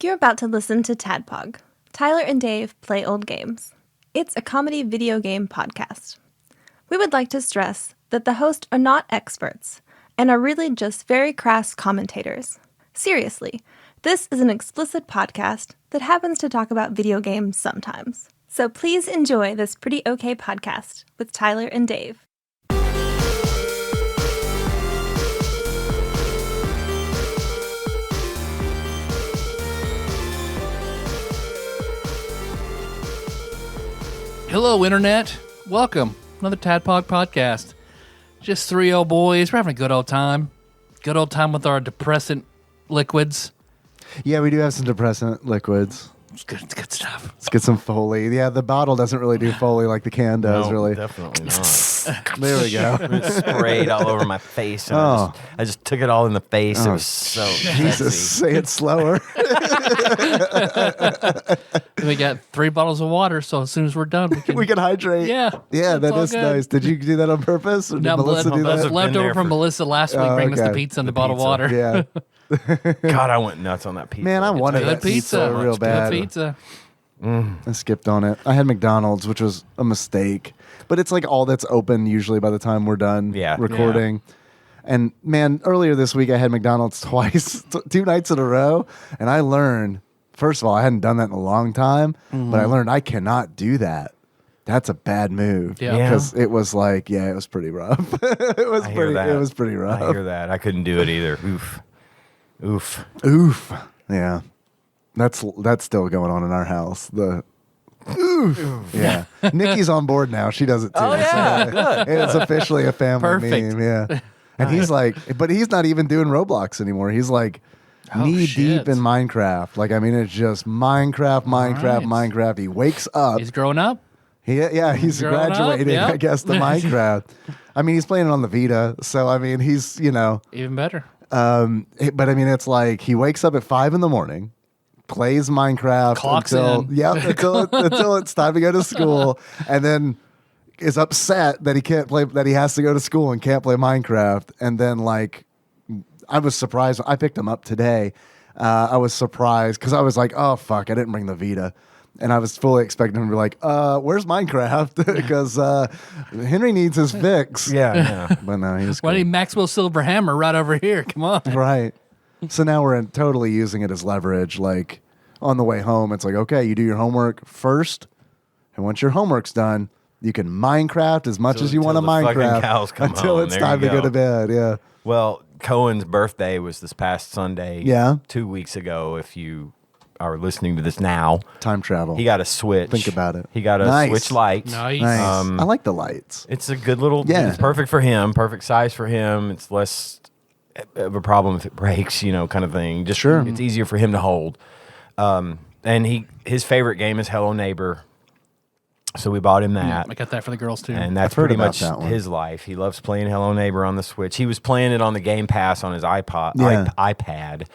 You're about to listen to TADPOG, Tyler and Dave Play Old Games. It's a comedy video game podcast. We would like to stress that the hosts are not experts and are really just very crass commentators. Seriously, this is an explicit podcast that happens to talk about video games sometimes. So please enjoy this pretty okay podcast with Tyler and Dave. Hello, Internet. Welcome. Another TADPOG podcast. Just three old boys. We're having a good old time. Good old time with our depressant liquids. Yeah, we do have some depressant liquids. It's good stuff. Let's get some Foley. Yeah, the bottle doesn't really do Foley like the can does, No, really. definitely not. There we go. It sprayed all over my face. And I just took it all in the face. It was so Jesus, sexy. say it slower. We got 3 bottles of water, so as soon as we're done, we can... hydrate. Yeah. Yeah, It's that all is good. nice. Did you do that on purpose? Or did Now, Melissa do Melissa- that? left been over there from for- Melissa last week, bringing us the okay. pizza and the The bottled pizza. water. Yeah. God, I went nuts on that pizza. Man, I wanted Good that pizza. real Good bad. pizza. I skipped on it. I had McDonald's, which was a mistake. But it's like all that's open usually by the time we're done recording. And man, earlier this week I had McDonald's twice, 2 nights in a row. And I learned, first of all, I hadn't done that in a long time, but I learned I cannot do that. That's a bad move. Yeah. Because it was like, it was pretty rough. It was pretty rough. I hear that. I couldn't do it either. Oof. Oof. Yeah. That's still going on in our house. The oof. Yeah. Nikki's on board now. She does it too. Oh, yeah. Good. It's officially a family Perfect. meme. Yeah. And he's like, but he's not even doing Roblox anymore. He's like knee shit. deep in Minecraft. Like, I mean, it's just Minecraft. Right. He wakes up. He's growing up. He's growing up, graduating, yeah. I guess, to Minecraft. I mean, he's playing it on the Vita. So, I mean, he's, Even better. but I mean, it's like he wakes up at 5 a.m, plays Minecraft Clocks until in. until it's time to go to school, and then is upset that he can't play, that he has to go to school and can't play Minecraft. And then like, I was surprised. I picked him up today. I was surprised because I was like, oh fuck, I didn't bring the Vita. And I was fully expecting him to be like, where's Minecraft? Because Henry needs his fix. Yeah. But no, he was Why cool. need Maxwell Silver Hammer right over here? Come on. Right. So now we're totally using it as leverage. Like on the way home, it's like, okay, you do your homework first. And once your homework's done, you can Minecraft as much as you want to Until the fucking Minecraft cows come until home. it's There time you to go go. to bed. Yeah. Well, Cohen's birthday was this past Sunday. Yeah. 2 weeks ago, if you are listening to this now. Time travel. He got a Switch. Think about it. He got a Nice. Switch Lite. Nice. Nice. Um, I like the lights. It's a good little. Yeah. It's perfect for him. Perfect size for him. It's less of a problem if it breaks, kind of thing. Just Sure. It's easier for him to hold. And his favorite game is Hello Neighbor. So we bought him that. I got that for the girls, too. And that's I've heard pretty about much that one. his life. He loves playing Hello Neighbor on the Switch. He was playing it on the Game Pass on his iPod, Yeah. iPad.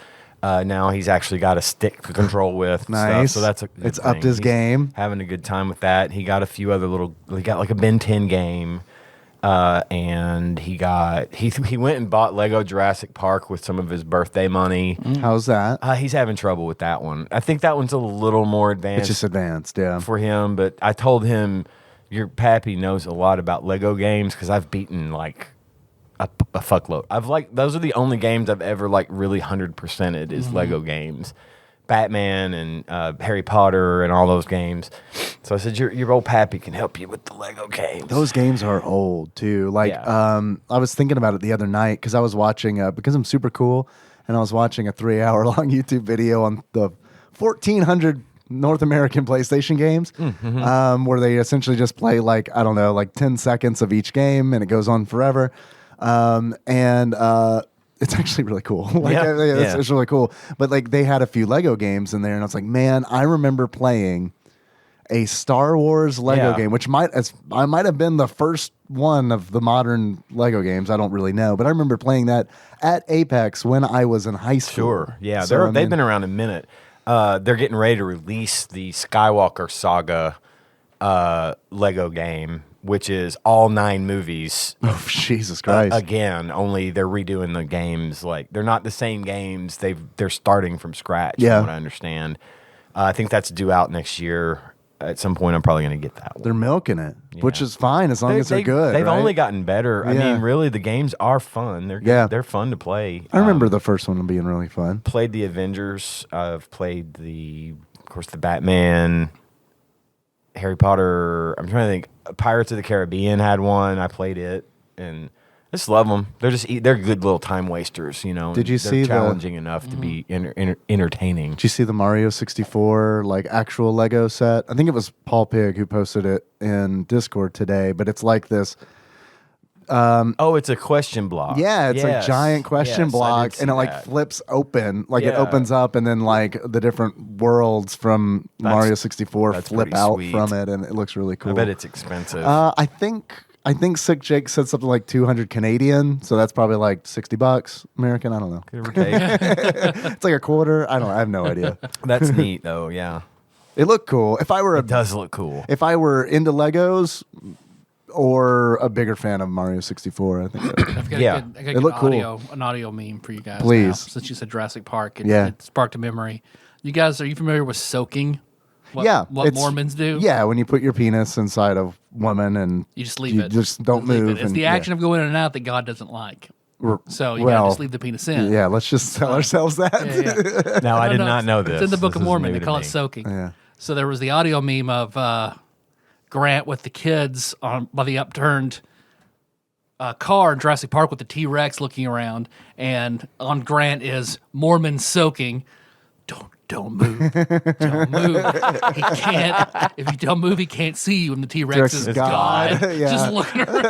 Now he's actually got a stick to control with. and Nice. Stuff, so that's a good It's thing. upped his He's game. Having a good time with that. He got a few other little. He got like a Ben 10 game. And he went and bought Lego Jurassic Park with some of his birthday money. How's that? He's having trouble with that one. I think that one's a little more It's advanced just advanced. Yeah. for him, but I told him your pappy knows a lot about Lego games because I've beaten like a fuckload. Those are the only games I've ever like really 100%ed is Lego games, Batman and Harry Potter and all those games. So I said your old pappy can help you with the Lego games. Those games are old too. Like, Yeah. I was thinking about it the other night because I was watching, because I'm super cool, and I was watching a 3-hour long YouTube video on the 1,400 North American PlayStation games, where they essentially just play like, I don't know, like 10 seconds of each game, and it goes on forever. It's actually really cool. It's really cool. But like they had a few Lego games in there, and I was like, man, I remember playing a Star Wars Lego game, which might have been the first one of the modern Lego games. I don't really know, but I remember playing that at Apex when I was in high school. Sure, yeah, So, they've been around a minute. They're getting ready to release the Skywalker Saga Lego game, which is all 9 movies. Oh, Jesus Christ. Again, only they're redoing the games. Like, they're not the same games. They're starting from scratch, Yeah. from what I understand. I think that's due out next year. At some point, I'm probably going to get that one. They're milking it, which is fine as long as they're good. They've right? only gotten better. I Yeah. mean, really, the games are fun. They're fun to play. I remember the first one being really fun. Played the Avengers. I've played of course, the Batman, Harry Potter. I'm trying to think. Pirates of the Caribbean had one. I played it, and I just love them. They're good little time wasters. Did you they're see challenging enough to be entertaining? Did you see the Mario 64 like actual Lego set? I think it was Paul Pig who posted it in Discord today, but it's like this. It's a question block. Yeah, it's Yes. a giant question Yes, I block, did see and it like that. flips open, like it Yeah. opens up, and then like the different worlds from Mario 64 that's flip pretty out sweet. from it, and it looks really cool. I bet it's expensive. I think Sick Jake said something like 200 Canadian, so that's probably like $60 American. I don't know. Give or take. It's like a quarter. I don't know. I have no idea. That's neat, though. Yeah, It looked cool. If I were it does look cool. if I were into Legos or a bigger fan of Mario 64, I think. I've got Yeah. a good, I got It an looked cool. an audio meme for you guys. Please. now, since you said Jurassic Park, Yeah. it sparked a memory. You guys, are you familiar with soaking? What it's- Mormons do? Yeah, when you put your penis inside a woman and You just leave it. just don't You leave move. it. It's the action of going in and out that God doesn't like. So you gotta just leave the penis in. Yeah, let's just tell ourselves that. Yeah, yeah. Now, I did No, not know this. It's in the Book This of is Mormon. new They to call me. it soaking. Yeah. So there was the audio meme of Grant with the kids by the upturned car in Jurassic Park with the T-Rex looking around, and on Grant is Mormon soaking. Don't move. Don't move. He can't. If you don't move, he can't see you. And the T-Rex is God. Yeah. Just looking around.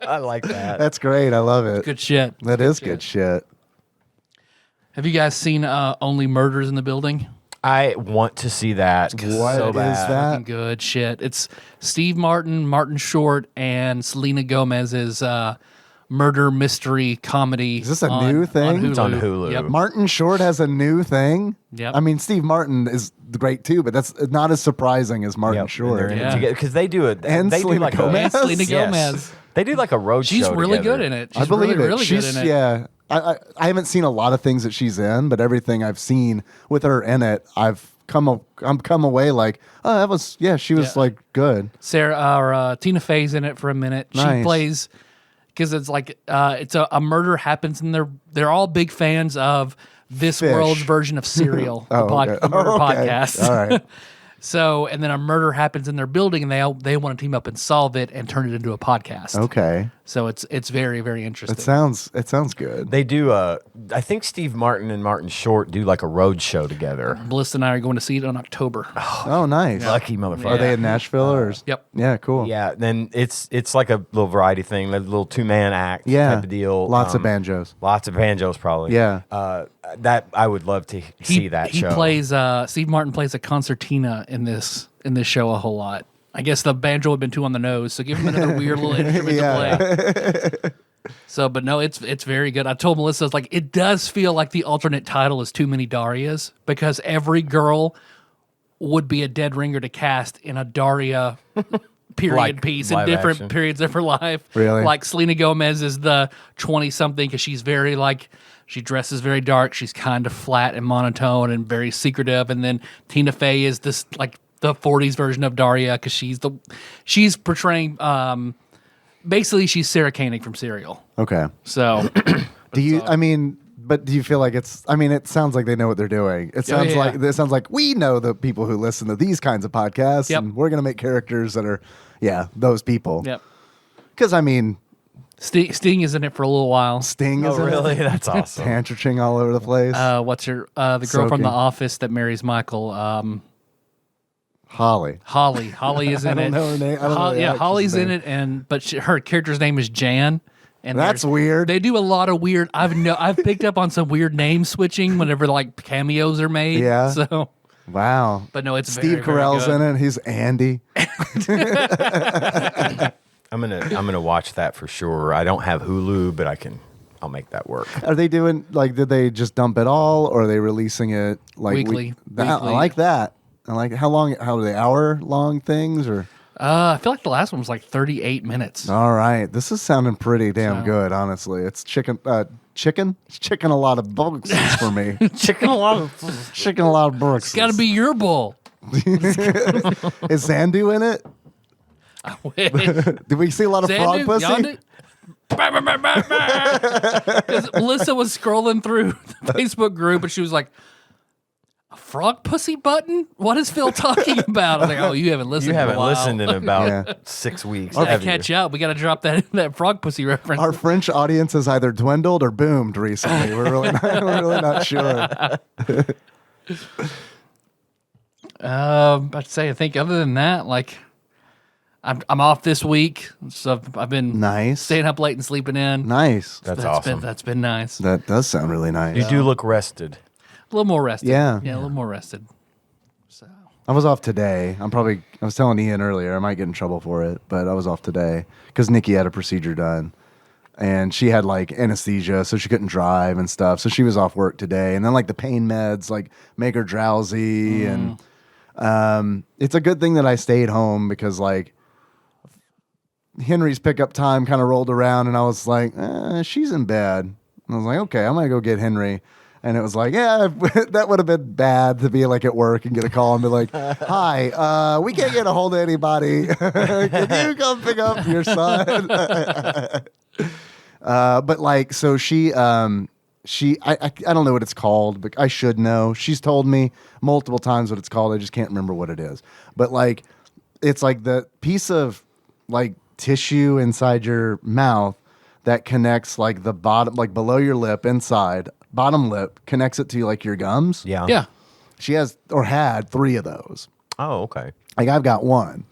I like that. That's great. I love it. Good shit. That is good shit. Have you guys seen Only Murders in the Building? I want to see that. What so is bad. that? Fucking good shit. It's Steve Martin, Martin Short, and Selena Gomez's murder mystery comedy. Is this a new thing? It's on Hulu. Yep. Martin Short has a new thing. Yep. I mean, Steve Martin is great too, but that's not as surprising as Martin Short. Yeah. Because they do it. And they do Selena like Gomez? A, And Selena Yes. Gomez. They do like a road show. She's really together. good in it. She's I believe really, it. really She's good in it. yeah. I haven't seen a lot of things that she's in, but everything I've seen with her in it, I'm come away like, oh, that was she was Yeah. like good. Tina Fey's in it for a minute. Nice. She plays because it's like it's a murder happens, and they're all big fans of this Fish. world's version of Serial, Oh, the okay. murder Okay. podcast. All right. So, and then a murder happens in their building, and they want to team up and solve it and turn it into a podcast. Okay. So it's very, very interesting. It sounds good. They do. I think Steve Martin and Martin Short do like a road show together. Bliss and I are going to see it in October. Oh, nice. Lucky motherfucker. Are they in Nashville or? Yep. Yeah, cool. Yeah, then it's like a little variety thing, like a little 2-man act Yeah. type of deal. Lots of banjos. Lots of banjos, probably. Yeah. That I would love to see that he show. plays Steve Martin plays a concertina in this show a whole lot. I guess the banjo had been too on the nose, so give him another weird little instrument to play. So, but no, it's very good. I told Melissa, it's like it does feel like the alternate title is Too Many Darias, because every girl would be a dead ringer to cast in a Daria period Like piece in live different action. periods of her life. Really? Like Selena Gomez is the 20-something because she's very she dresses very dark. She's kind of flat and monotone and very secretive. And then Tina Fey is this like the 40s version of Daria because she's portraying basically she's Sarah Koenig from Serial. Okay. So Do you? I mean, but do you feel like it's? I mean, it sounds like they know what they're doing. It sounds like we know the people who listen to these kinds of podcasts, Yep. and we're gonna make characters that are, those people. yep. Because I mean, Sting is in it for a little while. Sting is Oh, in really? it. That's awesome. Tantraching all over the place. What's her the girl from Soaking. The Office that marries Michael? Holly. Holly is in I it. don't know her name. I don't know the Yeah, actress's Holly's in name. it, but her character's name is Jan. And That's there's- weird. They do a lot of weird. I've picked up on some weird name switching whenever like cameos are made. Yeah. So, Wow. but no, it's Steve Carell's in it. He's Andy. I'm gonna watch that for sure. I don't have Hulu, but I'll make that work. Are they doing like? Did they just dump it all, or are they releasing it like Weekly. I Weekly. like that. I like how long? How are they hour long things or? I feel like the last one was like 38 minutes. All right, this is sounding pretty damn good, honestly. It's chicken. It's chicken a lot of books for me. Chicken a lot of Chicken a lot of books. It's got to be your bull. Is Zandu in it? I wish. Did we see a lot of frog pussy? Because Melissa was scrolling through the Facebook group and she was like, a frog pussy button? What is Phil talking about? I was like, oh, you haven't listened You haven't in a while. listened in about 6 weeks. We gotta have you? catch up. We got to drop that frog pussy reference. Our French audience has either dwindled or boomed recently. We're really not sure. About to say, I think other than that, like, I'm off this week, so I've been Nice. staying up late and sleeping in. Nice. That's awesome. That's been nice. That does sound really nice. You do look rested. A little more rested. Yeah. a little more rested. So I was off today. I was telling Ian earlier, I might get in trouble for it, but I was off today because Nikki had a procedure done and she had like anesthesia, so she couldn't drive and stuff. So she was off work today. And then like the pain meds like make her drowsy. And it's a good thing that I stayed home because like Henry's pickup time kind of rolled around and I was like, she's in bed. And I was like, okay, I'm going to go get Henry. And it was like, yeah, that would have been bad to be like at work and get a call and be like, hi, we can't get a hold of anybody. Can you come pick up your son? But like, so I don't know what it's called, but I should know. She's told me multiple times what it's called. I just can't remember what it is. But like, it's like the piece of like tissue inside your mouth that connects like the bottom, like below your lip inside, bottom lip, connects it to like your gums. Yeah. yeah, She has or had 3 of those. Oh, okay. Like I've got 1.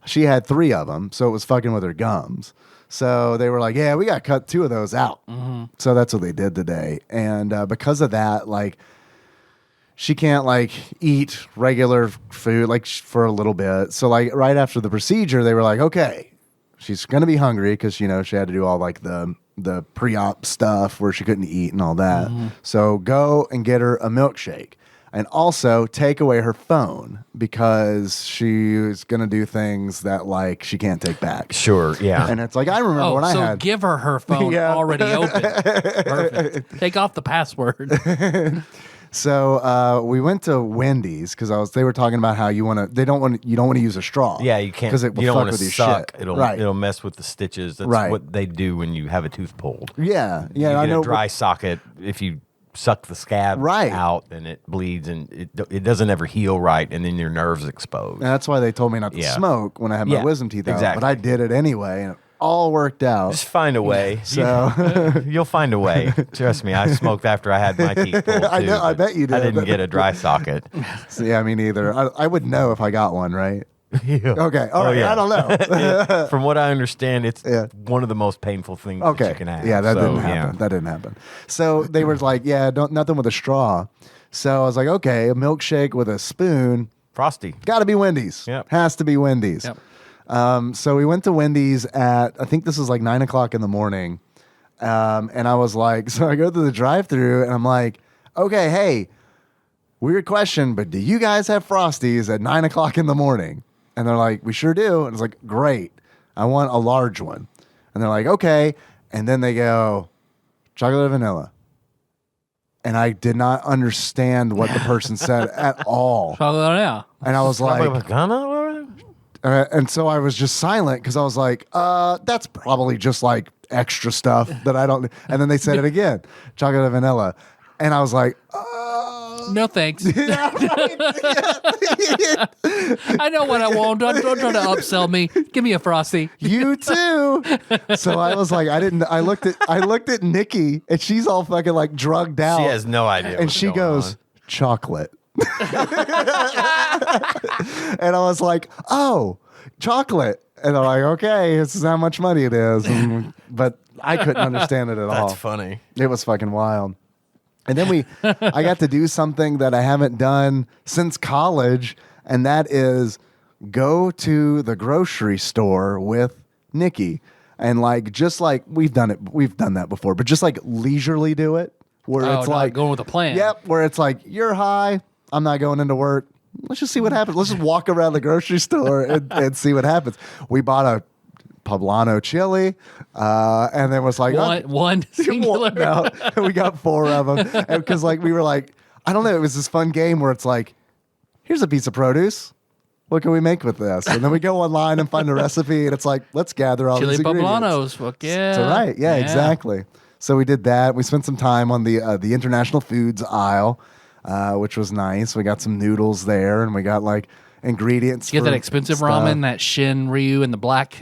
She had 3 of them, so it was fucking with her gums. So they were like, yeah, we got to cut 2 of those out. So that's what they did today. And because of that, like she can't like eat regular food like for a little bit. So like right after the procedure, they were like, okay, she's going to be hungry because, you know, she had to do all like the pre-op stuff where she couldn't eat and all that. So go and get her a milkshake. And also take away her phone because she's going to do things that like she can't take back. Sure, yeah. And it's like, I remember when I so had... give her phone Yeah. already open. Perfect. Take off the password. So we went to Wendy's because they were talking about how you don't want to use a straw. Yeah, you can't because it will you don't fuck want with to your suck. shit. It'll mess with the stitches. That's Right. what they do when you have a tooth pulled. Yeah, You I get know. a dry socket. If you suck the scab Right. out, then it bleeds and it doesn't ever heal right, and then your nerves exposed. That's why they told me not to Yeah. smoke when I had my Yeah, wisdom teeth out. exactly. But I did it anyway, and it all worked out. Just find a way. So You'll find a way. Trust me, I smoked after I had my teeth pulled too. I know, I but bet you I did. didn't get a dry socket. So, yeah, me neither. I would know if I got one, right? Okay, all right. yeah. I don't know. From what I understand, it's Yeah. one of the most painful things that Okay. you can have. Yeah, that So, didn't happen. That didn't happen. So they were like, yeah, nothing with a straw. So I was like, okay, a milkshake with a spoon. Frosty. Got to be Wendy's. Yep. Has to be Wendy's. Yep. So we went to Wendy's at, I think this was like 9:00 in the morning. And I was like, so I go through the drive-thru and I'm like, okay, hey, weird question, but do you guys have Frosties at 9:00 in the morning? And they're like, we sure do. And it's like, great. I want a large one. And they're like, okay. And then they go, chocolate or vanilla. And I did not understand what the person said at all. Oh, yeah. And I was like, and so I was just silent because I was like, that's probably just like extra stuff that I don't. And then they said it again, chocolate or vanilla. And I was like, No thanks. yeah, right. I know what I want. Don't try to upsell me. Give me a Frosty. You too. So I was like, I looked at Nikki and she's all fucking like drugged out. She has no idea. And what's she going goes, on. chocolate. And I was like, oh, chocolate. And I'm like, okay, this is how much money it is. But I couldn't understand it at all. That's funny. It was fucking wild. And then I got to do something that I haven't done since college, and that is go to the grocery store with Nikki. And like, just like we've done that before, but just like leisurely do it. Where it's not like going with a plan. Yep, where it's like, you're high, I'm not going into work. let's just see what happens. Let's just walk around the grocery store and see what happens. We bought a poblano chili, and then was like one singular. No, we got 4 of them because like we were like, I don't know, it was this fun game where it's like, here's a piece of produce. What can we make with this? And then we go online and find a recipe, and it's like, let's gather all Chili these ingredients. poblanos. Fuck yeah. So right, yeah, exactly. So we did that. We spent some time on the international foods aisle, which was nice. We got some noodles there, and we got like ingredients. You get that expensive stuff. ramen, that Shin Ryu in the black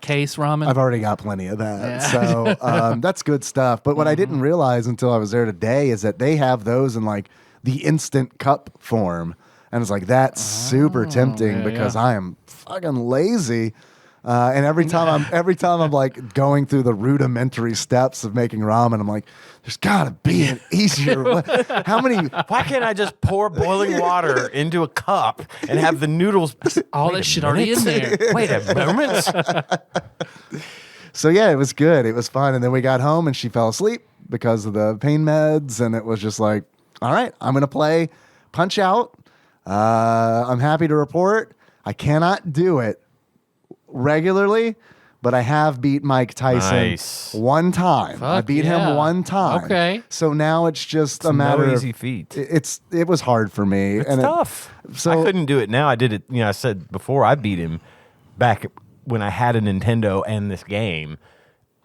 case ramen. I've already got plenty of that, so that's good stuff. But what I didn't realize until I was there today is that they have those in like the instant cup form. And it's like, that's super tempting because I am fucking lazy. And every time I'm like going through the rudimentary steps of making ramen, I'm like, there's gotta be an easier way. Why can't I just pour boiling water into a cup and have the noodles? All that shit already in there. Wait a moment. So yeah, it was good. It was fun. And then we got home and she fell asleep because of the pain meds. And it was just like, all right, I'm going to play Punch Out. I'm happy to report I cannot do it regularly, but I have beat Mike Tyson one time. I beat him one time. Okay. So now it's just a matter of easy feat. It was hard for me. It's tough. So I couldn't do it now. I did it. I said before I beat him back when I had a Nintendo and this game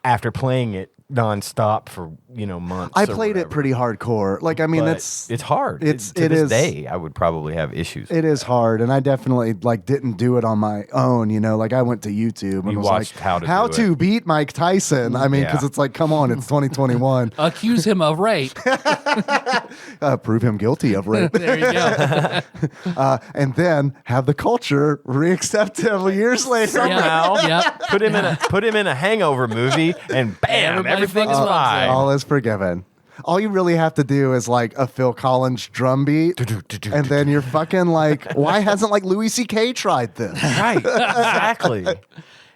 after playing it nonstop for months. I played it pretty hardcore. Like I mean, it's hard. To this day, I would probably have issues. It is hard, and I definitely didn't do it on my own. Like I went to YouTube and was watched like, how to beat Mike Tyson. I mean, because it's like, come on, it's 2021. Accuse him of rape. Prove him guilty of rape. There you go. And then have the culture re-accept him years later. Somehow, Yep. put him in a Hangover movie, and bam, everything's fine. All is forgiven. All you really have to do is like a Phil Collins drum beat, and then you're fucking like, why hasn't like Louis C.K. tried this? Right, exactly.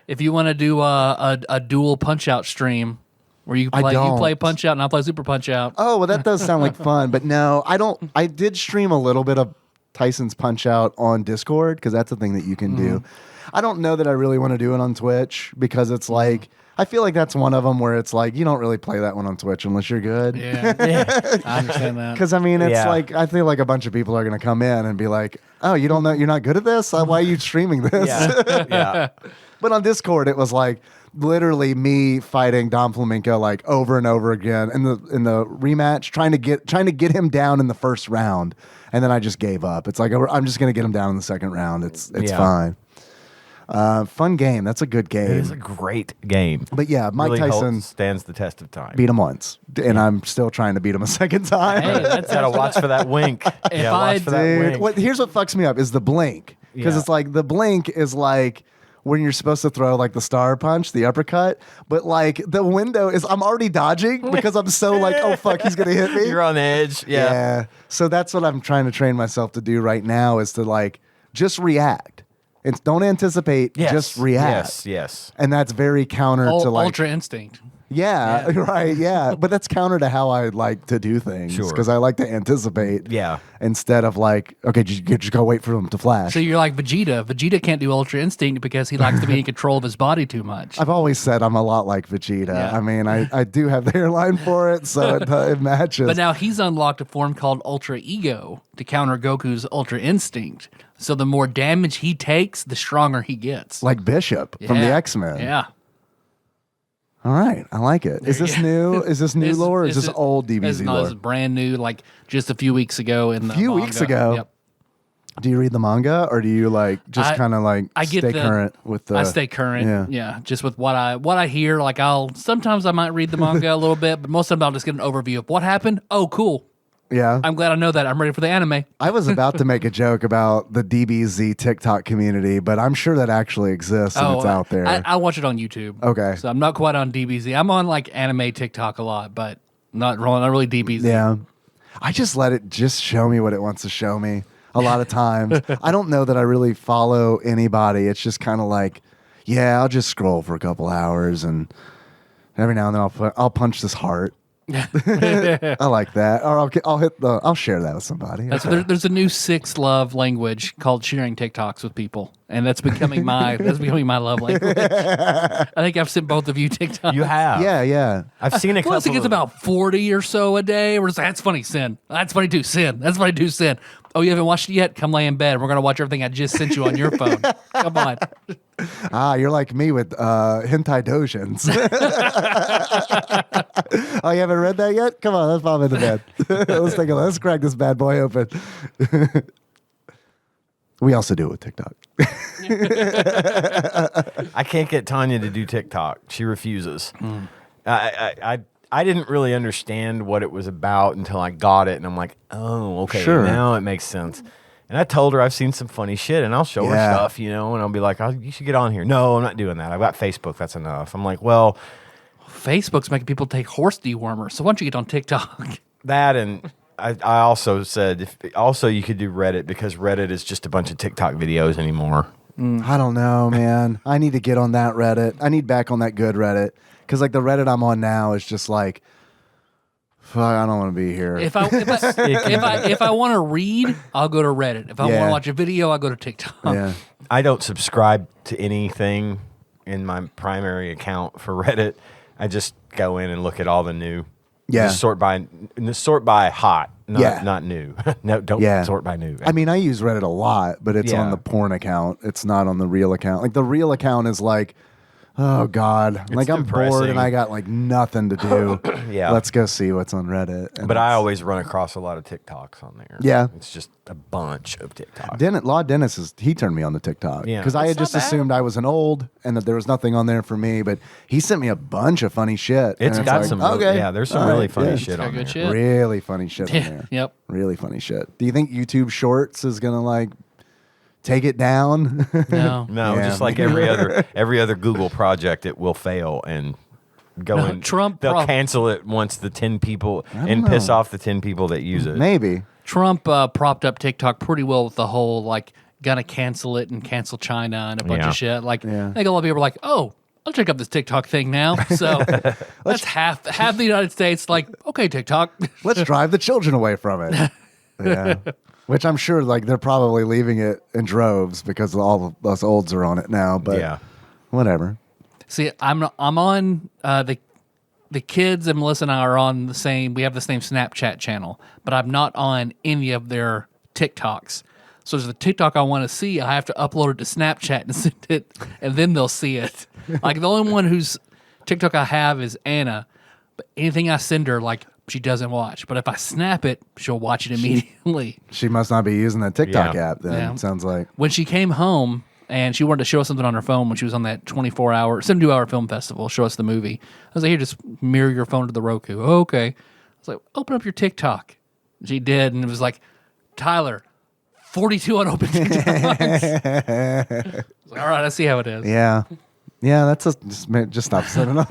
If you want to do a dual Punch Out stream where you play Punch Out and I play Super Punch Out. Oh, well, that does sound like fun, but no, I don't. I did stream a little bit of Tyson's Punch Out on Discord because that's a thing that you can do. I don't know that I really want to do it on Twitch because it's like, I feel like that's one of them where it's like, you don't really play that one on Twitch unless you're good. Yeah. I understand that. Because, I mean, it's like, I feel like a bunch of people are going to come in and be like, oh, you don't know, you're not good at this? Why are you streaming this? Yeah. But on Discord, it was like literally me fighting Dom Flamenco like over and over again in the rematch, trying to get him down in the first round. And then I just gave up. It's like, I'm just going to get him down in the second round. It's fine. Fun game. That's a good game. It is a great game. But yeah, Mike really Tyson stands the test of time. beat him once, and I'm still trying to beat him a second time. Hey, that's Gotta watch for that wink. Watch for that wink. Here's what fucks me up is the blink, because it's like the blink is like when you're supposed to throw like the star punch, the uppercut, but like the window is I'm already dodging because I'm so like, oh fuck, he's gonna hit me. You're on the edge. Yeah. So that's what I'm trying to train myself to do right now is to like just react. And don't anticipate, just react. Yes. And that's very counter to like Ultra Instinct. Yeah, right. Yeah, but that's counter to how I like to do things because I like to anticipate. Yeah. Instead of like, okay, just go wait for them to flash. So you're like Vegeta. Vegeta can't do Ultra Instinct because he likes to be in control of his body too much. I've always said I'm a lot like Vegeta. Yeah. I mean, I do have the hairline for it, so it matches. But now he's unlocked a form called Ultra Ego to counter Goku's Ultra Instinct. So the more damage he takes, the stronger he gets. Like Bishop from the X-Men. Yeah. All right, I like it. Is this new? Is this new lore? Or is this old DBZ no, lore? It's brand new, like just a few weeks ago. In the few manga. weeks ago. Yep. Do you read the manga, or do you like just kind of like stay current with the? I stay current. Yeah, just with what I hear. Like sometimes I might read the manga a little bit, but most of the time I'll just get an overview of what happened. Oh, cool. Yeah. I'm glad I know that. I'm ready for the anime. I was about to make a joke about the DBZ TikTok community, but I'm sure that actually exists and it's out there. I watch it on YouTube. Okay. So I'm not quite on DBZ. I'm on like anime TikTok a lot, but not really DBZ. Yeah. I just let it just show me what it wants to show me a lot of times. I don't know that I really follow anybody. It's just kind of like, yeah, I'll just scroll for a couple hours and every now and then I'll punch this heart. I like that. Or I'll share that with somebody. There's a new sixth love language called sharing TikToks with people, and that's becoming my love language. I think I've sent both of you TikToks. You have. Yeah. I've seen a couple. Plus, it gets about 40 or so a day. We're just like, that's funny, sin. That's funny too, sin. That's funny too, sin. Oh, you haven't watched it yet? Come lay in bed. We're gonna watch everything I just sent you on your phone. Come on. You're like me with hentai dojins. Oh, you haven't read that yet? Come on, let's pop into bed. Let's crack this bad boy open. We also do it with TikTok. I can't get Tanya to do TikTok. She refuses. I didn't really understand what it was about until I got it, and I'm like, oh, okay, Sure. now it makes sense. And I told her I've seen some funny shit, and I'll show her stuff, and I'll be like, oh, you should get on here. No, I'm not doing that. I've got Facebook. That's enough. I'm like, well, Facebook's making people take horse dewormers, so why don't you get on TikTok? that, and I also said, you could do Reddit, because Reddit is just a bunch of TikTok videos anymore. I don't know, man. I need to get on that Reddit. I need back on that good Reddit. Because like the Reddit I'm on now is just like, fuck, I don't want to be here. If I want to read, I'll go to Reddit. If I want to watch a video, I'll go to TikTok. Yeah. I don't subscribe to anything in my primary account for Reddit. I just go in and look at all the new. Yeah. Just sort by hot, not new. No, don't sort by new. I mean, I use Reddit a lot, but it's on the porn account. It's not on the real account. Like the real account is like, oh God, like I'm bored and I got like nothing to do. Yeah. Let's go see what's on Reddit. And but I always run across a lot of TikToks on there. Yeah. It's just a bunch of TikToks. Law Dennis he turned me on to TikTok. Yeah. Because I had just assumed I was an old and that there was nothing on there for me, but he sent me a bunch of funny shit. It's got some there's some really funny shit on there. Good shit. Really funny shit on there. Yep. Really funny shit. Do you think YouTube Shorts is gonna like take it down? No. No, Yeah. just like every other Google project, it will fail and go in. They'll cancel it once the 10 people and piss off the 10 people that use it. Maybe. Trump propped up TikTok pretty well with the whole like gonna cancel it and cancel China and a bunch of shit. Like I think a lot of people were like, oh, I'll check out this TikTok thing now. So that's half the United States. Like, okay, TikTok, let's drive the children away from it. Yeah. Which I'm sure, like, they're probably leaving it in droves because all of us olds are on it now. But whatever. See, I'm on the kids and Melissa and I are on the same. We have the same Snapchat channel, but I'm not on any of their TikToks. So there's the TikTok I want to see. I have to upload it to Snapchat and send it, and then they'll see it. Like the only one whose TikTok I have is Anna, but anything I send her, like, she doesn't watch. But if I snap it, she'll watch it immediately. She must not be using that TikTok app then, Yeah. it sounds like. When she came home and she wanted to show us something on her phone when she was on that 72-hour film festival, show us the movie. I was like, here, just mirror your phone to the Roku. Oh, okay. I was like, open up your TikTok. She did, and it was like, Tyler, 42 unopened TikToks. I was like, all right, I see how it is. Yeah. Yeah, that's just stop sending them.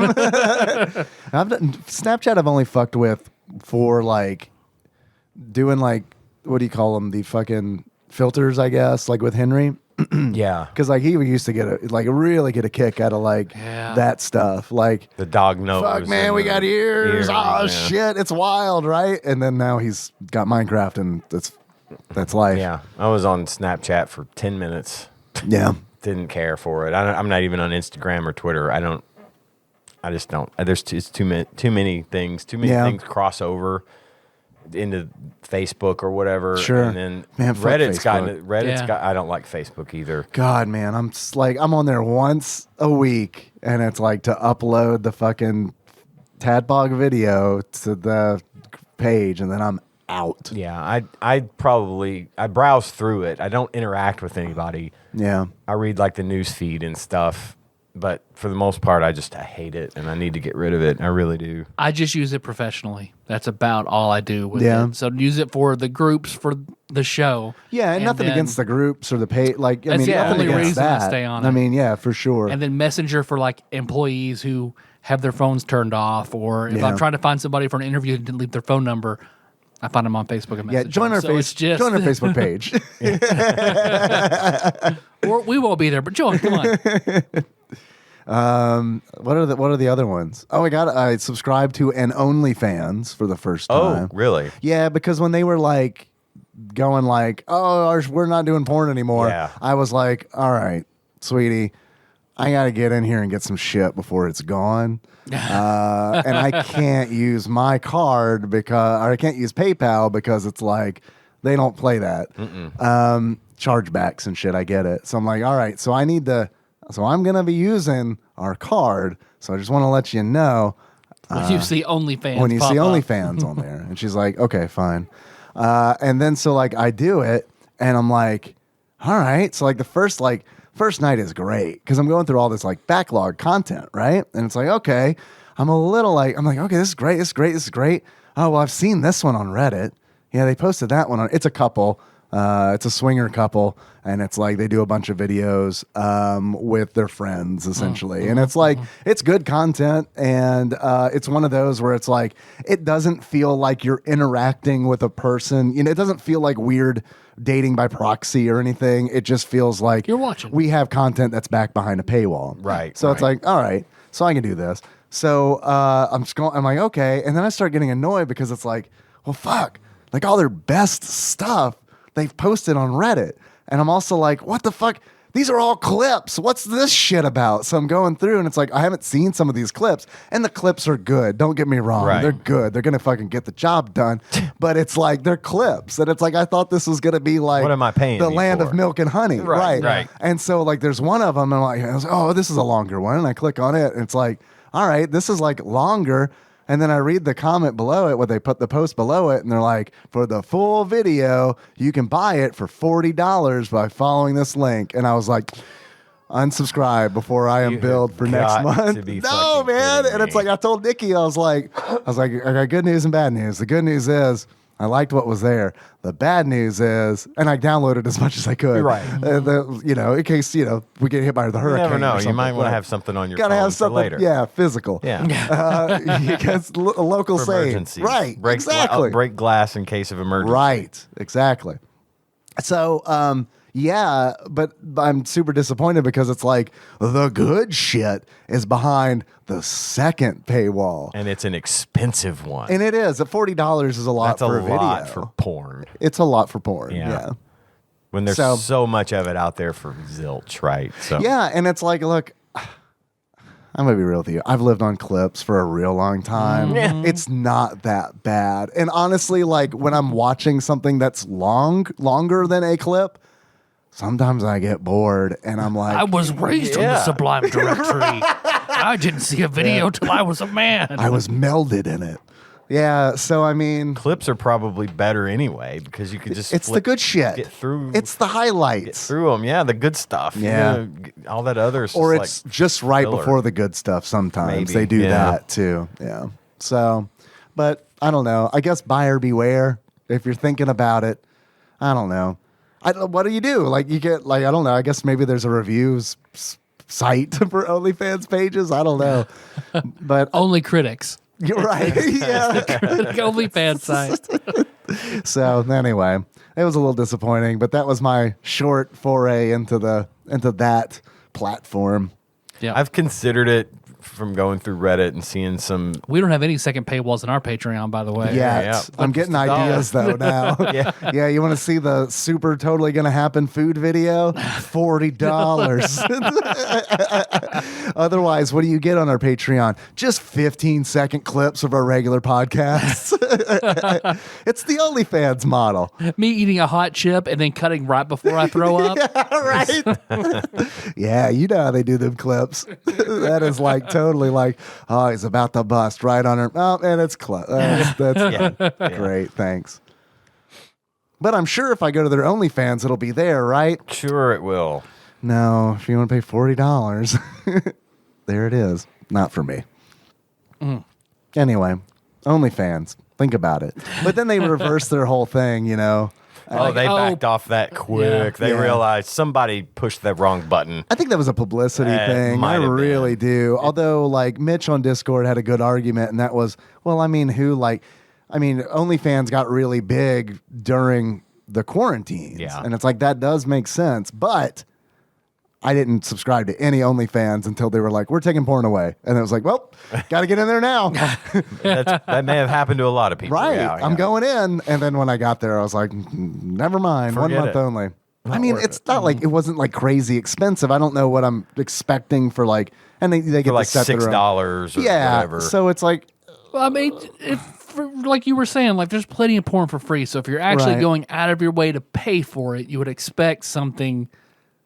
Snapchat I've only fucked with for like doing like, what do you call them? The fucking filters, I guess, like with Henry. Yeah. Because like he used to really get a kick out of like that stuff. Like the dog nose. Fuck man, we got ears. Oh shit, it's wild, right? And then now he's got Minecraft and that's life. Yeah. I was on Snapchat for 10 minutes. Yeah. Didn't care for it. I'm not even on Instagram or Twitter. I just don't. There's too many things. Too many things cross over into Facebook or whatever. Sure. And then Man, Reddit's Facebook. got. I don't like Facebook either. God, man, I'm on there once a week, and it's like to upload the fucking TADPOG video to the page, and then I'm out. Yeah, I browse through it. I don't interact with anybody. Yeah. I read like the news feed and stuff, but for the most part, I hate it, and I need to get rid of it. I really do. I just use it professionally. That's about all I do with it. So use it for the groups for the show. Yeah, and nothing against the groups or the page. Like, I mean, the nothing only against reason that. I stay on it. I mean, yeah, for sure. And then Messenger for like employees who have their phones turned off, or if I'm trying to find somebody for an interview who didn't leave their phone number, I find them on Facebook and Messenger. Yeah, join our Facebook page. Or we won't be there, but join. Come on. What are the other ones? Oh, I subscribed to an OnlyFans for the first time. Oh, really? Yeah, because when they were like going like, oh, we're not doing porn anymore. Yeah. I was like, all right, sweetie, I got to get in here and get some shit before it's gone. And I can't use my card or I can't use PayPal because it's like they don't play that. Chargebacks and shit. I get it. So I'm like, all right, so I'm going to be using our card. So I just want to let you know. When you see OnlyFans When you see pop up. OnlyFans on there. And she's like, okay, fine. And then so like I do it and I'm like, all right. So like the first night is great because I'm going through all this like backlog content, right? And it's like, okay, I'm like, okay, this is great. This is great. This is great. Oh, well, I've seen this one on Reddit. Yeah, they posted that one it's a couple. It's a swinger couple, and it's like they do a bunch of videos with their friends, essentially. And it's like, it's good content, and it's one of those where it's like, it doesn't feel like you're interacting with a person. You know, it doesn't feel like weird dating by proxy or anything. It just feels like You're watching. we have content that's back behind a paywall. Right, So it's right. like, all right, so I can do this. So I'm like, okay. And then I start getting annoyed because it's like, well, fuck, like all their best stuff they've posted on Reddit. And I'm also like, what the fuck? These are all clips. What's this shit about? So I'm going through and it's like, I haven't seen some of these clips and the clips are good. Don't get me wrong. Right. They're good. They're going to fucking get the job done. But it's like, they're clips. And it's like, I thought this was going to be like, What am I paying the you land for? of milk and honey. Right, right. And so like, there's one of them and I was like, oh, this is a longer one. And I click on it and it's like, all right, this is like longer. And then I read the comment below it, where they put the post below it, and they're like, for the full video, you can buy it for $40 by following this link. And I was like, unsubscribe before I am You billed for next got month. to be No, fucking man. kidding And it's me. like, I told Nikki, I was like, I got good news and bad news. The good news is I liked what was there. The bad news is, and I downloaded as much as I could. Right. In case, we get hit by the You hurricane. never know. or You something. might want to Right. have something on your Gotta phone have for something, later. yeah, physical. Yeah. Because a local For save. emergencies. Right, Break, exactly. break glass in case of emergency. Right, exactly. So, yeah, but I'm super disappointed because it's like the good shit is behind the second paywall. And it's an expensive one. And it is. At $40 is a lot That's for a a video. lot for porn. It's a lot for porn. Yeah. Yeah. When there's So- so much of it out there for zilch, right? So Yeah, and it's like, look, I'm gonna be real with you. I've lived on clips for a real long time. It's not that bad. And honestly, like when I'm watching something that's longer than a clip, sometimes I get bored and I'm like, I was raised on the Yeah. Sublime Directory. I didn't see a video till I was a man. I was melded in it. Yeah, so I mean, clips are probably better anyway because you could just it's the good shit. get through It's the highlights. through them. Yeah, the good stuff. Yeah. All that other is Or just it's just right filler. before the good stuff sometimes. Maybe, They do yeah. that too. Yeah. So, but I don't know. I guess buyer beware if you're thinking about it. I don't know. What do you do? Like you get like, I don't know. I guess maybe there's a reviews site for OnlyFans pages. I don't know. But Only critics. you're right. Yeah. OnlyFans site. So anyway, it was a little disappointing, but that was my short foray into that platform. Yeah. I've considered it from going through Reddit and seeing some. We don't have any second paywalls in our Patreon, by the way. Yeah, I'm getting ideas though now. Yeah, you want to see the super totally gonna happen food video? $40. Otherwise, what do you get on our Patreon? Just 15-second clips of our regular podcasts. It's the OnlyFans model. Me eating a hot chip and then cutting right before I throw up. Right? Yeah, you know how they do them clips. That is like totally like, oh, he's about to bust right on her. Oh, and it's close. That's great. Thanks. But I'm sure if I go to their OnlyFans, it'll be there, right? Sure, it will. No, if you want to pay $40, there it is. Not for me. Anyway, OnlyFans. Think about it. But then they reverse their whole thing, you know. Oh, they backed off that quick. They Yeah. realized somebody pushed the wrong button. I think that was a publicity It thing. might I have really do. Although, like, Mitch on Discord had a good argument, and that was, well, I mean, OnlyFans got really big during the quarantines. Yeah. And it's like, that does make sense. But I didn't subscribe to any OnlyFans until they were like, we're taking porn away. And it was like, well, got to get in there now. That may have happened to a lot of people. Right. Yeah, I'm going in. And then when I got there, I was like, never mind. Forget 1 month it. only. I mean, worth it's not like it wasn't like crazy expensive. I don't know what I'm expecting for like, and they get For like to set their own- $6 or yeah. whatever. So it's like, Well, I mean, like you were saying, like there's plenty of porn for free. So if you're actually Right. going out of your way to pay for it, you would expect something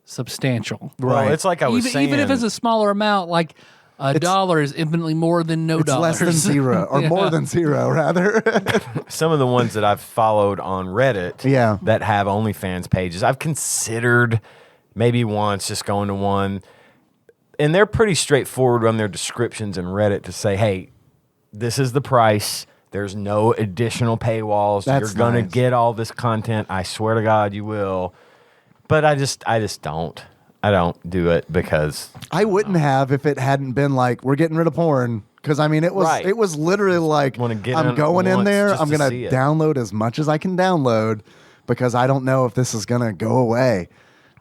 substantial. Well, Right. it's like I was saying. Even if it's a smaller amount, like $1 is infinitely more than no it's dollars. less than zero or more than zero, rather. some of the ones that I've followed on Reddit Yeah. that have OnlyFans pages, I've considered maybe once just going to one. And they're pretty straightforward on their descriptions in Reddit to say, hey, this is the price. There's no additional paywalls. That's You're going to nice. get all this content. I swear to God you will. But I just don't. I don't do it because I wouldn't have if it hadn't been like, we're getting rid of porn. Because I mean, it was Right. it was literally like, Wanna get I'm in going in once there. just I'm to gonna see it. download as much as I can download because I don't know if this is gonna go away.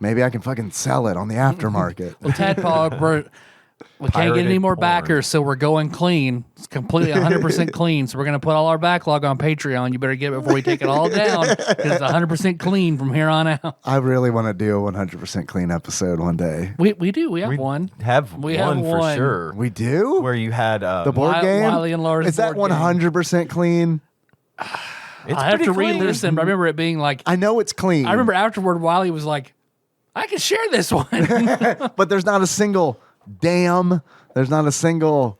Maybe I can fucking sell it on the aftermarket. Well, Tadpog, we can't get any Pirated more porn. backers, so we're going clean. It's completely 100% clean. So we're going to put all our backlog on Patreon. You better get it before we take it all down because it's 100% clean from here on out. I really want to do a 100% clean episode one day. We do. We have we one. have We one have for one. sure. We do Where you had the board Wi- game. Wiley and Laura's is that board game. 100% clean? it's I have pretty to clean. re-listen, but I remember it being like, I know it's clean. I remember afterward, Wiley was like, I can share this one. but there's not a single damn. There's not a single.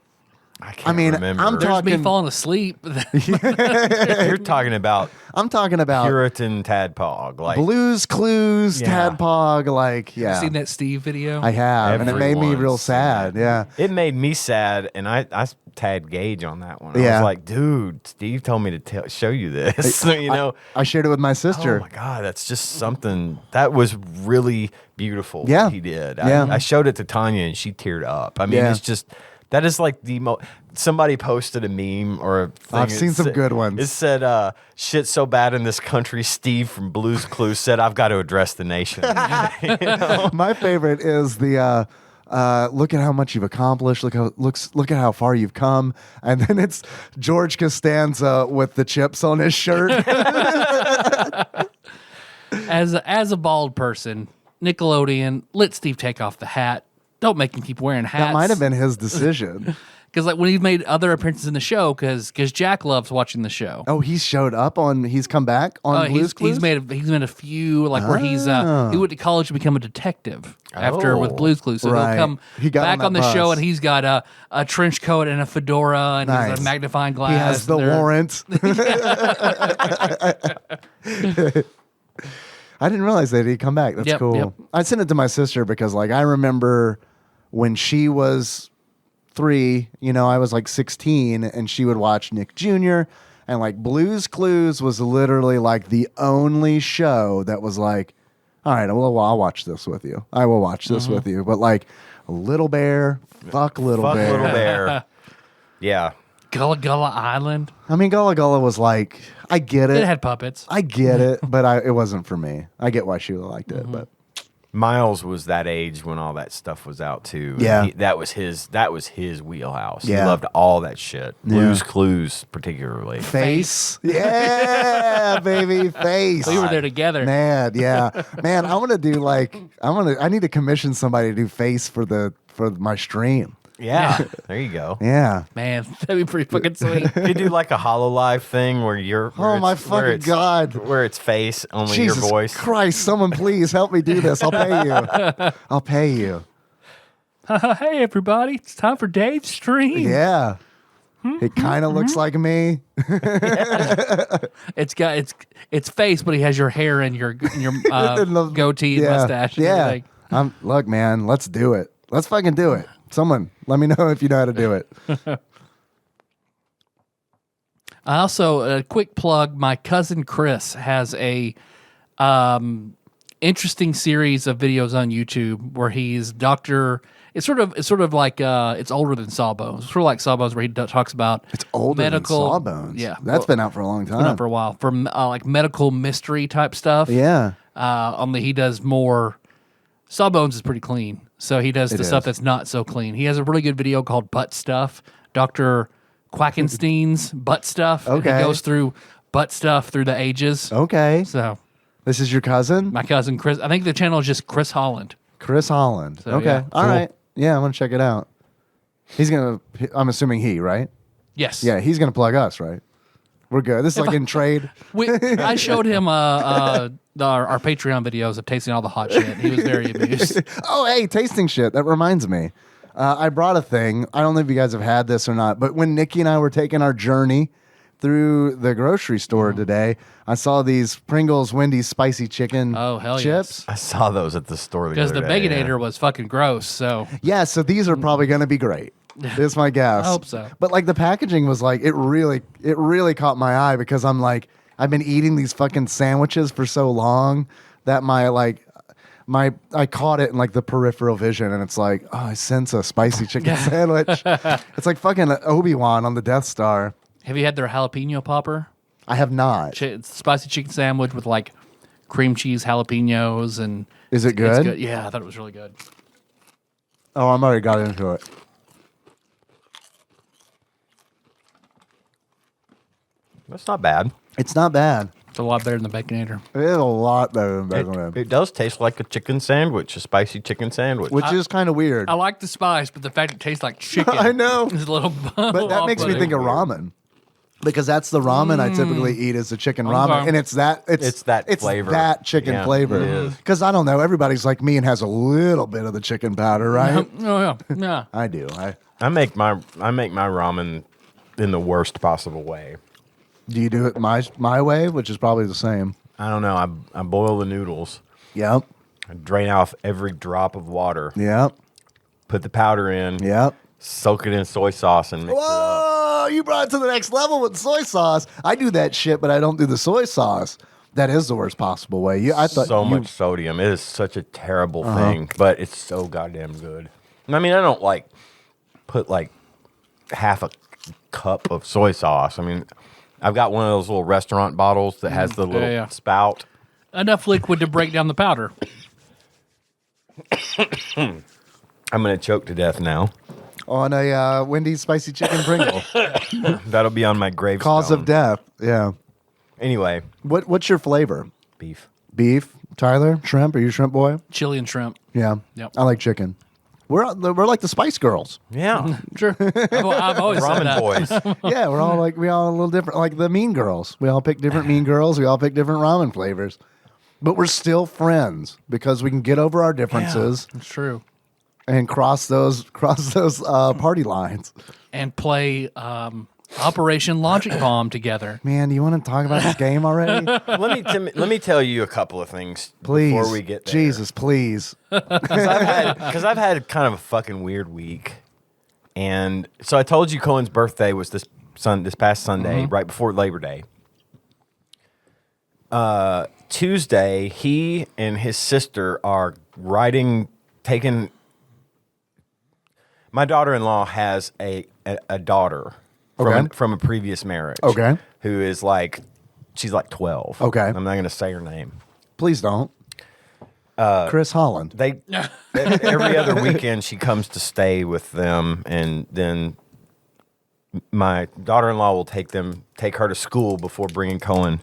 I can't I mean, remember. I'm There's me talking- falling asleep. You're talking about I'm talking about Puritan Tadpog, like Blues Clues, Yeah. Tadpog. Like, yeah, Seen that Steve video? I have, and it made me Everyone's real seen sad. that. Yeah. It made me sad, and I tagged Gage on that one. I Yeah. was like, dude, Steve told me to show you this. you know, I shared it with my oh sister. my god, that's just something that was really beautiful. Yeah. what he did. Yeah. I showed it to Tanya, and she teared up. I mean, Yeah. it's just that is like the most. Somebody posted a meme or a thing. I've it seen some said- good ones. It said, "Shit's so bad in this country." Steve from Blues Clues said, "I've got to address the nation." My favorite is the look at how much you've accomplished. Look at how far you've come. And then it's George Costanza with the chips on his shirt. As a bald person, Nickelodeon, let Steve take off the hat. Don't make him keep wearing hats. That might have been his decision. Because like when he made other appearances in the show, because Jack loves watching the show. Oh, he's showed up on. He's come back on Blues Clues. He's made a few like where he went to college to become a detective after with Oh. Blues Clues. So Right. he'll come He got back on on the that show bus. and he's got a trench coat and a fedora and he's Nice. a magnifying glass. He has the and they're- warrant. I didn't realize that he'd come back. That's Yep, cool. yep. I sent it to my sister because, like, I remember when she was 3, you know, I was like 16, and she would watch Nick Jr. And like Blues Clues was literally like the only show that was like, all right, well, I'll watch this with you. I will watch this with you. But like Little Bear, fuck Little Fuck Bear. Little Bear. Yeah. Gullah Gullah Island. I mean, Gullah Gullah was like, I get it. It had puppets. I get it, but it wasn't for me. I get why Sheila liked it, but Miles was that age when all that stuff was out too. Yeah. That was his wheelhouse. Yeah. He loved all that shit. Blues Clues particularly. Face. Yeah, baby, face. We were there together. Man, yeah. Man, I want to do like I need to commission somebody to do face for my stream. Yeah. There you go. Yeah. Man, that'd be pretty fucking sweet. You could do like a HoloLive thing where you're Oh my fucking God. Where it's face, only Jesus your voice. Christ, someone please help me do this. I'll pay you. I'll pay you. Hey everybody, it's time for Dave's stream. Yeah. It kind of looks like me. It's got it's face, but he has your hair and your And the- goatee and mustache. And Yeah. everything. Look, man, let's do it. Let's fucking do it. Someone, let me know if you know how to do it. I also a quick plug. My cousin Chris has a interesting series of videos on YouTube where he's Doctor. It's sort of like it's older than Sawbones. It's sort of like Sawbones where he talks about It's older medical than Sawbones. Yeah, That's been out for a long time. been out for a while for like medical mystery type stuff. Yeah. Only he does more Sawbones is pretty clean, so he does the stuff that's not so clean. He has a really good video called Butt Stuff, Dr. Quackenstein's Butt Stuff. Okay. And he goes through butt stuff through the ages. Okay. So This is your cousin? my cousin Chris, I think the channel is just Chris Holland. Chris Holland. So, okay. yeah. All right. Yeah, I'm going to check it out. I'm assuming right? Yes. Yeah, he's going to plug us, right? We're good. This is like in trade. I showed him our Patreon videos of tasting all the hot shit. He was very amused. Oh, hey, tasting shit. That reminds me. I brought a thing. I don't know if you guys have had this or not, but when Nikki and I were taking our journey through the grocery store today, I saw these Pringles Wendy's spicy chicken hell chips. yes. I saw those at the store Because the day, Baconator was fucking gross. So Yeah, so these are probably going to be great. Is my guess. I hope so. But like the packaging was like it really caught my eye because I'm like I've been eating these fucking sandwiches for so long that I caught it in like the peripheral vision and it's like, oh, I sense a spicy chicken sandwich. It's like fucking Obi-Wan on the Death Star. have you had their jalapeno popper? I have not. It's a spicy chicken sandwich with like cream cheese jalapenos and Is it good? It's good. Yeah, I thought it was really good. Oh, I'm already got into it. That's not bad. It's not bad. It's a lot better than the Baconator. It is a lot better than Bacon It does taste like a chicken sandwich, a spicy chicken sandwich. which is kind of weird. I like the spice, but the fact it tastes like chicken. I know. Is a little. But that makes me think of ramen. Because that's the ramen I typically eat is the chicken ramen. Okay. And it's that flavor. that chicken Yeah, flavor. it is. Because I don't know, everybody's like me and has a little bit of the chicken powder, right? Oh yeah, yeah. I do. I make my ramen in the worst possible way. Do you do it my way, which is probably the same? I don't know. I boil the noodles. Yep. I drain off every drop of water. Yep. Put the powder in. Yep. Soak it in soy sauce and mix it up. Whoa, you brought it to the next level with soy sauce. I do that shit, but I don't do the soy sauce. That is the worst possible way. I thought So much sodium. It is such a terrible thing, but it's so goddamn good. I mean, I don't like put like half a cup of soy sauce. I mean, I've got one of those little restaurant bottles that has the little spout. Enough liquid to break down the powder. I'm going to choke to death now. on a Wendy's spicy chicken Pringle. That'll be on my gravestone. Cause of death. Yeah. Anyway, What's your flavor? beef. Beef? Tyler? Shrimp? Are you a shrimp boy? Chili and shrimp. Yeah. Yep. I like chicken. We're like the Spice Girls. Yeah. Sure. I've always said Ramen that. boys. Yeah, we're all a little different, like the Mean Girls. We all pick different Mean Girls. We all pick different ramen flavors, but we're still friends because we can get over our differences It's true. and cross those party lines. And play Operation Logic Bomb together. Man, do you want to talk about this game already? Let me tell you a couple of things Please, before we get there. Jesus, please. Because I've had kind of a fucking weird week, and so I told you Cohen's birthday was this past Sunday, right before Labor Day. Tuesday, he and his sister are taking. My daughter-in-law has a daughter from a previous marriage. Okay. Who is she's like 12. Okay. I'm not going to say her name. Please don't. Chris Holland. Every other weekend she comes to stay with them, and then my daughter-in-law will take her to school before bringing Cohen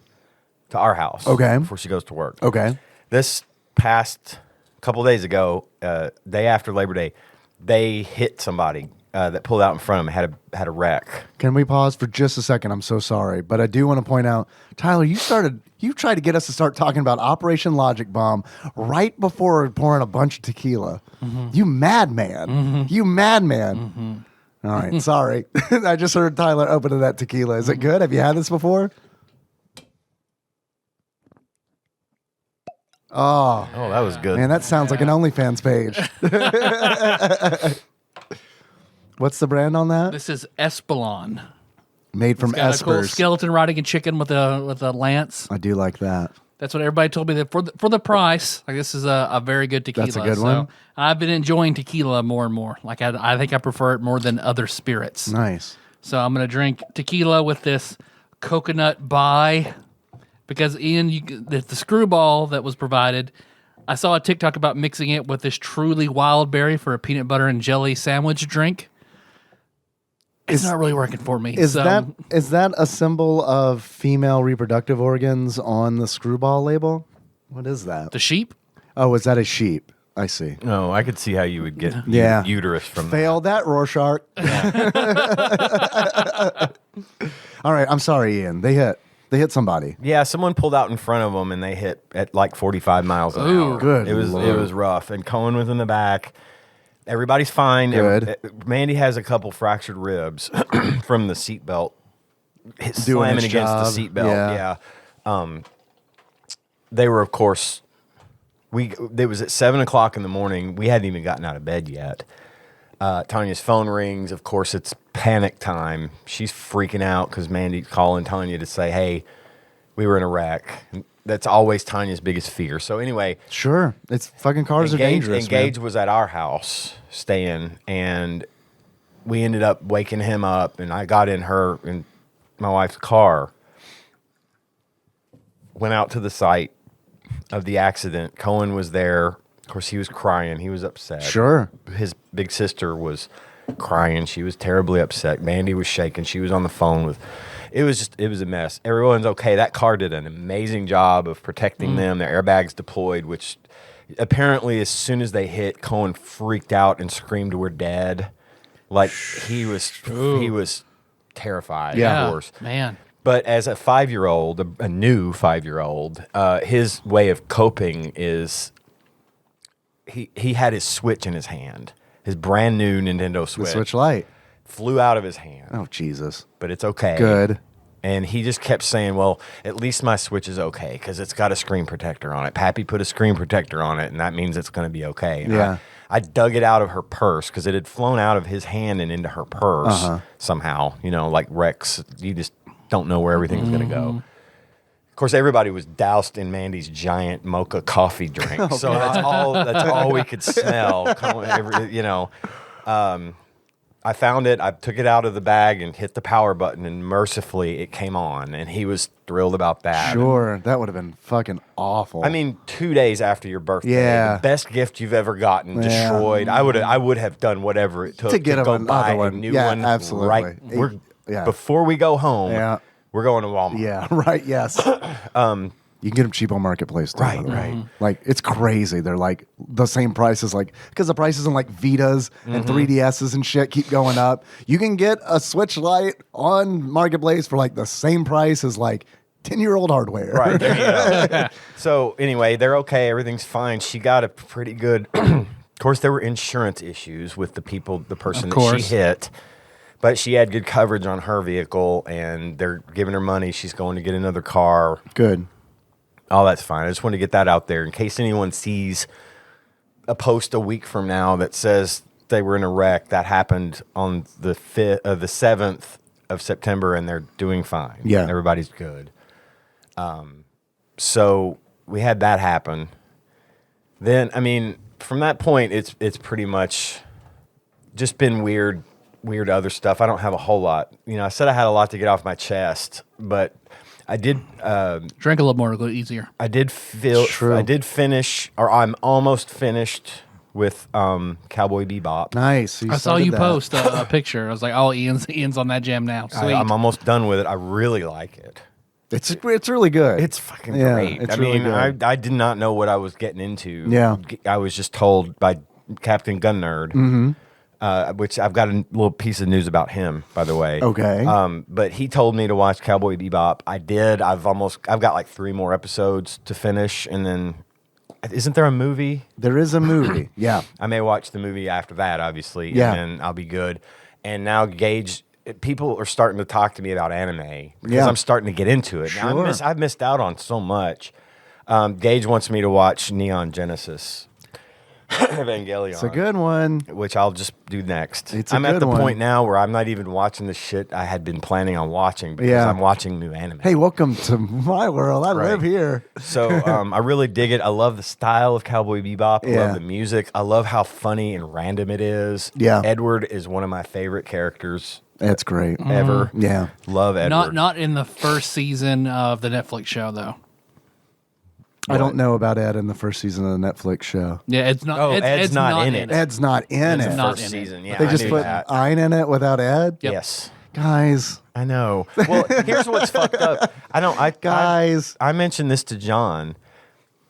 to our house. Okay. Before she goes to work. Okay. This past couple days ago, day after Labor Day, they hit somebody that pulled out in front of them, had a wreck. Can we pause for just a second? I'm so sorry, but I do want to point out, Tyler, you tried to get us to start talking about Operation Logic Bomb right before we're pouring a bunch of tequila. Mm-hmm. You madman. Mm-hmm. You madman. Mm-hmm. All right, sorry. I just heard Tyler open to that tequila. Is it good? Have you had this before? Oh, that was good. man, that sounds like an OnlyFans page. What's the brand on that? This is Espelon. Made from Got a cool espers. skeleton riding a chicken with a lance. I do like that. That's what everybody told me that for the price. Like, this is a very good tequila. That's a good one. I've been enjoying tequila more and more. Like, I think I prefer it more than other spirits. Nice. So I'm gonna drink tequila with this coconut bai, because Ian, the screwball that was provided I saw a TikTok about mixing it with this truly wild berry for a peanut butter and jelly sandwich drink. It's not really working for me. Is that a symbol of female reproductive organs on the Screwball label? What is that? The sheep? Oh, is that a sheep? I see. No, I could see how you would get uterus from Failed that, Rorschach. All right, I'm sorry, Ian. They hit somebody. Yeah, someone pulled out in front of them and they hit at like 45 miles an hour. Good It was Lord. rough. And Cohen was in the back. Everybody's fine. Good. Mandy has a couple fractured ribs from the seatbelt. Doing Slamming its against job. the seatbelt. Yeah. They were, of course, it was at 7 o'clock in the morning. We hadn't even gotten out of bed yet. Tanya's phone rings. Of course, it's panic time. She's freaking out because Mandy's calling Tanya to say, hey, we were in a wreck. That's always Tanya's biggest fear. So anyway, Sure. It's fucking cars are dangerous. And Gage was at our house staying, and we ended up waking him up, and I got in my wife's car, went out to the site of the accident. Cohen was there. Of course, he was crying. He was upset. Sure. His big sister was crying. She was terribly upset. Mandy was shaking. She was on the phone with... It was a mess. Everyone's okay. That car did an amazing job of protecting them. Their airbags deployed, which apparently as soon as they hit, Cohen freaked out and screamed, "We're dead." Like he was terrified, of course. Man. But as a 5-year-old, a new 5-year-old, his way of coping is he had his Switch in his hand, his brand new Nintendo The Switch. Switch Lite. Flew out of his hand. Oh, Jesus. But it's okay. Good. And he just kept saying, well, at least my Switch is okay because it's got a screen protector on it. Pappy put a screen protector on it, and that means it's going to be okay. And Yeah. I dug it out of her purse because it had flown out of his hand and into her purse somehow. You know, like Rex, you just don't know where everything's going to go. Of course, everybody was doused in Mandy's giant mocha coffee drink. So that's all we could smell. I found it. I took it out of the bag and hit the power button, and mercifully it came on, and he was thrilled about that. Sure. That would have been fucking awful. I mean, 2 days after your birthday, Yeah. the best gift you've ever gotten, destroyed. I would have done whatever it took To get him go another buy one. a new Yeah, one. absolutely. Right, before we go home, we're going to Walmart. Yeah, right. Yes. You can get them cheap on Marketplace too. Right, by the way. right. Like it's crazy. They're like the same prices, like because the prices on like Vitas and 3DSs and shit keep going up. You can get a Switch Lite on Marketplace for like the same price as like 10-year-old hardware. Right. There you go. So anyway, they're okay. Everything's fine. She got a pretty good. Of course, there were insurance issues with the person that she hit. But she had good coverage on her vehicle, and they're giving her money. She's going to get another car. Good. Oh, that's fine. I just want to get that out there in case anyone sees a post a week from now that says they were in a wreck. That happened on the 7th of September, and they're doing fine. Yeah. Everybody's good. So we had that happen. Then, I mean, from that point, it's pretty much just been weird other stuff. I don't have a whole lot. You know, I said I had a lot to get off my chest, but I did Drink a little more, a little easier. I did finish, or I'm almost finished with Cowboy Bebop. Nice. I saw you post a picture. I was like, oh, Ian's on that jam now. Sweet. I'm almost done with it. I really like it. It's really good. It's fucking great. It's I really mean, good. I did not know what I was getting into. Yeah. I was just told by Captain Gun Nerd, which I've got a little piece of news about him, by the way. Okay. But he told me to watch Cowboy Bebop. I did. I've got like 3 more episodes to finish, and then isn't there a movie? There is a movie. Yeah. I may watch the movie after that, obviously, Yeah. and then I'll be good. And now Gage, people are starting to talk to me about anime because Yeah. I'm starting to get into it. Now, Sure. I've missed out on so much. Gage wants me to watch Neon Genesis Evangelion. It's a good one. Which I'll just do next. It's a I'm at good the one. point now where I'm not even watching the shit I had been planning on watching because Yeah. I'm watching new anime. Hey, welcome to my world. I live here. So I really dig it. I love the style of Cowboy Bebop. I Yeah. love the music. I love how funny and random it is. Yeah. Edward is one of my favorite characters It's great. ever. Yeah. Love Edward. Not in the first season of the Netflix show though. I don't know about Ed in the first season of the Netflix show. Yeah, it's not. Oh, Ed's not in it. Ed's not in Ed's it. not First in it. season, yeah. They I just knew put that. Ein in it without Ed. Yep. Yes. Guys, I know. Well, here's what's fucked up. Guys. I mentioned this to John.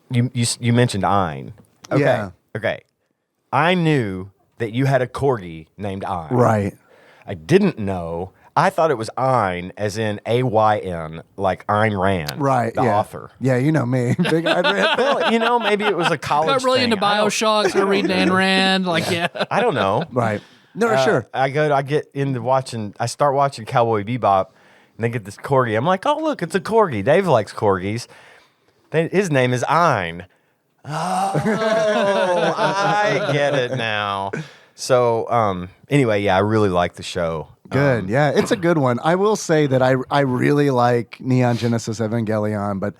You mentioned Ein. Okay. Yeah. Okay. I knew that you had a corgi named Ein. Right. I didn't know. I thought it was Ein, as in AYN, like Ayn Rand, Right. the yeah. author. Yeah, you know me. Big Ayn Rand. Well, maybe it was a college Got really thing. into Bioshock, started reading Ayn Rand. Like, yeah. I don't know. Right. No, sure. I get into watching. I start watching Cowboy Bebop, and they get this corgi. I'm like, oh look, it's a corgi. Dave likes corgis. His name is Ein. Oh, I get it now. So, anyway, yeah, I really like the show. Good. Yeah, it's a good one. I will say that I really like Neon Genesis Evangelion, but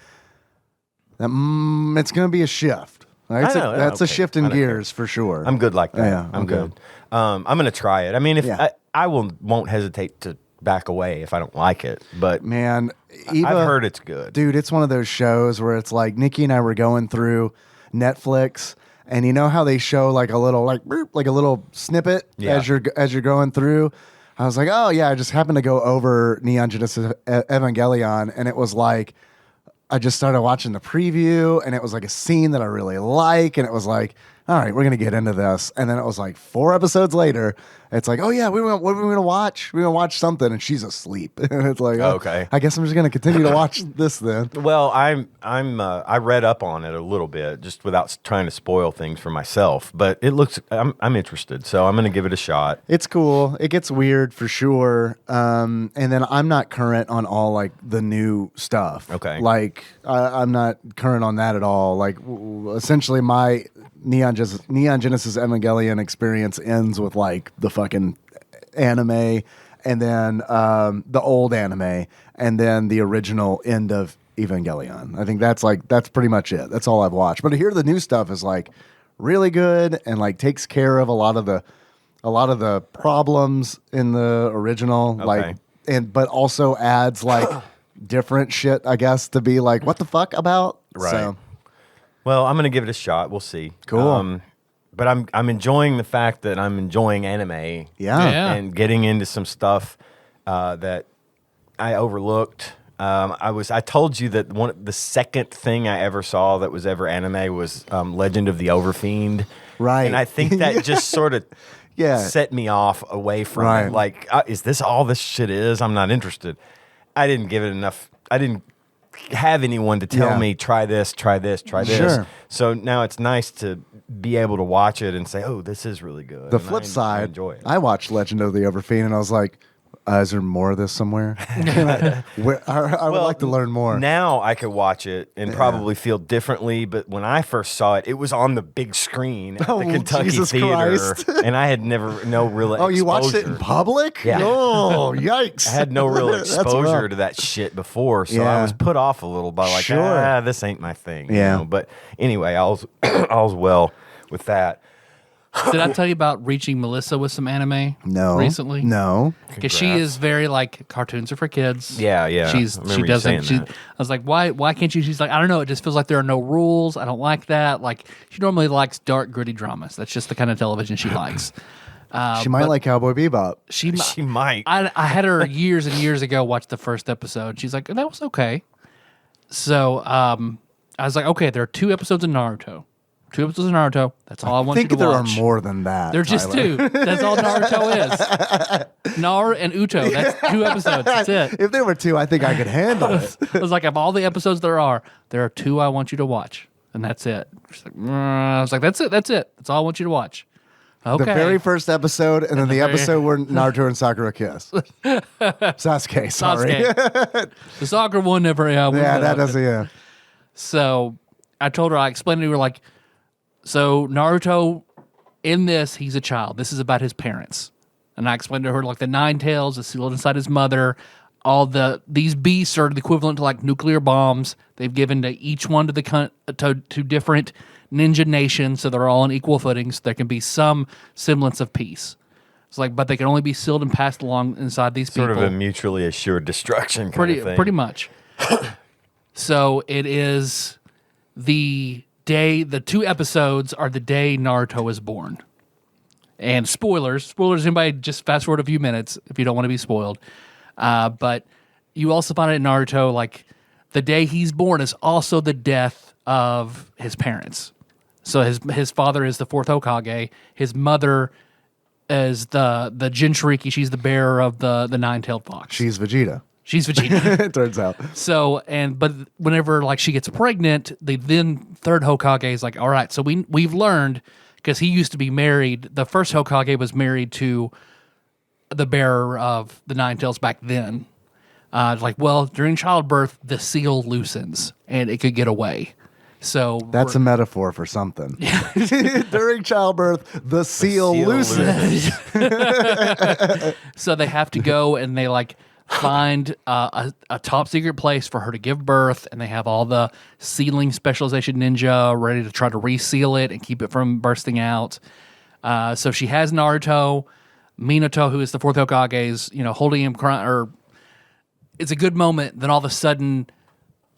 it's going to be a shift. That's I know, that's a okay. shift in I don't gears for sure. I'm good like that. Yeah, I'm okay. good. I'm gonna try it. I mean, if Yeah. I won't hesitate to back away if I don't like it. But Man, Eva, I've heard it's good. dude, it's one of those shows where it's like Nikki and I were going through Netflix, and you know how they show like a little boop, like a little snippet Yeah. as you're going through. I was like, oh yeah, I just happened to go over Neon Genesis Evangelion, and it was like I just started watching the preview, and it was like a scene that I really like, and it was like, all right, we're gonna get into this, and then it was like 4 episodes later, it's like, oh yeah, what are we gonna watch? We're gonna watch something, and she's asleep, and it's like, Okay. I guess I'm just gonna continue to watch this then. Well, I read up on it a little bit, just without trying to spoil things for myself. But it looks, I'm interested, so I'm gonna give it a shot. It's cool. It gets weird for sure. And then I'm not current on all like the new stuff. Okay. Like I'm not current on that at all. Like essentially my Neon Genesis Evangelion experience ends with like the fucking anime, and then the old anime, and then the original end of Evangelion. I think that's pretty much it. That's all I've watched. But here the new stuff is like really good and like takes care of a lot of the problems in the original. Okay. But also adds like different shit, I guess, to be like, what the fuck about? Right. So, Well, I'm gonna give it a shot. We'll see. Cool. But I'm enjoying the fact that I'm enjoying anime. Yeah. And getting into some stuff that I overlooked. I told you that the second thing I ever saw that was ever anime was Legend of the Overfiend. Right. And I think that just sort of Yeah. set me off away from Right. it. Like, is this all this shit is? I'm not interested. I didn't give it enough. I didn't have anyone to tell Yeah. me, try this. Sure. So now it's nice to be able to watch it and say, oh, this is really good. The And flip I side, enjoy it. I watched Legend of the Overfiend, and I was like, is there more of this somewhere? I would like to learn more. Now I could watch it and probably feel differently, but when I first saw it, it was on the big screen at Oh, the Kentucky Jesus Theater, Christ. and I had no real exposure. Oh, you watched it in public? Yeah. Oh, yikes. I had no real That's exposure rough. to that shit before, so Yeah. I was put off a little by like, Sure. this ain't my thing. Yeah. But anyway, all's well with that. Did I tell you about reaching Melissa with some anime? No. Recently? No. Because she is very like cartoons are for kids. Yeah. She I remember you doesn't. saying that. I was like, why can't you? She's like, I don't know. It just feels like there are no rules. I don't like that. Like she normally likes dark, gritty dramas. That's just the kind of television she likes. She might like Cowboy Bebop. She might. I had her years and years ago watch the first episode. She's like, that was okay. So I was like, okay, there are 2 episodes of Naruto. 2 episodes of Naruto. That's all I want you think to there watch. are more than that. There's just Tyler. 2. That's all Naruto is. Nar and Uto. That's 2 episodes. That's it. If there were 2, I think I could handle it. I was like, of all the episodes there are 2 I want you to watch, and that's it. She's like, I was like, that's it. That's all I want you to watch. Okay. The very first episode, and then the very- episode where Naruto and Sakura kiss. Sasuke, sorry. Sasuke. The soccer one never. Yeah, that doesn't. Yeah. So I told her, I explained to her, like, so Naruto, in this, he's a child. This is about his parents. And I explained to her, like, the 9 tails is sealed inside his mother. These beasts are the equivalent to, like, nuclear bombs. They've given to each one to different ninja nations, so they're all on equal footing, so there can be some semblance of peace. It's like, but they can only be sealed and passed along inside these Sort people. of a mutually assured destruction kind of thing. Pretty much. So it is the 2 episodes are the day Naruto was born. And spoilers, anybody just fast forward a few minutes if you don't want to be spoiled. But you also find out in Naruto, like, the day he's born is also the death of his parents. So his father is the 4th Hokage. His mother is the Jinchuriki. She's the bearer of the nine-tailed fox. She's Vegeta. It turns out. So, but whenever, like, she gets pregnant, the then 3rd Hokage is like, all right, so we've learned, because he used to be married. The 1st Hokage was married to the bearer of the Nine Tails back then. Like, well, during childbirth, the seal loosens and it could get away. So that's a metaphor for something. During childbirth, the seal loosens. So they have to go and they like find a top secret place for her to give birth, and they have all the sealing specialization ninja ready to try to reseal it and keep it from bursting out. So she has Naruto, Minato, who is the 4th Hokage's, holding him, or it's a good moment. Then all of a sudden,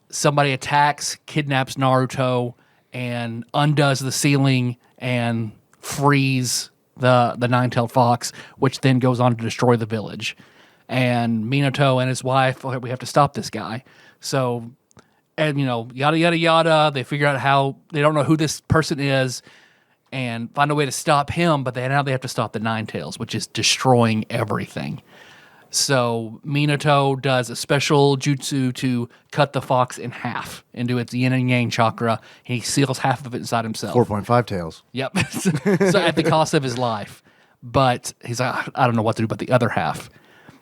somebody attacks, kidnaps Naruto, and undoes the sealing and frees the nine-tailed fox, which then goes on to destroy the village. And Minato and his wife, we have to stop this guy. So, and yada yada yada. They figure out how they don't know who this person is, and find a way to stop him. But now they have to stop the Nine Tails, which is destroying everything. So Minato does a special jutsu to cut the fox in half into its yin and yang chakra, and he seals half of it inside himself. 4.5 tails. Yep. So at the cost of his life. But he's like, I don't know what to do about the other half.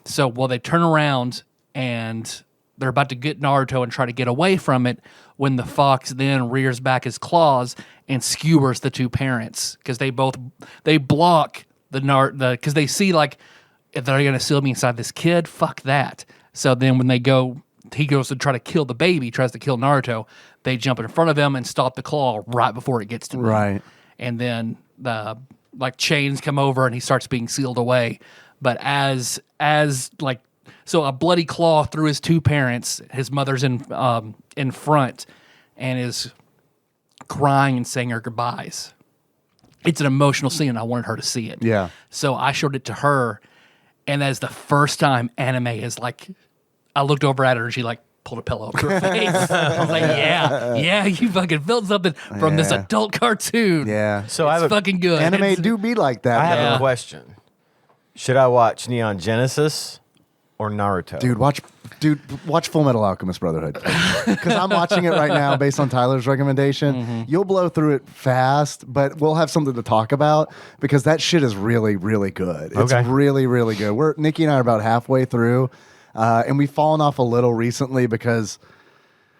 So, they turn around and they're about to get Naruto and try to get away from it when the fox then rears back his claws and skewers the 2 parents, because they block because they see, like, if they're going to seal me inside this kid, fuck that. So then when he goes to try to kill the baby, tries to kill Naruto, they jump in front of him and stop the claw right before it gets to me. Right. And then the chains come over and he starts being sealed away. But as so a bloody claw through his 2 parents, his mother's in front and is crying and saying her goodbyes. It's an emotional scene, and I wanted her to see it. Yeah. So I showed it to her, and that's the first time anime is like, I looked over at her and she like pulled a pillow over her face. I was like, yeah, you fucking felt something from this adult cartoon. Yeah. So it's fucking good. Anime do be like that. I have a question. Should I watch Neon Genesis or Naruto? Dude, watch Full Metal Alchemist Brotherhood. Because I'm watching it right now based on Tyler's recommendation. Mm-hmm. You'll blow through it fast, but we'll have something to talk about because that shit is really, really good. It's really, really good. Nikki and I are about halfway through, and we've fallen off a little recently because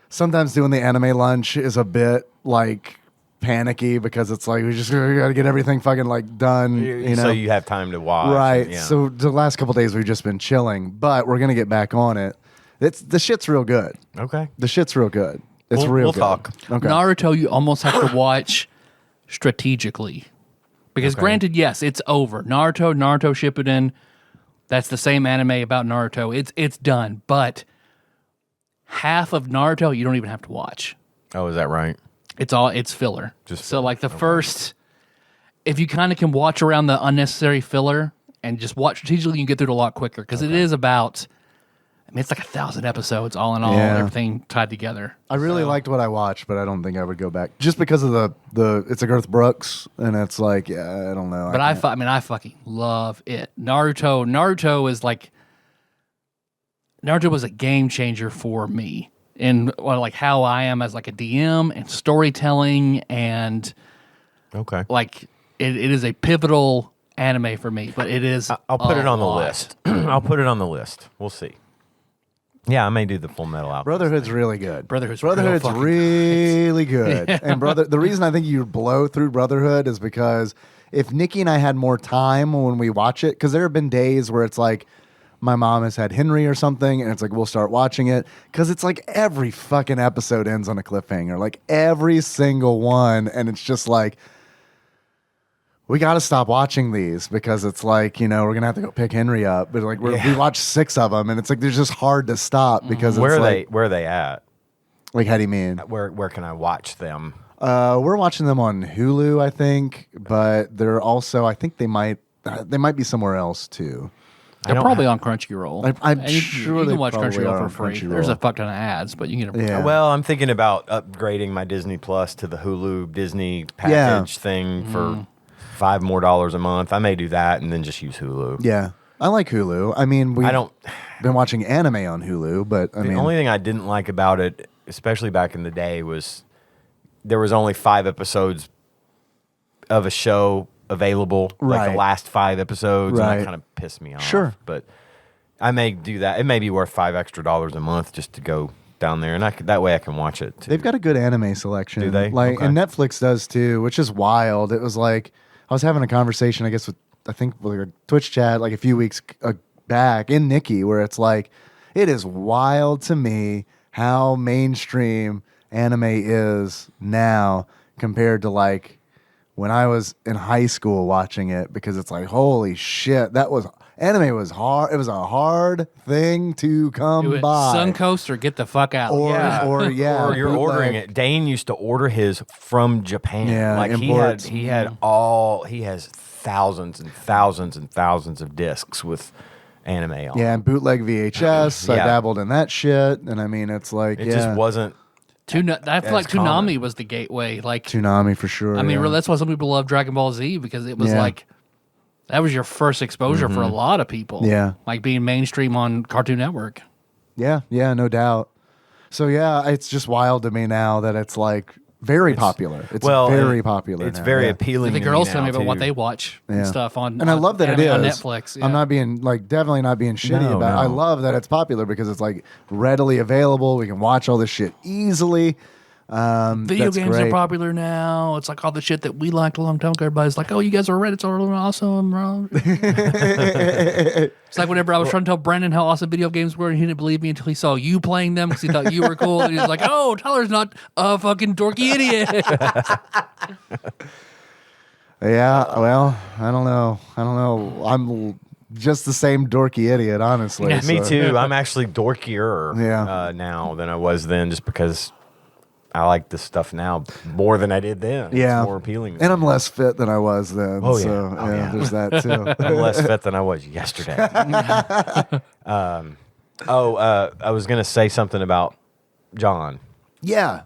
sometimes doing the anime lunch is a bit like panicky because it's like we gotta get everything fucking like done, so you have time to watch, right? So the last couple days we've just been chilling, but we're gonna get back on it. The shit's real good. Okay, the shit's real good. It's we'll good. Talk. Okay. Naruto, you almost have to watch strategically because granted, yes, it's over. Naruto Shippuden, that's the same anime about Naruto. It's done, but half of Naruto you don't even have to watch. Oh, is that right? It's filler. So like the first, if you kind of can watch around the unnecessary filler and just watch strategically, you can get through it a lot quicker because it is about, it's like 1,000 episodes all in all, everything tied together. I really liked what I watched, but I don't think I would go back just because of the it's a Garth Brooks and it's like, I don't know. But I fucking love it. Naruto is like, Naruto was a game changer for me. In like how I am as like a DM and storytelling and like it is a pivotal anime for me, but it is. I'll put it on the list. I'll put it on the list. We'll see. Yeah, I may do the Full Metal Alchemist. Brotherhood's really good. Brotherhood's really good. Yeah. And the reason I think you blow through Brotherhood is because if Nikki and I had more time when we watch it, because there have been days where it's like, my mom has had Henry or something, and it's like, we'll start watching it. Because it's like every fucking episode ends on a cliffhanger. Like every single one. And it's just like, we got to stop watching these because it's like, we're going to have to go pick Henry up. But like, we watched 6 of them, and it's like, they're just hard to stop because where it's are they at? Like, how do you mean? Where can I watch them? We're watching them on Hulu, I think, but they're also, I think they might be somewhere else too. They're probably on Crunchyroll. I'm And you sure can they watch probably Crunchyroll are for on free. Crunchyroll. There's a fuck ton of ads, but you can get Yeah. Well, I'm thinking about upgrading my Disney Plus to the Hulu Disney package thing for $5 more a month. I may do that and then just use Hulu. Yeah, I like Hulu. I mean, we've I don't. been watching anime on Hulu, but I The mean, only thing I didn't like about it, especially back in the day, was there was only 5 episodes of a show available, like Right. the last 5 episodes, and Right. that kind of pissed me off. Sure. But I may do that. It may be worth $5 extra a month just to go down there, and that way I can watch it too. they've got a good anime selection. Do they? Like, Okay. and Netflix does too, which is wild. It was like I was having a conversation, I guess, with a Twitch chat like a few weeks back in Nikki, where it's like it is wild to me how mainstream anime is now compared to like when I was in high school watching it, because it's like, holy shit, anime was hard. It was a hard thing to come Do it. by. Suncoast or get the fuck out. Or Or yeah, you're bootleg. ordering it. Dane used to order his from Japan. Yeah, like imports. he has thousands and thousands and thousands of discs with anime on. Yeah, and bootleg VHS. I Yeah. dabbled in that shit, and I mean, it's like It just wasn't. I feel like common. Toonami was the gateway. Like, Toonami for sure. I mean, yeah. really, that's why some people love Dragon Ball Z, because it was Yeah. like that was your first exposure for a lot of people. Yeah. like being mainstream on Cartoon Network. yeah, no doubt. So yeah, it's just wild to me now that it's like very popular. It's very popular. It's now, very yeah. appealing. The to girls me tell me now, about what too. they watch Yeah. and stuff on, And I love that it is on Netflix. Yeah. I'm not being definitely not being shitty No, about it. I no. love that it's popular because it's like readily available. We can watch all this shit easily. Video That's games great. are popular now. It's like all the shit that we liked a long time ago. Everybody's like, "Oh, you guys are Reddit's are really awesome, bro." It's like whenever I was trying to tell Brandon how awesome video games were, and he didn't believe me until he saw you playing them because he thought you were cool. And he was like, "Oh, Tyler's not a fucking dorky idiot." Yeah, well, I don't know. I'm just the same dorky idiot, honestly. Yeah, Me so- too. I'm actually dorkier now than I was then, just because I like this stuff now more than I did then. Yeah, It's more appealing. and I'm less fit than I was then. Oh, yeah. So, Oh, yeah. there's that too. I'm less fit than I was yesterday. I was going to say something about John. Yeah,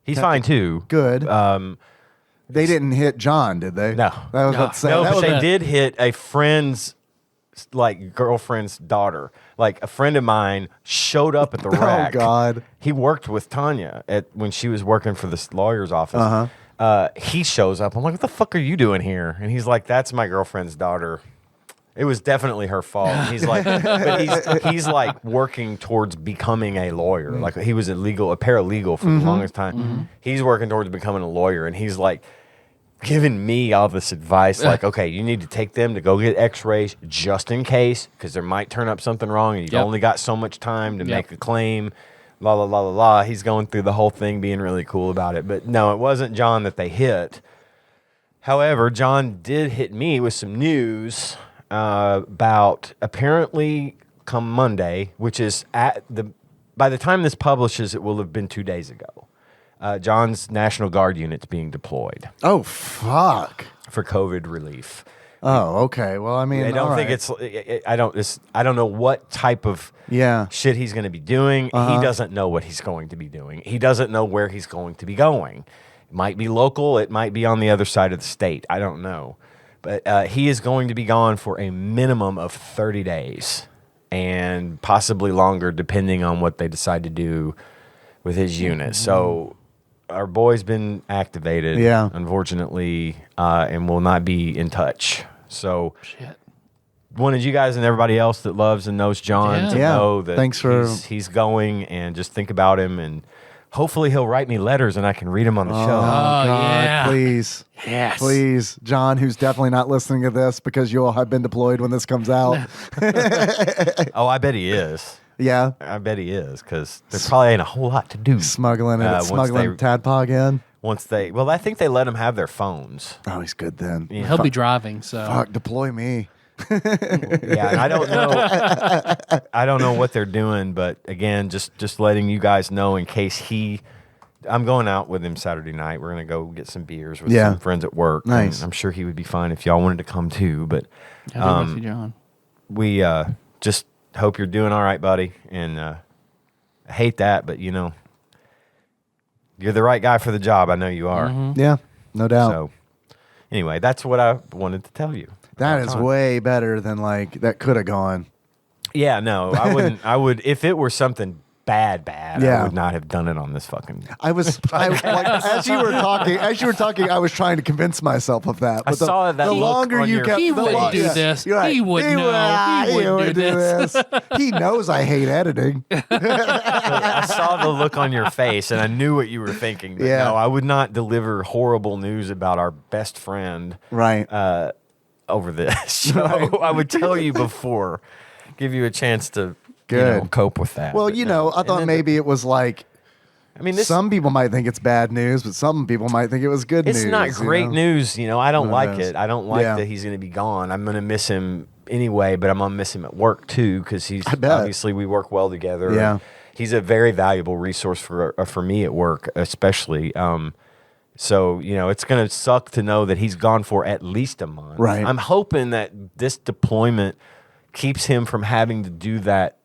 He's fine too. good. Um, They didn't hit John, did they? No. I was about to say, no, that but was they a- did hit a friend's, like, girlfriend's daughter. Like, a friend of mine showed up at the rack. Oh, God. He worked with Tanya when she was working for this lawyer's office. He shows up. I'm like, what the fuck are you doing here? And he's like, that's my girlfriend's daughter. It was definitely her fault. And he's like, but he's like working towards becoming a lawyer. Like, he was a paralegal for the longest time. He's working towards becoming a lawyer, and he's like giving me all this advice, like, okay, you need to take them to go get X-rays just in case, because there might turn up something wrong, and you've only got so much time to make a claim. La la la la la. He's going through the whole thing, being really cool about it. But no, it wasn't John that they hit. However, John did hit me with some news about apparently come Monday, which is by the time this publishes, it will have been 2 days ago. John's National Guard unit's being deployed Oh, fuck. for COVID relief. Oh, okay. Well, I mean, I don't all think right. I don't know what type of Yeah. shit he's going to be doing. He doesn't know what he's going to be doing. He doesn't know where he's going to be going. It might be local. It might be on the other side of the state. I don't know. But he is going to be gone for a minimum of 30 days and possibly longer, depending on what they decide to do with his unit. So our boy's been activated, unfortunately, and will not be in touch. So Shit. wanted you guys and everybody else that loves and knows John to know that Thanks for- he's going, and just think about him, and hopefully he'll write me letters and I can read them on the Oh, show. God, yeah. please. Yes. Please, John, who's definitely not listening to this because you'll have been deployed when this comes out. Oh, I bet he is. Yeah. I bet he is, because there probably ain't a whole lot to do. Smuggling it, once smuggling they- Tadpog in. I think they let him have their phones. Oh, he's good then. He'll be driving, so Fuck, deploy me. Yeah, and I don't know. I don't know what they're doing, but again, just letting you guys know in case I'm going out with him Saturday night. We're gonna go get some beers with some friends at work. Nice. And I'm sure he would be fine if y'all wanted to come too. But John. we just hope you're doing all right, buddy. And I hate that, but you're the right guy for the job. I know you are. Yeah, no doubt. So anyway, that's what I wanted to tell you. That is way better than like that could have gone. Yeah, no, I wouldn't. I would if it were something bad. Yeah. I would not have done it on this fucking. As you were talking, I was trying to convince myself of that. I saw that the look longer on you your kept, He the wouldn't lo- do yeah, this. you're right. He would know. He wouldn't do this. He knows I hate editing. I saw the look on your face, and I knew what you were thinking. But Yeah. no, I would not deliver horrible news about our best friend Right. over this show. I would tell you before, give you a chance to Good. cope with that. Well, But no. I And thought then maybe it was like I mean, this some people might think it's bad news, but some people might think it was good news. it's not great news. I don't One of like those. it. I don't like Yeah. that he's going to be gone. I'm going to miss him anyway, but I'm going to miss him at work too because he's bet. obviously we work well together. Yeah. And he's a very valuable resource for me at work, especially. So it's going to suck to know that he's gone for at least a month. Right. I'm hoping that this deployment keeps him from having to do that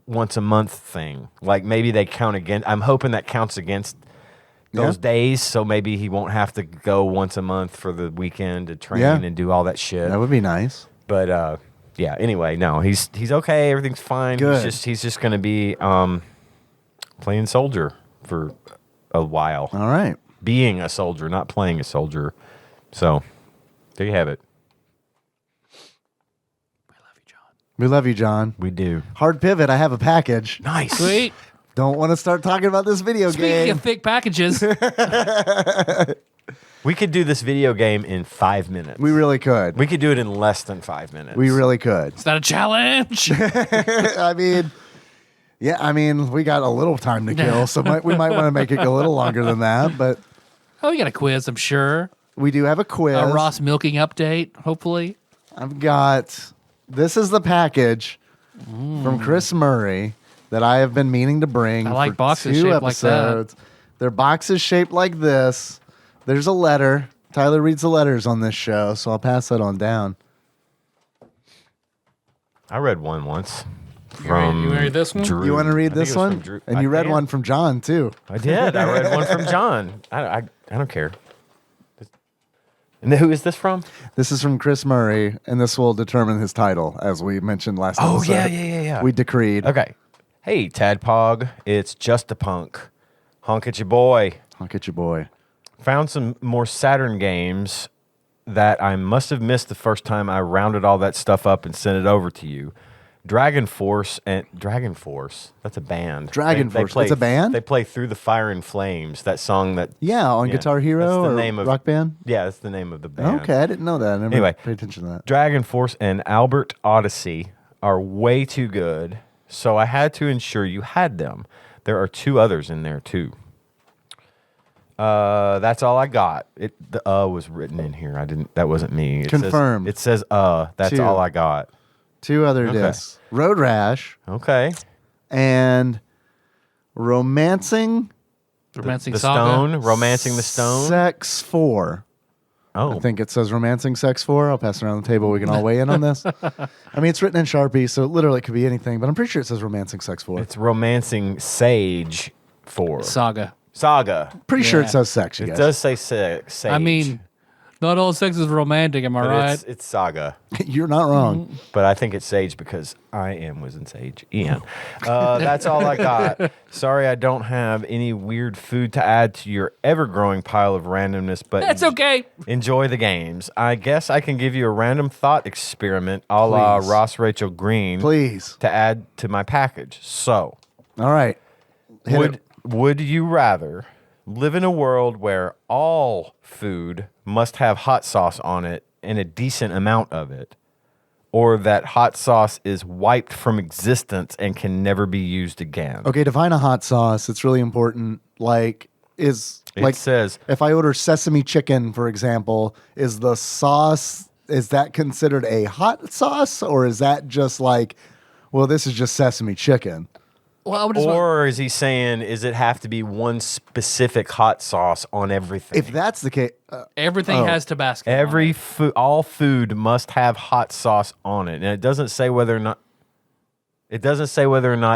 once a month thing. Like maybe they count against. I'm hoping that counts against those days, so maybe he won't have to go once a month for the weekend to train and do all that shit. That would be nice. But yeah. Anyway, no, he's okay. Everything's fine. Good. He's just going to be playing soldier for a while. All right. Being a soldier, not playing a soldier. So there you have it. We love you, John. We do. Hard pivot. I have a package. Nice. Sweet. Don't want to start talking about this video Speaking game. of thick packages, We could do this video game in 5 minutes. We really could. We could do it in less than 5 minutes. We really could. is that a challenge? I mean, we got a little time to kill, so we might want to make it go a little longer than that. But Oh, we got a quiz, I'm sure. we do have a quiz. A Ross milking update, hopefully. I've got. This is the package from Chris Murray that I have been meaning to bring. I like for boxes 2 shaped like that. episodes. They're boxes shaped like this. There's a letter. Tyler reads the letters on this show, so I'll pass that on down. I read one once. You read this one? Drew. You want to read I think this it was one? from Drew. And I you read can. one from John too. I did. I read one from John. I don't care. And who is this from? This is from Chris Murray, and this will determine his title, as we mentioned last Oh, episode. yeah. We decreed. Okay. Hey, TADPOG. It's Just a Punk. Honk at your boy. Honk at your boy. Found some more Saturn games that I must have missed the first time I rounded all that stuff up and sent it over to you. Dragon Force. That's a band. Dragon Force, play, that's a band? They play Through the Fire and Flames. That song that. Yeah, on Guitar Hero that's the or name of, Rock Band? Yeah, that's the name of the band. Okay, I didn't know that. I never Anyway. paid attention to that. Dragon Force and Albert Odyssey are way too good, so I had to ensure you had them. There are 2 others in there too. That's all I got. The was written in here. That wasn't me. Confirmed. It says that's 2. all I got. 2 other Okay. discs. Road Rash Okay. and Romancing Romancing The Saga. Stone, Romancing the Stone. Sex 4. Oh, I think it says Romancing Sex 4. I'll pass it around the table. We can all weigh in on this. I mean, it's written in Sharpie, so literally it could be anything, but I'm pretty sure it says Romancing Sex 4. it's Romancing Sage 4. Saga. Saga. Pretty sure it Yeah. says sex, you It guys. does say Sage. I mean, not all sex is romantic, am I but right? it's Saga. You're not wrong. But I think it's Sage because was in Sage. Ian. That's all I got. Sorry I don't have any weird food to add to your ever-growing pile of randomness, but That's okay. enjoy the games. I guess I can give you a random thought experiment a la Please. Ross Rachel Green Please. to add to my package. So, All right. Hit it. would you rather live in a world where all food must have hot sauce on it and a decent amount of it, or that hot sauce is wiped from existence and can never be used again? Okay, define a hot sauce. It's really important. It says if I order sesame chicken, for example, is the sauce is that considered a hot sauce, or is that just like, well, this is just sesame chicken? Well, I would just Or is he saying, is it have to be one specific hot sauce on everything? If that's the case, everything has Tabasco. All food must have hot sauce on it, and it doesn't say whether or not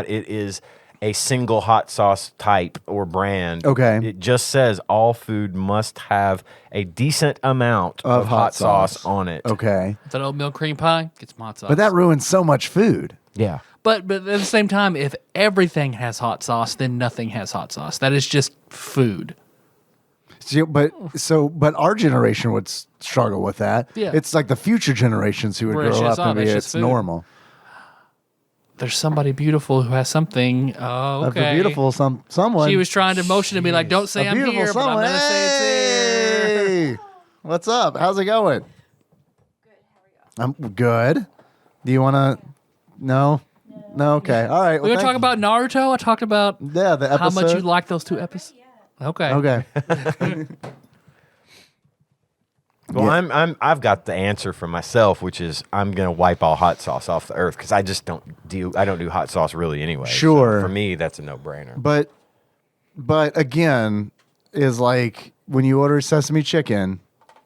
it is a single hot sauce type or brand. Okay. It just says all food must have a decent amount of hot sauce on it. Okay. It's an oatmeal cream pie. Get some hot sauce. But that ruins so much food. Yeah. But at the same time, if everything has hot sauce, then nothing has hot sauce. That is just food. But our generation would struggle with that. Yeah. It's like the future generations who would Where it's grow just, up and it's be just it's food. normal. There's somebody beautiful who has something. Oh, A okay. beautiful someone. She was trying to motion to be like, don't say a I'm beautiful here, but I'm someone. going to say it's here. Hey! What's up? How's it going? Good. How are you? I'm good. Do you want to? No. No. Okay. All right. We were talking about Naruto. I talked about the episode. how much you like those 2 episodes. Okay. Okay. Well, Yeah. I've got the answer for myself, which is I'm gonna wipe all hot sauce off the earth because I just don't do hot sauce really anyway. Sure. So for me, that's a no-brainer. But again, is like when you order sesame chicken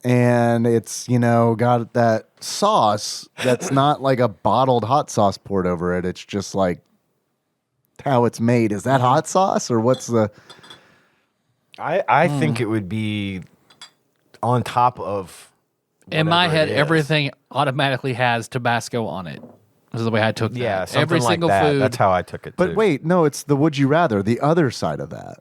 and it's, got that sauce that's not like a bottled hot sauce poured over it. It's just like how it's made. Is that hot sauce or what's the... I think it would be on top of. In my whatever head, it is. everything automatically has Tabasco on it. This is the way I took that. Yeah, something Every like single that. food. That's how I took it. But too. wait, no, it's the would you rather, the other side of that.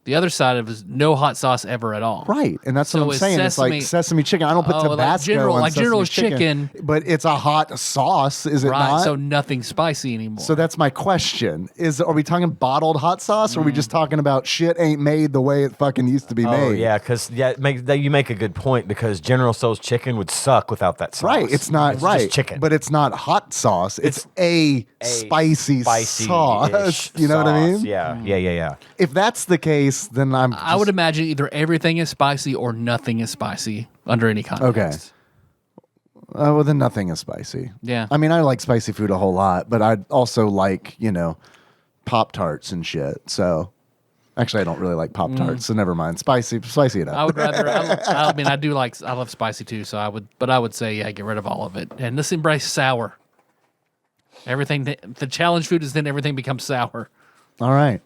The other side of it is no hot sauce ever at all. Right, and that's So what I'm is saying. It's like sesame- sesame chicken. I don't put Oh, like Tabasco General- on like sesame General's chicken. but it's a hot sauce, is it Right. not? So nothing spicy anymore. So that's my question: are we talking bottled hot sauce, or are we just talking about shit ain't made the way it fucking used to be Oh made? yeah, because you make a good point because General Tso's chicken would suck without that sauce. Right, it's not It's right, just chicken, but it's not hot sauce. It's a spicy sauce. You know what I mean? Yeah. If that's the case, then I would imagine either everything is spicy or nothing is spicy under any context. well, then nothing is spicy. Yeah. I mean, I like spicy food a whole lot, but I also like Pop-Tarts and shit. So actually, I don't really like Pop-Tarts, so never mind. Spicy enough. I would rather. I mean, I love spicy too. So I would say, yeah, get rid of all of it and let's embrace sour. Everything. The challenge food is then everything becomes sour. All right,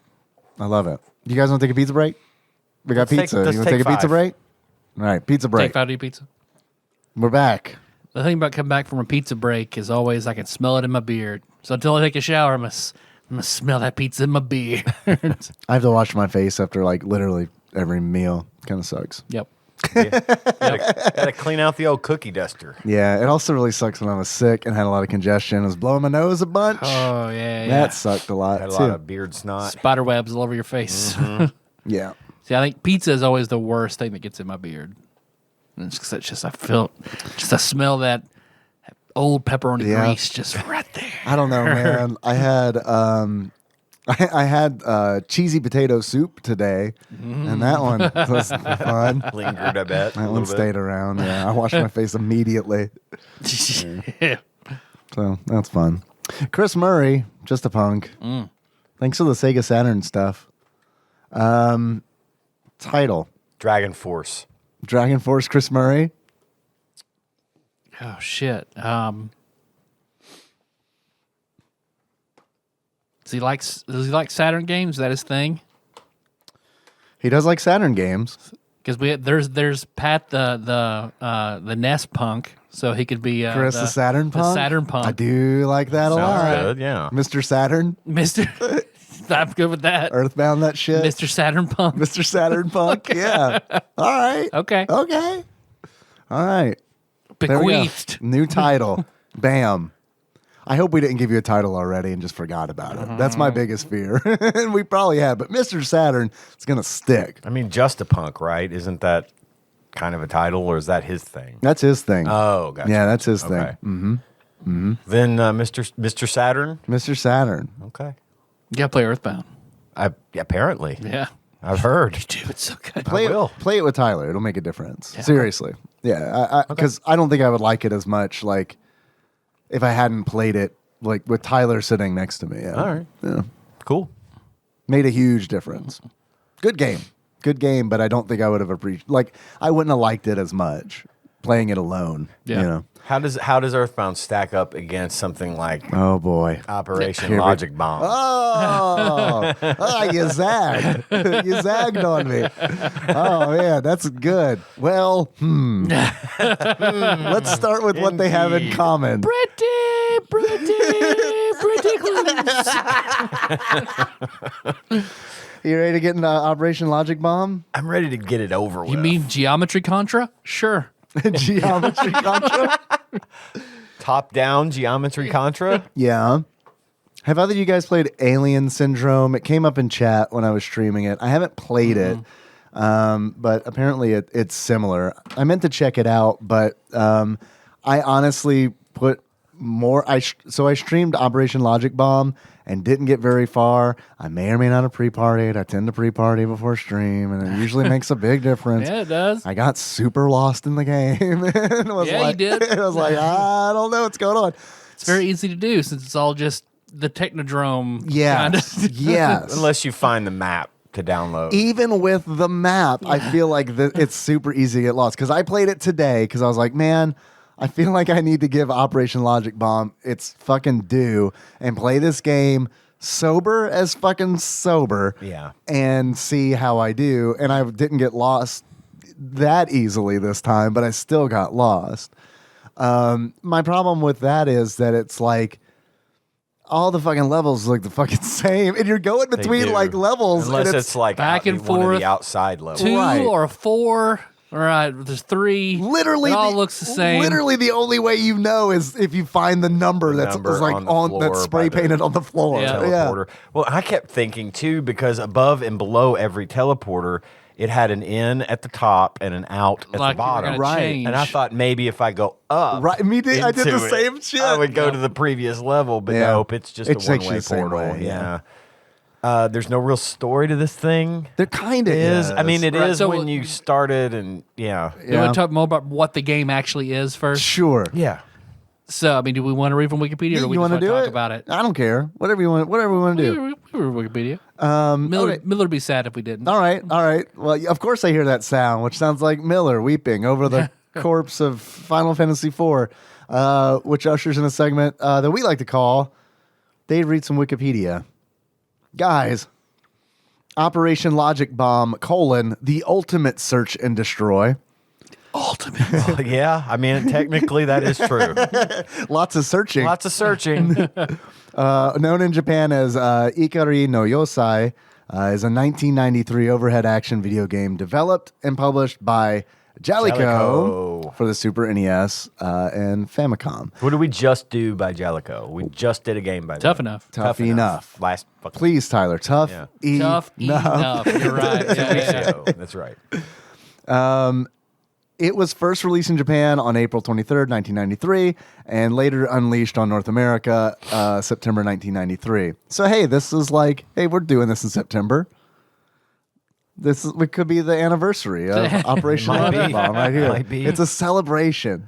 I love it. You guys want to take a pizza break? We got Let's pizza. let's You want to take a pizza 5. break? All right, pizza break. Take 5 to eat pizza. We're back. The thing about coming back from a pizza break is always I can smell it in my beard. So until I take a shower, I'm gonna smell that pizza in my beard. I have to wash my face after like literally every meal. Kind of sucks. Yep. Gotta clean out the old cookie duster. Yeah, it also really sucks when I was sick and had a lot of congestion. I was blowing my nose a bunch. Oh yeah. That sucked a lot Had a too. lot of beard snot. Spider webs all over your face. Yeah. See, I think pizza is always the worst thing that gets in my beard. And it's 'cause it's just I smell that old pepperoni Yeah. grease just right there. I don't know, man. I had I had cheesy potato soup today, and that one was fun. Lingered, I bet. That one stayed around. Yeah, I washed my face immediately, Yeah. so that's fun. Chris Murray, just a punk. Thanks for the Sega Saturn stuff. Title: Dragon Force. Dragon Force. Chris Murray. Oh shit. Does he like Saturn games? Is that his thing? He does like Saturn games. Because there's Pat the NES punk, so he could be Chris, the Saturn punk. The Saturn punk. I do like that a lot. Sounds good, yeah. Mr. Saturn, Mister. I'm good with that. Earthbound, that shit. Mr. Saturn punk. Mr. Saturn punk. Yeah. All right. Okay. Okay. All right. There we go. Bequeathed. New title. Bam. I hope we didn't give you a title already and just forgot about it. That's my biggest fear. And we probably have, but Mr. Saturn is going to stick. I mean, Just a Punk, right? Isn't that kind of a title, or is that his thing? That's his thing. Oh, gotcha. Yeah, that's his Okay. thing. Then Mr. Saturn. Mr. Saturn. Okay. You gotta play Earthbound. Apparently. Yeah. I've heard. Dude, it's so good. Play will. it with Tyler. It'll make a difference. Seriously. Yeah, because I don't think I would like it as much, like, if I hadn't played it, like, with Tyler sitting next to me. Yeah. All right. Yeah. Cool. Made a huge difference. Good game, but I don't think I would have appreciated, like, I wouldn't have liked it as much playing it alone. Yeah. You know? How does Earthbound stack up against something like Oh, boy. Operation Logic Bomb? You zagged. You zagged on me. Oh, man, that's good. Well, let's start with what they have in common. Pretty close. You ready to get into Operation Logic Bomb? I'm ready to get it over with. You mean Geometry Contra? Sure. Geometry Contra? Top-down Geometry Contra? Yeah. Have either of you guys played Alien Syndrome? It came up in chat when I was streaming it. I haven't played it, but apparently it's similar. I meant to check it out, but I honestly put more. So I streamed Operation Logic Bomb and didn't get very far. I may or may not have pre-partied. I tend to pre-party before stream, and it usually makes a big difference. Yeah, it does. I got super lost in the game. And was Yeah, you did. I was like, I don't know what's going on. It's very easy to do since it's all just the Technodrome. Yes, Kind of. yes. Unless you find the map to download. Even with the map, I feel like it's super easy to get lost. Because I played it today because I was like, man, I feel like I need to give Operation Logic Bomb its fucking due and play this game sober as fucking sober. Yeah. And see how I do. And I didn't get lost that easily this time, but I still got lost. My problem with that is that it's like all the fucking levels look the fucking same, and you're going between do. like levels. Unless and it's like back and one of forth. the outside levels. 2 Right. or 4. All right, there's 3. literally it all looks the same. Literally, the only way you know is if you find the number that's number like on the on floor that's spray by the painted on the floor. Yeah. teleporter. Well, I kept thinking too, because above and below every teleporter, it had an in at the top and an out at Like the you were bottom. gonna Right. change. And I thought maybe if I go up, Right, I did into the it, same shit. I would go to the previous level, but Yeah. nope, it's just It a takes you one-way the same portal. way, yeah. There's no real story to this thing. There kind of Is I mean, it is Right, so when you started, and yeah. You want to talk more about what the game actually is first? Sure. Yeah. So, I mean, do we want to read from Wikipedia or do we You just want to want to do talk it? about it? I don't care. Whatever we want to do. We read Wikipedia. Okay. Miller would be sad if we didn't. All right. Well, of course I hear that sound, which sounds like Miller weeping over the corpse of Final Fantasy IV, which ushers in a segment that we like to call Dave Reads some Wikipedia. Guys, Operation Logic Bomb, the ultimate search and destroy. Ultimate. Yeah, I mean, technically that is true. Lots of searching. Lots of searching. Known in Japan as Ikari no Yosai, is a 1993 overhead action video game developed and published by Jalico Jalico. for the Super NES and Famicom. What did we just do by Jalico? We just did a game by Tough them. enough. Tough enough. Last fucking Please, Tyler. Tough Yeah. Tough enough. You're right. Yeah. show. That's right. It was first released in Japan on April 23rd, 1993, and later unleashed on North America September 1993. So, hey, this is like, hey, we're doing this in September. It could be the anniversary of Operation Might Logic be. Bomb right here. Might be. It's a celebration.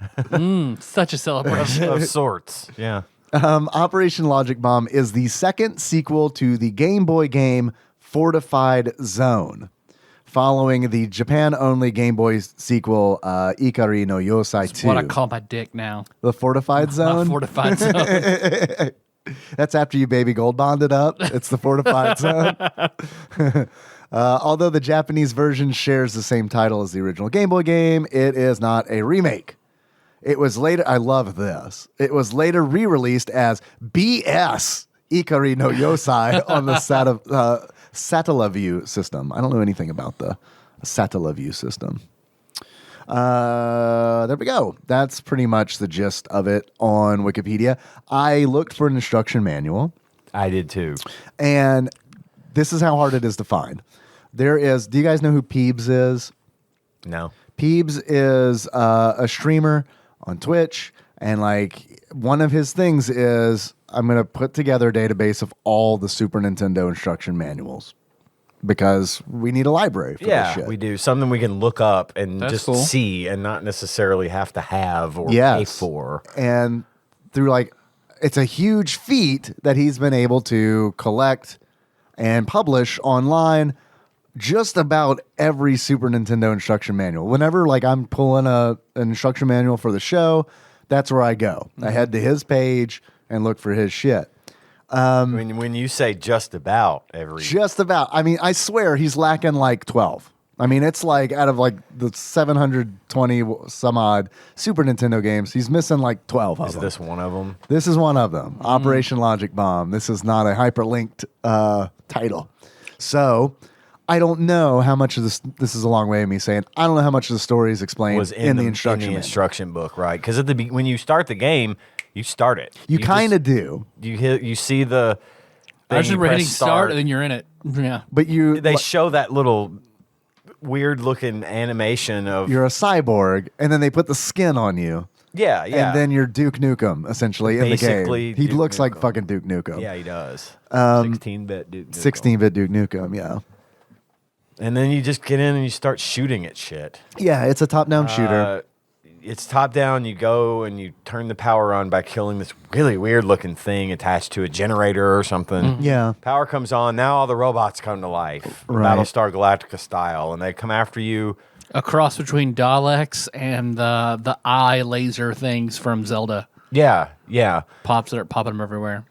Such a celebration. Of sorts. Yeah. Operation Logic Bomb is the second sequel to the Game Boy game Fortified Zone, following the Japan-only Game Boy sequel Ikari no Yosai 2. What I call my dick now. The Fortified My Zone? fortified zone. That's after you baby gold bonded up. It's the Fortified Zone. Although the Japanese version shares the same title as the original Game Boy game, it is not a remake. It was later, I love this. It was later re-released as BS Ikari no Yosai on the Satellaview system. I don't know anything about the Satellaview system. There we go. That's pretty much the gist of it on Wikipedia. I looked for an instruction manual, I did too. and this is how hard it is to find. Do you guys know who Peebs is? No. Peebs is a streamer on Twitch, and like one of his things is I'm going to put together a database of all the Super Nintendo instruction manuals. because we need a library for this shit. We do. Something we can look up and That's just cool. see and not necessarily have to have or pay for. And through it's a huge feat that he's been able to collect and publish online just about every Super Nintendo instruction manual. Whenever I'm pulling an instruction manual for the show, that's where I go. I head to his page and look for his shit. When you say just about every... Just about. I mean, I swear he's lacking 12. I mean, it's out of the 720 some odd Super Nintendo games, he's missing 12 of them. Is this one of them? This is one of them. Operation Logic Bomb. This is not a hyperlinked title. So I don't know how much of this is a long way of me saying, I don't know how much of the story is explained Was in the instruction manual. instruction book, right? Because when you start the game, you start it. You kind of do. You see the... I just remember press hitting start and then you're in it. Yeah. But They show that little weird-looking animation of... you're a cyborg, and then they put the skin on you. Yeah. And then you're Duke Nukem, essentially, Basically in the game. He Duke looks like Nukem. fucking Duke Nukem. Yeah, he does. 16-bit Duke Nukem. 16-bit Duke Nukem, yeah. And then you just get in and you start shooting at shit. Yeah, it's a top-down shooter. It's top down. You go and you turn the power on by killing this really weird looking thing attached to a generator or something. Yeah. Power comes on. Now all the robots come to life, Right. Battlestar Galactica style, and they come after you. A cross between Daleks and the eye laser things from Zelda. Yeah. Popping them everywhere.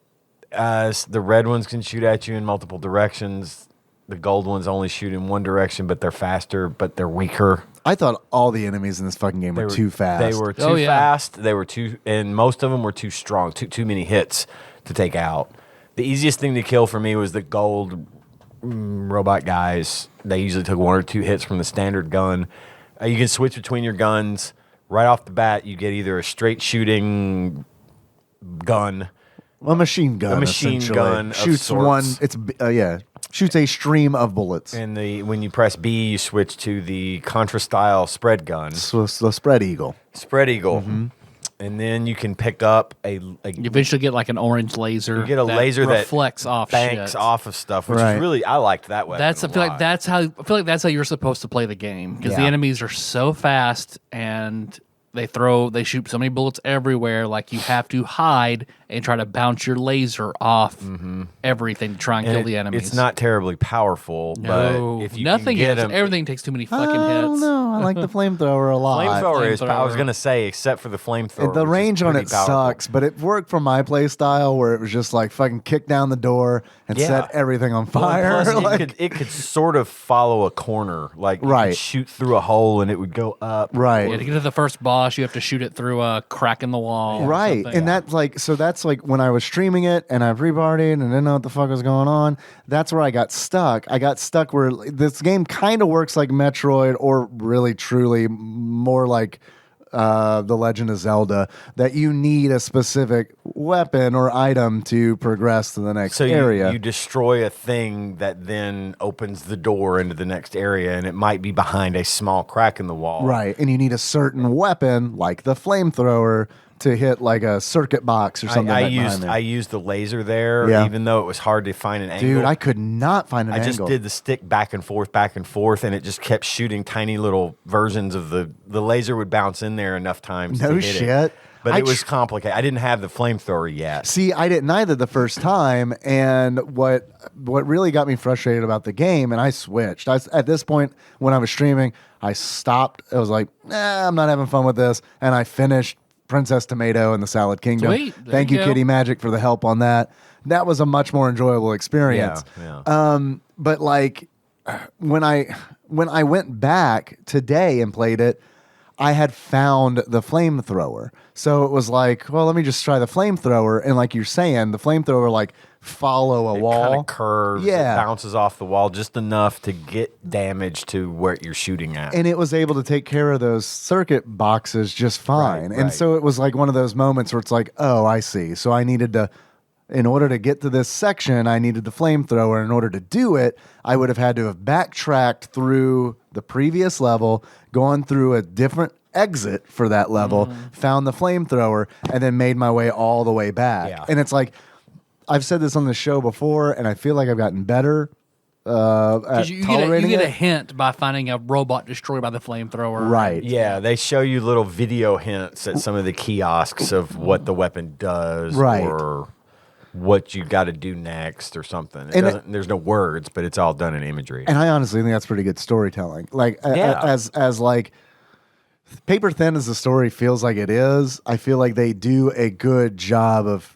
The red ones can shoot at you in multiple directions. The gold ones only shoot in one direction, but they're faster, but they're weaker. I thought all the enemies in this fucking game were too fast. They were too fast. They were too, and most of them were too strong. Too many hits to take out. The easiest thing to kill for me was the gold robot guys. They usually took 1 or 2 hits from the standard gun. You can switch between your guns right off the bat. You get either a straight shooting gun, A machine gun. essentially. gun of shoots sorts. one. It's shoots a stream of bullets. And when you press B, you switch to the Contra style spread gun. So it's the spread eagle. Spread eagle. And then you can pick up You eventually get an orange laser. You get a laser that reflects off banks shit. off of stuff, which Right. is really, I liked that weapon. I feel like that's how you're supposed to play the game because the Yeah. enemies are so fast and they shoot so many bullets everywhere. You have to hide and try to bounce your laser off everything to try and kill the enemies. It's not terribly powerful, no, but if you nothing can get is. them, Everything takes too many fucking I don't hits. know. I like the flamethrower a lot. flamethrower is. I Flamethrower. was gonna say, except for the flamethrower, The which is range on pretty it powerful. sucks, but it worked for my play style where it was just fucking kick down the door and Yeah. set everything on Well, fire. and plus, Like, it could sort of follow a corner, you Right. could shoot through a hole and it would go up. right. Yeah, to get to the first boss, you have to shoot it through a crack in the wall. or Right. something. And that's when I was streaming it and I've rebarred and didn't know what the fuck was going on. That's where I got stuck. I got stuck where this game kind of works like Metroid or really truly more like The Legend of Zelda, that you need a specific weapon or item to progress to the next So area. you destroy a thing that then opens the door into the next area, and it might be behind a small crack in the wall. Right. And you need a certain weapon like the flamethrower to hit a circuit box or something. I behind there. used the laser there, Yeah. even though it was hard to find an angle. Dude, I could not find an I angle. just did the stick back and forth, and it just kept shooting tiny little versions of the laser would bounce in there enough times. No to hit shit. It. But I it was complicated. I didn't have the flamethrower yet. See, I didn't either the first time, and what really got me frustrated about the game, and I switched. At this point, when I was streaming, I stopped. I was like, I'm not having fun with this, and I finished Princess Tomato and the Salad Kingdom. Sweet. There Thank you you, go. Kitty Magic, for the help on that. That was a much more enjoyable experience. Yeah. But when I went back today and played it, I had found the flamethrower. So it was well, let me just try the flamethrower. And like you're saying, the flamethrower follow a It wall. kind of curves. Yeah. It bounces off the wall just enough to get damage to where you're shooting at. And it was able to take care of those circuit boxes just fine. Right, And right. so it was one of those moments where it's oh, I see. So I needed to, in order to get to this section, I needed the flamethrower. In order to do it, I would have had to have backtracked through the previous level, gone through a different exit for that level, found the flamethrower, and then made my way all the way back. Yeah. And it's I've said this on the show before, and I feel like I've gotten better at You tolerating get a it. hint by finding a robot destroyed by the flamethrower. Right. Yeah, they show you little video hints at some of the kiosks of what the weapon does, Right. or what you got to do next, or something. There's no words, but it's all done in imagery. And I honestly think that's pretty good storytelling. Like Yeah. as like paper thin as the story feels like it is, I feel like they do a good job of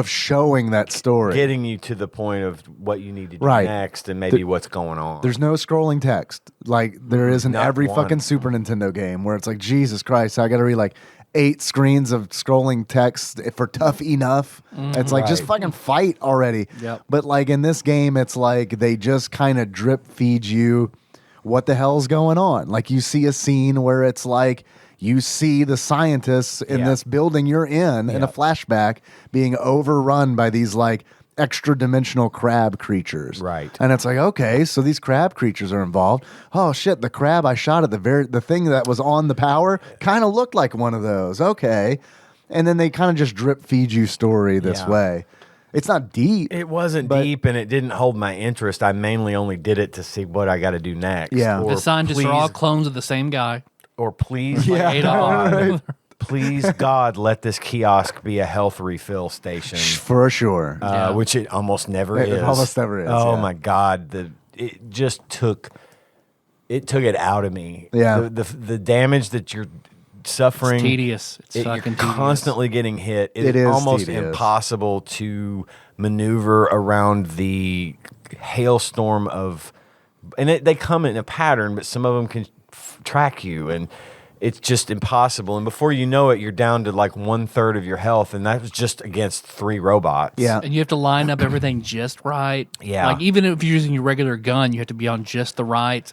showing that story, Getting you to the point of what you need to do Right. next, and maybe what's going on. There's no scrolling text like there is in Not every one. fucking Super Nintendo game where it's like, Jesus Christ, I got to read like 8 screens of scrolling text for tough enough. It's like, just Right. fucking fight already. Yep. But like in this game, it's like they just kind of drip feed you what the hell's going on. Like you see a scene where it's like you see the scientists in Yeah. this building you're in a flashback being overrun by these like extra dimensional crab creatures. Right. And it's like, okay, so these crab creatures are involved. Oh shit, the crab I shot at the thing that was on the power kind of looked like one of those. Okay. And then they kind of just drip feed you story this Yeah. way. It's not deep. It wasn't But- deep, and it didn't hold my interest. I mainly only did it to see what I got to do next. Yeah. Or The scientists are all please- clowns of the same guy. Or please, Yeah. Adolf. Right. please God, let this kiosk be a health refill station. For sure. Yeah. Which it almost never It is. almost never is, Oh yeah. my God, it just took it out of me. Yeah. the damage that you're suffering, It's tedious. It's you're fucking tedious. constantly getting hit. It It is is almost tedious. impossible to maneuver around the hailstorm of, and they come in a pattern, but some of them can track you, and it's just impossible. And before you know it, you're down to like 1/3 of your health, and that was just against 3 robots. Yeah. And you have to line up everything just right. Yeah. Like even if you're using your regular gun, you have to be on just the right,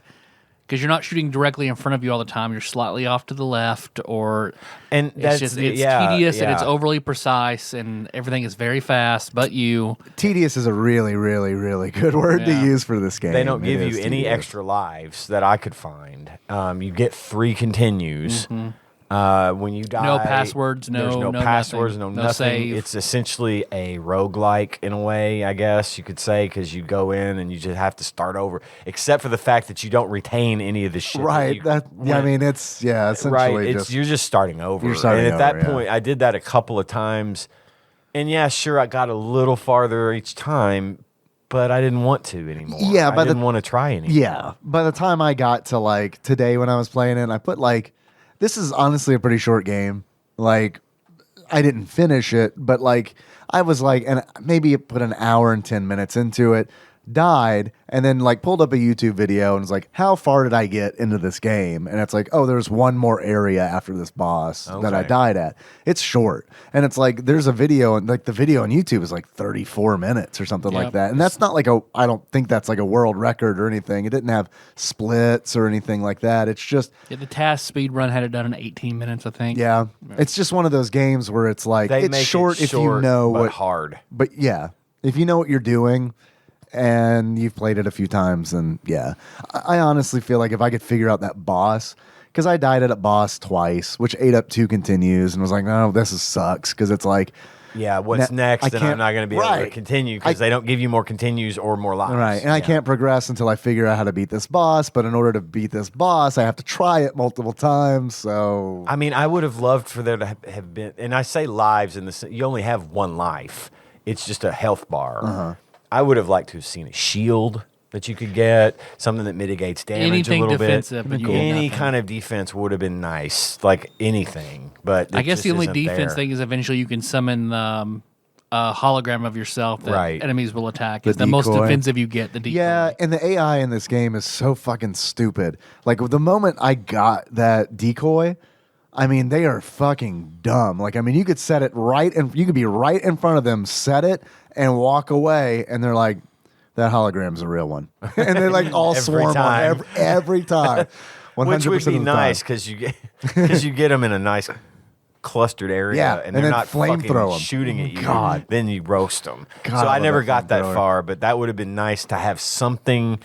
because you're not shooting directly in front of you all the time. You're slightly off to the left, or And it's that's tedious and it's yeah. overly precise, and everything is very fast. But you, Tedious is a really, really, really good word to Yeah. use for this game. They don't It give is you any tedious. extra lives that I could find. You get 3 continues. When you die, No passwords, there's no no passwords, nothing, no no nothing. save. It's essentially a roguelike in a way, I guess you could say, because you go in and you just have to start over, except for the fact that you don't retain any of the shit. Right. you That I went- mean, it's essentially right. just You're just starting over. You're starting and at over, that yeah. point, I did that a couple of times, and yeah, sure, I got a little farther each time, but I didn't want to anymore. Yeah, I by the- didn't want to try anymore. Yeah. By the time I got to like today when I was playing it, I put like, this is honestly a pretty short game. Like, I didn't finish it, but like, I was like, and maybe put an hour and 10 minutes into it, died, and then like pulled up a YouTube video and was like, how far did I get into this game? And it's like, oh, there's one more area after this boss that I Okay. died at. It's short. And it's like, there's a video, and like the video on YouTube is like 34 minutes or something like Yep. that. And that's not like I don't think that's like a world record or anything. It didn't have splits or anything like that. It's just, yeah, the task speed run had it done in 18 minutes, I think. yeah, it's just one of those games where it's like, They it's make short it if you short, know but what, hard. but yeah, if you know what you're doing and you've played it a few times, then yeah. I honestly feel like if I could figure out that boss, because I died at a boss twice, which ate up 2 continues, and was like, no, sucks, because it's like, Yeah, what's I next? And I'm can't- not going to be able to right. continue because they don't give you more continues or more lives. right, and I Yeah. can't progress until I figure out how to beat this boss, but in order to beat this boss, I have to try it multiple times, so... I mean, I would have loved for there to have been, and I say lives in the you only have 1 life. It's just a health bar. Uh-huh. I would have liked to have seen a shield that you could get, something that mitigates damage Anything a little defensive, bit. and you get Any nothing. kind of defense would have been nice, like anything. But I it guess just the only isn't defense there. thing is eventually you can summon a hologram of yourself that Right. enemies will attack. The It's the most decoy. defensive you get. The decoy. Yeah, and the AI in this game is so fucking stupid. Like the moment I got that decoy, I mean, they are fucking dumb. Like, I mean, you could set it right, and you could be right in front of them, set it, and walk away, and they're like, "That hologram's a real one," and they like all Every swarm time. on every time. 100% Which would be of the nice time. because you get them in a nice clustered area, Yeah, and and they're then not flame fucking throw 'em. shooting at you. God. Then you roast them. God, So I I love never that got that flamethrower. far, but that would have been nice to have something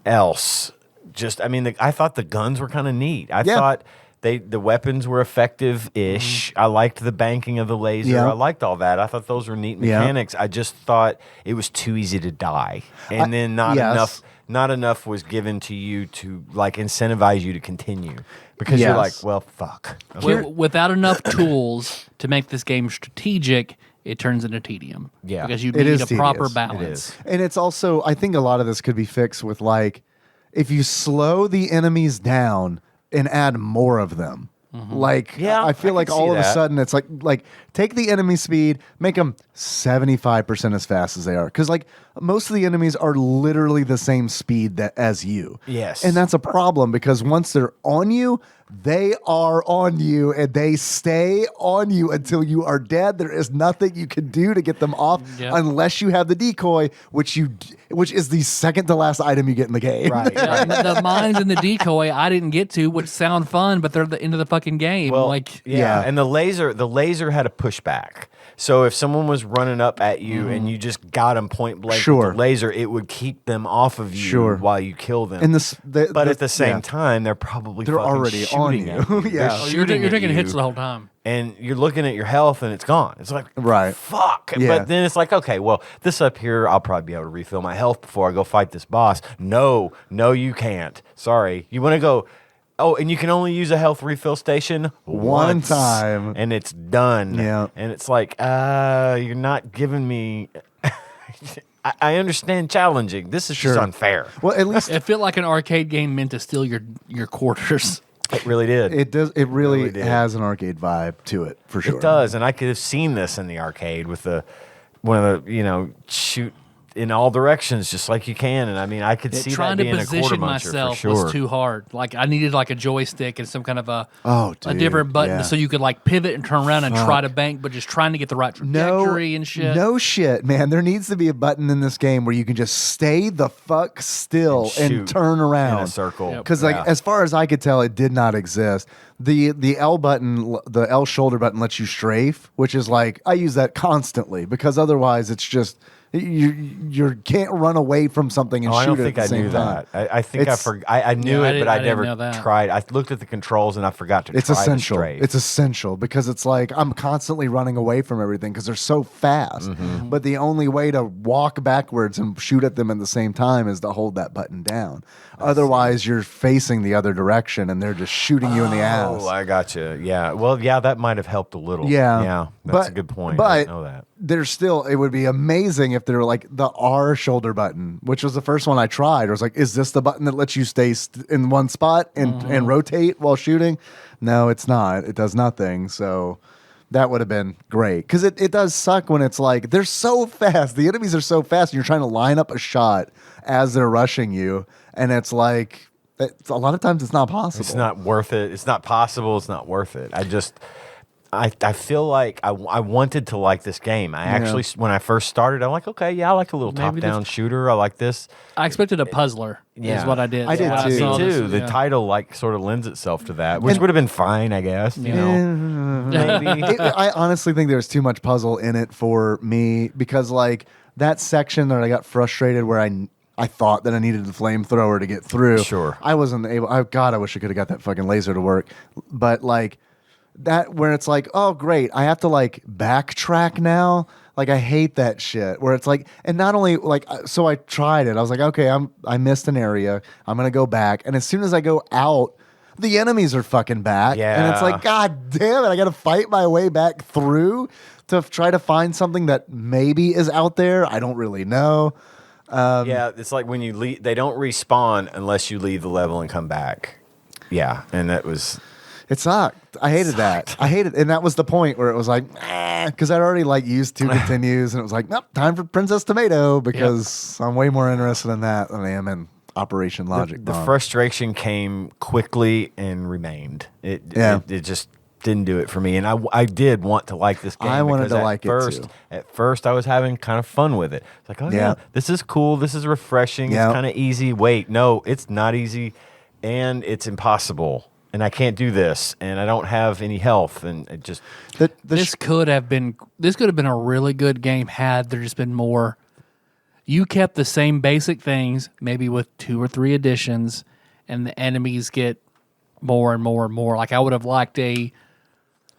else. Just, I mean, I thought the guns were kind of neat. I Yeah. thought The weapons were effective-ish. I liked the banking of the laser. Yeah. I liked all that. I thought those were neat Yeah. mechanics. I just thought it was too easy to die, and then not yes. enough was given to you to like incentivize you to continue because you're like, Yes. well, fuck. Without enough tools to make this game strategic, it turns into tedium. Yeah. Because you It need is a proper tedious. balance. It is. And it's also, I think a lot of this could be fixed with like, if you slow the enemies down and add more of them. Like, Yeah, I feel I like can all see of a that. sudden it's like take the enemy speed, make them 75% as fast as they are. Because like most of the enemies are literally the same speed as you. Yes. And that's a problem because once they're on you, they are on you and they stay on you until you are dead. There is nothing you can do to get them off Yep. unless you have the decoy, which is the second to last item you get in the game. Right. Yeah, and the mines and the decoy I didn't get to, which sound fun, but they're the end of the fucking game. Well, like, Yeah. and the laser had a pushback. So if someone was running up at you and you just got them point blank Sure. with the laser, it would keep them off of you Sure. while you kill them. And but at the same yeah. time, they're probably They're fucking already on shooting you. at you. Yeah. They're Oh, you're shooting at taking you, hits the whole time. and you're looking at your health, and it's gone. It's like Right. fuck. Yeah. But then it's like, okay, well, this up here, I'll probably be able to refill my health before I go fight this boss. No, you can't. Sorry, you want to go. Oh, and you can only use a health refill station One once, time. and it's done. Yeah. And it's like, you're not giving me. I understand challenging. This is just Sure. unfair. Well, at least It felt like an arcade game meant to steal your quarters. It really did. it does. It really did. has an arcade vibe to it for sure. It does, and I could have seen this in the arcade with one of the shoot in all directions just like you can, and I mean I could see Trying that to being a quarter position muncher myself for sure. was too hard. Like I needed like a joystick and some kind of a Oh, a dude, different button yeah. so you could like pivot and turn around and try Fuck. to bank, but just trying to get the right trajectory and shit. No shit, man. There needs to be a button in this game where you can just stay the fuck still And and shoot turn around in a circle. Yep. Because like Yeah. as far as I could tell, it did not exist. The L button, the L shoulder button lets you strafe, which is like I use that constantly because otherwise it's just you can't run away from something and Oh, I shoot don't it think at I the same knew time. that. I think It's- I knew Yeah, I it, didn't- but I I didn't never know that. tried. I looked at the controls and I forgot to It's try essential. to strafe. It's essential because it's like I'm constantly running away from everything because they're so fast. Mm-hmm. But the only way to walk backwards and shoot at them at the same time is to hold that button down. Otherwise, you're facing the other direction and they're just shooting you in the ass. Oh, I gotcha. Yeah. Well, yeah, that might have helped a little. Yeah. Yeah. That's a good point. But I didn't know that. there's still, it would be amazing if they're like the R shoulder button, which was the first one I tried. I was like, is this the button that lets you stay in one spot and rotate while shooting? No, it's not. It does nothing. So that would have been great because it does suck when it's like they're so fast. The enemies are so fast and you're trying to line up a shot as they're rushing you. And it's like, a lot of times it's not possible. It's not worth it. It's not possible. It's not worth it. I feel like I wanted to like this game. I actually, when I first started, I'm like, okay, yeah, I like a little Maybe top-down shooter. I like this. I expected a puzzler. Yeah. Is what I did. I did When too. saw Me this, too. The yeah. title sort of lends itself to that, which would have been fine, I guess. You know, maybe. I honestly think there's too much puzzle in it for me because like that section that I got frustrated where I thought that I needed the flamethrower to get through. Sure. I wasn't able. God, I wish I could have got that fucking laser to work. But like that, where it's like, oh great, I have to like backtrack now. Like I hate that shit. Where it's like, and not only like, so I tried it. I was like, okay, I missed an area. I'm gonna go back, and as soon as I go out, the enemies are fucking back. And it's Yeah. like, God damn it, I got to fight my way back through to try to find something that maybe is out there. I don't really know. Yeah, it's like when you leave, they don't respawn unless you leave the level and come back. Yeah, and that was It sucked. I hated that. I hated, and that was the point where it was like, because I'd already like used two continues, and it was like, nope, time for Princess Tomato because I'm way more interested in that than I am in Operation Logic the Bomb. frustration came quickly and remained. It just didn't do it for me, and I did want to like this game. I wanted because to like it, first, too. At first, I was having kind of fun with it. It's like, oh yeah, this is cool. This is refreshing. Yeah. It's kind of easy. Wait, no, it's not easy, and it's impossible. And I can't do this, and I don't have any health, and it just This could have been a really good game had there just been more. You kept the same basic things, maybe with 2 or 3 additions, and the enemies get more and more and more. Like I would have liked a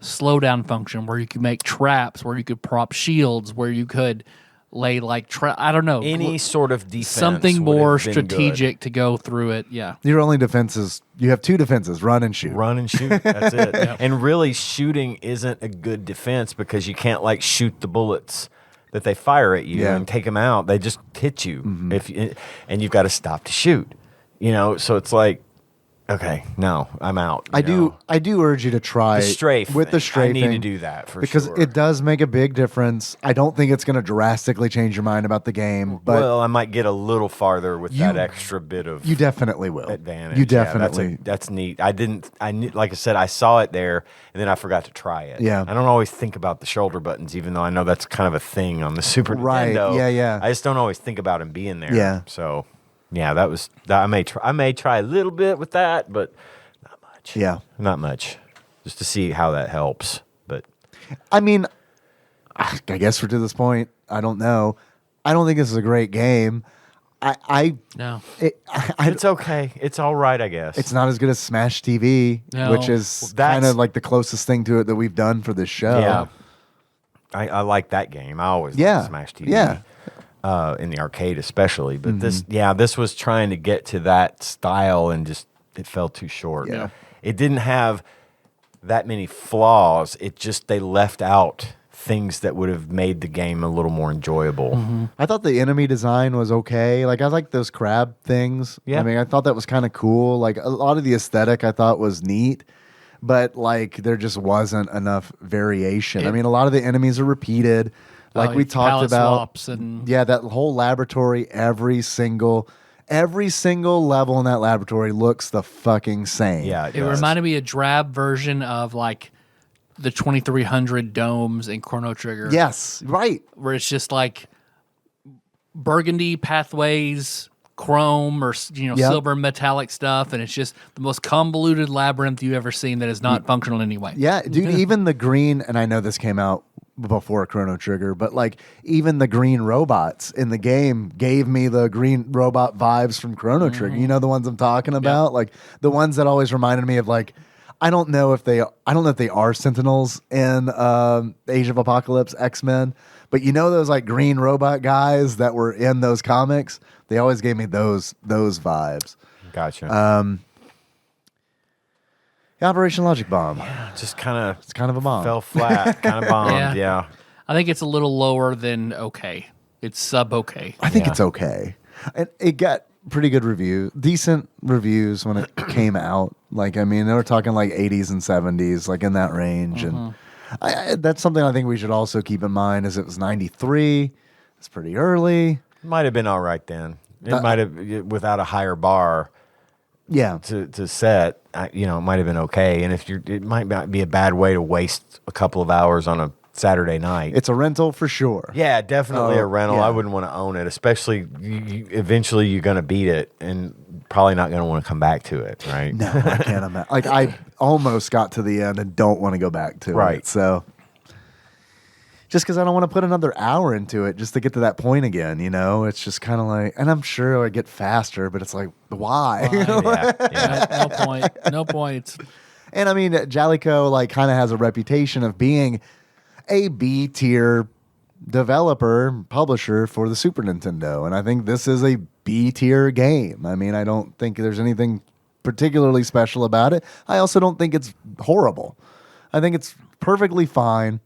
slowdown function where you could make traps, where you could prop shields, where you could lay like I don't know, Any sort of defense, something would more have been strategic to go through it. Yeah. Your only defense is you have two defenses: run and shoot. good. Run and shoot. That's it. And really, shooting isn't a good defense because you can't like shoot the bullets that they fire at you and take them out. They just hit you and you've got to stop to shoot. So it's like, okay, no, I'm out. I do urge you to try The strafe with the thing. strafing. I need to do that because sure. it does make a big difference. I don't think it's going to drastically change your mind about the game, but well, I might get a little farther with that extra bit of you definitely will. advantage. You definitely. Yeah, that's neat. I knew, like I said, I saw it there and then I forgot to try it. Yeah. I don't always think about the shoulder buttons, even though I know that's kind of a thing on the Super Right. Nintendo. Yeah. I just don't always think about him being there. Yeah. So, yeah, I may try a little bit with that, but not much. Yeah. Not much. Just to see how that helps. But I mean, I guess we're to this point. I don't know. I don't think this is a great game. No. it's okay. It's all right, I guess. It's not as good as Smash TV, No. which is That's- kind of like the closest thing to it that we've done for this show. Yeah. I like that game. I always Yeah. liked Smash TV. Yeah. In the arcade especially. But this was trying to get to that style and just it fell too short. Yeah. It didn't have that many flaws. It just they left out things that would have made the game a little more enjoyable. I thought the enemy design was okay. Like I like those crab things. Yeah. I mean, I thought that was kind of cool. Like a lot of the aesthetic I thought was neat, but like there just wasn't enough variation. I mean, a lot of the enemies are repeated. Like we talked palette about. swaps and Yeah, that whole laboratory, every single level in that laboratory looks the fucking same. Yeah, it does. reminded me a drab version of like the 2300 domes in Chrono Trigger. Yes, right. Where it's just like burgundy pathways, chrome or Yep. silver metallic stuff, and it's just the most convoluted labyrinth you've ever seen that is not functional in any way. Yeah, dude, even the green, and I know this came out before Chrono Trigger, but like even the green robots in the game gave me the green robot vibes from Chrono Trigger. You know the ones I'm talking about? Like the ones that always reminded me of like I don't know if they are Sentinels in Age of Apocalypse X-Men, but you know those like green robot guys that were in those comics? They always gave me those vibes. Gotcha. Operation Logic Bomb. just kind It's kind of a bomb. fell flat, kind of bombed. Yeah. Yeah. I think it's a little lower than okay. It's sub okay. I think Yeah. it's okay. And it got pretty good decent reviews when it came out. Like, I mean, they were talking like 80s and 70s, like in that range. And that's something I think we should also keep in mind is it was 93. It's pretty early. Might have been all right then. It might have, without a higher bar Yeah. to set, it might have been okay. And it might not be a bad way to waste a couple of hours on a Saturday night. It's a rental for sure. Yeah, definitely Oh, a rental. yeah. I wouldn't want to own it, especially eventually you're going to beat it and probably not going to want to come back to it, right? No, I can't imagine. Like, I almost got to the end and don't want to go back to Right. it. So, just because I don't want to put another hour into it just to get to that point again, it's just kind of like, and I'm sure I get faster, but it's like, why? Yeah. No point. No point. And I mean, Jalico like kind of has a reputation of being a B tier developer, publisher for the Super Nintendo. And I think this is a B tier game. I mean, I don't think there's anything particularly special about it. I also don't think it's horrible. I think it's perfectly fine.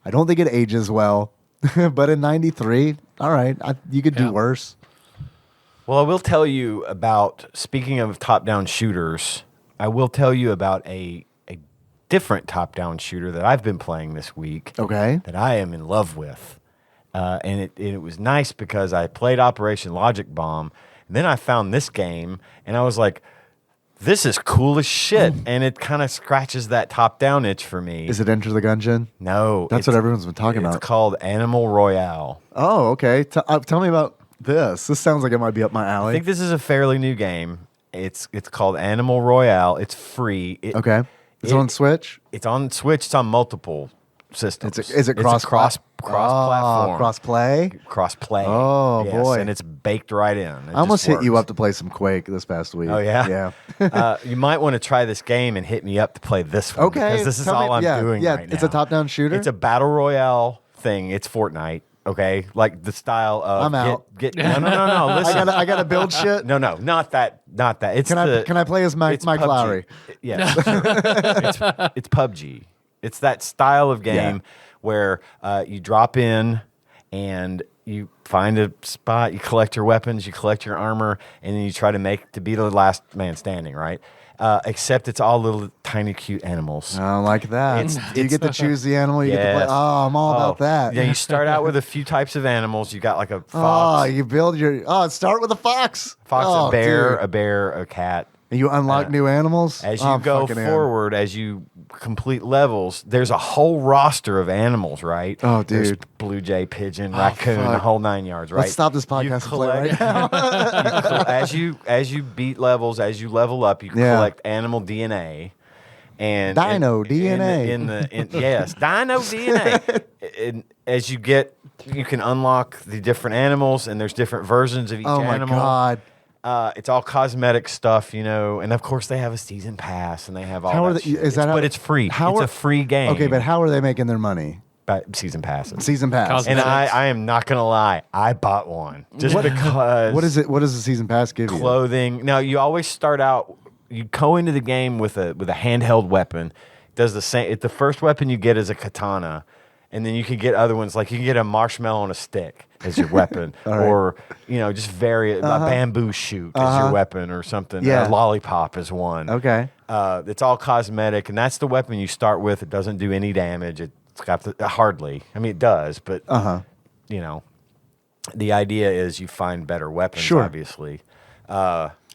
I don't think it ages well. But in 93, all right, you could do Yeah. worse. Well, I will tell you about, speaking of top-down shooters, I will tell you about a different top-down shooter that I've been playing this week. Okay. That I am in love with. And it was nice because I played Operation Logic Bomb, and then I found this game, and I was like, this is cool as shit. And it kind of scratches that top-down itch for me. Is it Enter the Gungeon? No. That's what everyone's been talking about. It's called Animal Royale. Oh, okay. Tell me about this. This sounds like it might be up my I alley. think this is a fairly new game. It's called Animal Royale. It's free. Okay. Is it on Switch? It's on Switch. It's on multiple systems. Is it cross cross platform? Cross play? Cross play. Oh, yes, boy. and it's baked right in. I almost hit you up to play some Quake this past week. Oh yeah, yeah. You might want to try this game and hit me up to play this one. Okay, because this is all I'm doing right now. It's a top-down shooter. It's a battle royale thing. It's Fortnite. Okay, like the style of I'm out. No. Listen, I gotta build shit. no, not that. It's Can I play as Mike PUBG. Lowry? Yes, sure. it's PUBG. It's that style of game where you drop in and you find a spot, you collect your weapons, you collect your armor, and then you try to be the last man standing, right? Except it's all little tiny cute animals. I don't like that. Do you get to choose the animal? You get to play. Oh, I'm all about that. Yeah, you start out with a few types of animals. You got like a fox. Oh, you build your. Oh, start with a fox. A bear, a cat. And you unlock new animals As you go forward, as you complete levels, there's a whole roster of animals, right? Oh, dude. There's blue jay, pigeon, raccoon, the whole 9 yards, right? Let's stop this podcast and play right now. as you beat levels, as you level up, you collect animal DNA. And Dino DNA. Yes, Dino DNA. And as you can unlock the different animals, and there's different versions of each animal. Oh my god. It's all cosmetic stuff, and of course they have a season pass and they have all that shit. But it's free. It's a free game. Okay, but how are they making their money? By season passes. Season pass. And I am not gonna lie, I bought one just because. What is it? What does the season pass give you? Clothing. Now you always start out. You go into the game with a handheld weapon. Does the same. The first weapon you get is a katana. And then you can get other ones, like you can get a marshmallow on a stick as your weapon, or just a bamboo shoot as your weapon, or something. Yeah. A lollipop is one. Okay. It's all cosmetic, and that's the weapon you start with. It doesn't do any damage. It's got hardly. I mean, it does, but the idea is you find better weapons. Obviously.